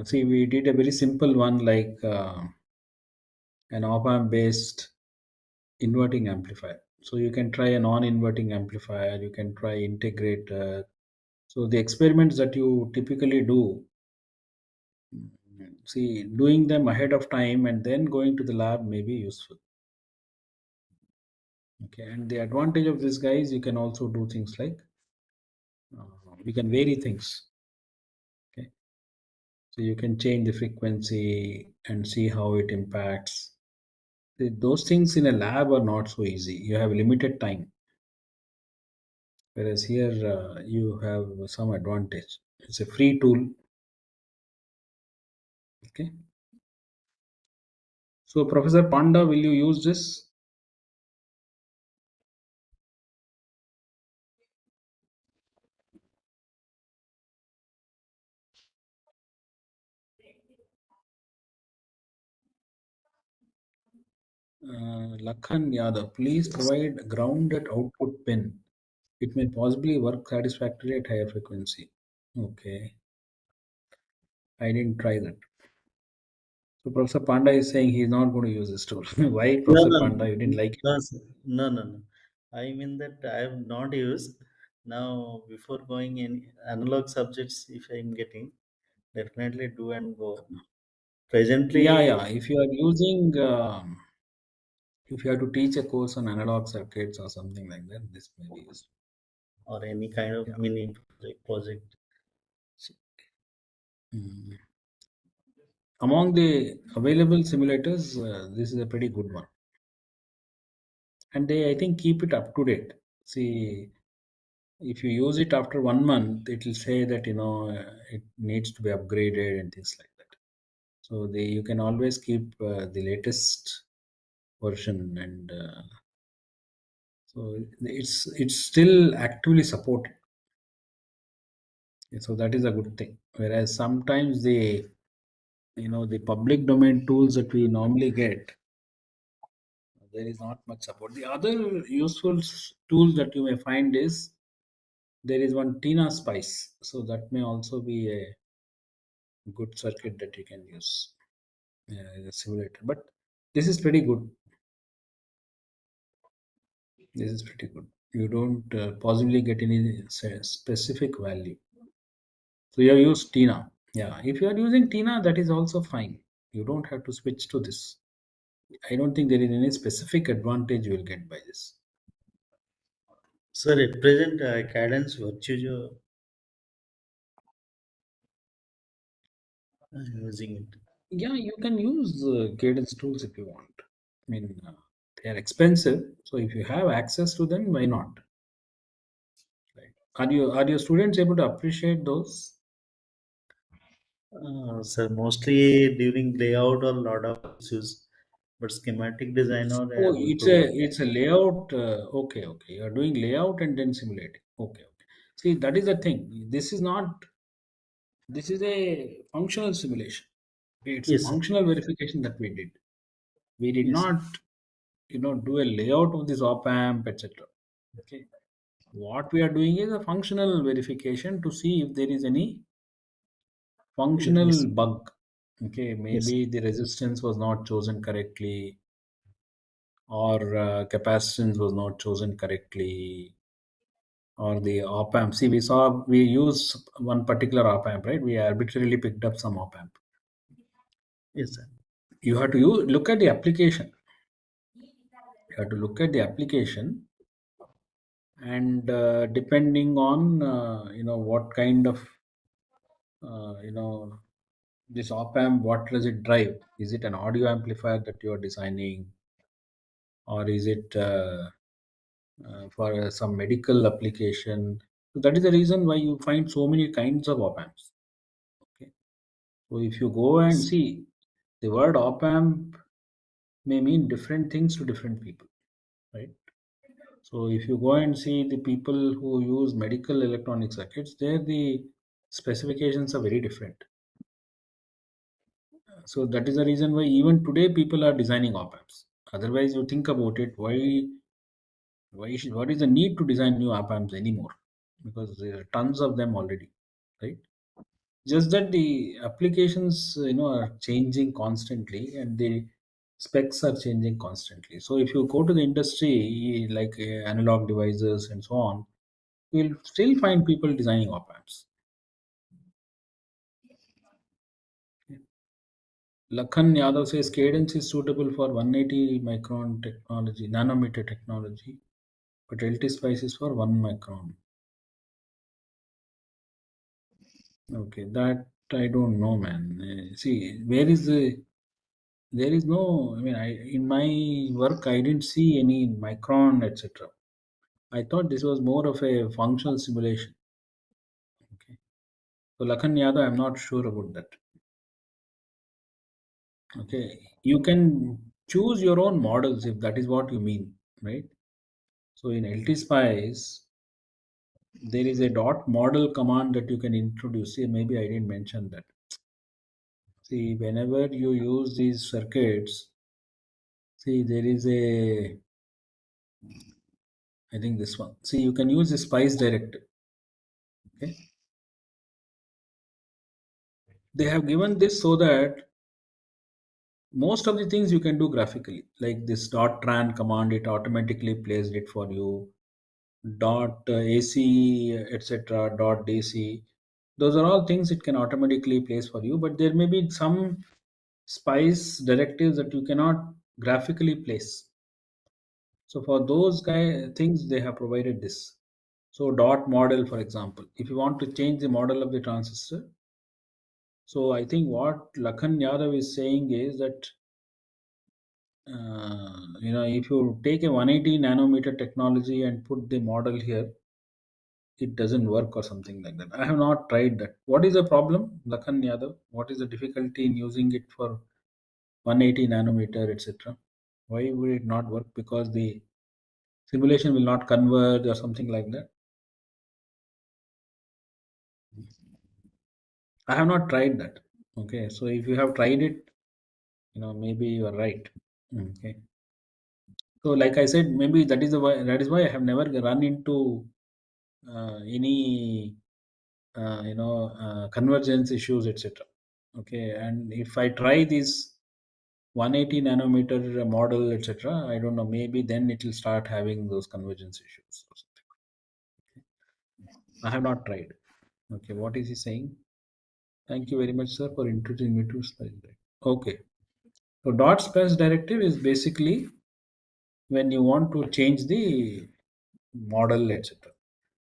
See, we did a very simple one like an op-amp based inverting amplifier. So you can try a non-inverting amplifier, you can try integrator. So the experiments that you typically do, see, doing them ahead of time and then going to the lab may be useful. Okay, and the advantage of this, guys, you can also do things like you can vary things. Okay, so you can change the frequency and see how it impacts. Those things in a lab are not so easy. You have limited time, whereas here you have some advantage. It's a free tool. Okay, so Professor Panda, will you use this? Lakhan Yadav, please provide grounded output pin. It may possibly work satisfactorily at higher frequency. Okay, I didn't try that. So Professor Panda is saying he's not going to use this tool. Why, No, Professor no, Panda? You didn't like it? no, sir. No, no, no. I mean that I have not used. Now, before going in analog subjects, if I'm getting, definitely do and go. Yeah, Presently, yeah. If you are using, if you have to teach a course on analog circuits or something like that, this may be useful. or any kind of Yeah. mini project. Mm. Among the available simulators, this is a pretty good one. And they, I think, keep it up to date. See, if you use it after 1 month, it will say that, it needs to be upgraded and things like that. So you can always keep the latest version, and so it's still actively supported. So that is a good thing. Whereas sometimes the public domain tools that we normally get, there is not much support. The other useful tools that you may find is there is one Tina Spice. So that may also be a good circuit that you can use as a simulator. But this is pretty good. This is pretty good. You don't possibly get any specific value. So you have used Tina. Yeah, if you are using Tina, that is also fine. You don't have to switch to this. I don't think there is any specific advantage you will get by this. Sir, at present, Cadence Virtuoso, I'm using it. Yeah, you can use cadence tools if you want. I mean, they are expensive, so if you have access to them, why not? Right? Are your students able to appreciate those? Sir, mostly during layout or lot of issues, but schematic design or Oh, able it's a to. it's a layout. Okay, okay. You are doing layout and then simulating. Okay, okay. See, that is the thing. This is not. This is a functional simulation. It's a Yes, sir. functional verification that we did. We did Yes, sir. not, do a layout of this op amp, etc. Okay. What we are doing is a functional verification to see if there is any Yes, functional bug. Okay, yes. maybe the resistance was not chosen correctly, or capacitance was not chosen correctly, or the op amp. See, we use one particular op amp, right? We arbitrarily picked up some op amp. Yes, sir. You have to look at the application. You have to look at the application, and depending on what kind of this op amp, what does it drive? Is it an audio amplifier that you are designing, or is it for some medical application? So that is the reason why you find so many kinds of op amps. Okay, so if you go and see, the word op amp may mean different things to different people, right? So if you go and see the people who use medical electronic circuits, there the specifications are very different. So that is the reason why even today people are designing op amps. Otherwise, you think about it, what is the need to design new op amps anymore? Because there are tons of them already, right? Just that the applications are changing constantly, and the specs are changing constantly. So if you go to the industry like analog devices and so on, you'll still find people designing op amps. Lakhan Yadav says cadence is suitable for 180 micron technology, nanometer technology, but LT spice is for 1 micron. Okay, that I don't know, man. See, there is no, I mean, in my work, I didn't see any micron, etc. I thought this was more of a functional simulation. Okay. So Lakhan Yadav, I'm not sure about that. Okay. You can choose your own models if that is what you mean, right? So in LT Spice, there is a dot model command that you can introduce. See, maybe I didn't mention that. See, whenever you use these circuits, see, there is I think this one. See, you can use the Spice directive. Okay. They have given this so that most of the things you can do graphically, like this dot tran command, it automatically plays it for you. Dot AC, etc. Dot DC. Those are all things it can automatically place for you, but there may be some spice directives that you cannot graphically place. So for those things, they have provided this. So dot model, for example, if you want to change the model of the transistor. So I think what Lakhan Yadav is saying is that if you take a 180 nanometer technology and put the model here, it doesn't work or something like that. I have not tried that. What is the problem, Lakhan Yadav? What is the difficulty in using it for 180 nanometer, etc.? Why would it not work? Because the simulation will not converge or something like that. I have not tried that. Okay, so if you have tried it, maybe you are right. Okay. So, like I said, maybe that is why I have never run into any convergence issues, etc. Okay, and if I try this 180 nanometer model, etc., I don't know, maybe then it will start having those convergence issues or something. I have not tried. Okay, what is he saying? Thank you very much, sir, for introducing me to Spice Directive. Okay, so dot Spice Directive is basically when you want to change the model, etc.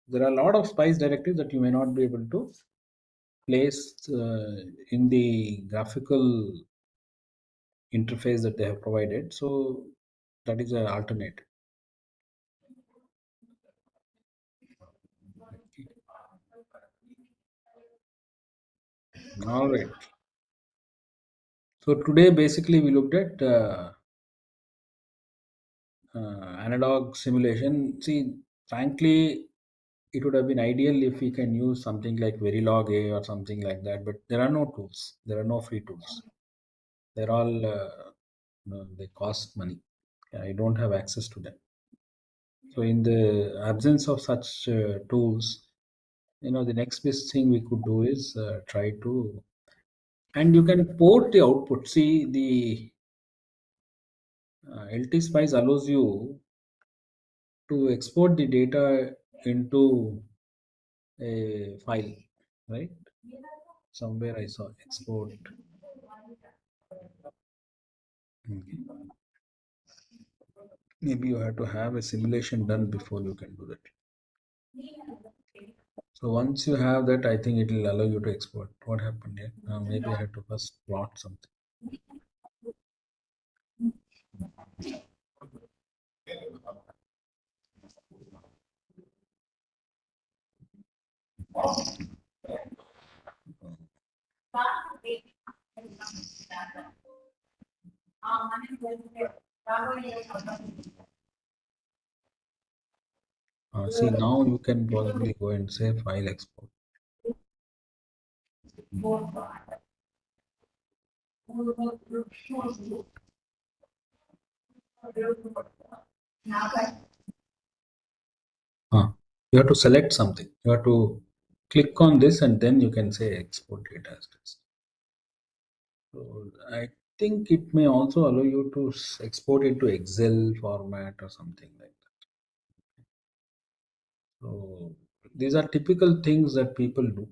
There are a lot of Spice directives that you may not be able to place in the graphical interface that they have provided. So that is an alternate. All right. So today basically we looked at analog simulation. See, frankly, it would have been ideal if we can use something like Verilog A or something like that, but there are no tools. There are no free tools. They're all they cost money. I don't have access to them. So in the absence of such tools, the next best thing we could do is try to, and you can port the output. See, LT Spice allows you to export the data into a file, right? Somewhere I saw export. Okay. Maybe you have to have a simulation done before you can do that. So once you have that, I think it will allow you to export. What happened here? Now maybe I have to first plot something. See, now you can probably go and say file export. You have to select something. You have to click on this and then you can say export data as text. So I think it may also allow you to export into Excel format or something like that. So these are typical things that people do.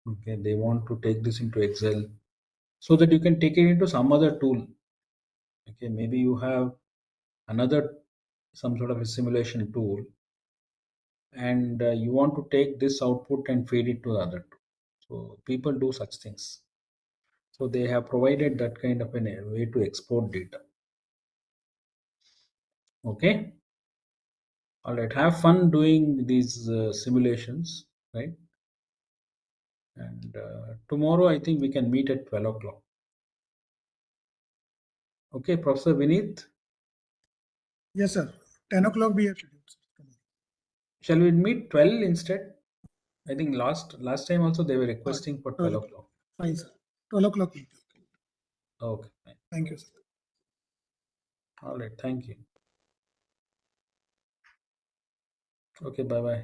Okay, they want to take this into Excel so that you can take it into some other tool. Okay, maybe you have some sort of a simulation tool, and you want to take this output and feed it to the other tool. So people do such things. So they have provided that kind of a way to export data. Okay. All right. Have fun doing these simulations, right? And tomorrow, I think we can meet at 12 o'clock. Okay, Professor Vineet. Yes, sir. 10 o'clock we have scheduled. Shall we meet 12 instead? I think last time also they were requesting for 12 o'clock. Fine, sir. 12 o'clock will be okay. Okay. Fine. Thank you, sir. All right. Thank you. Okay. Bye bye.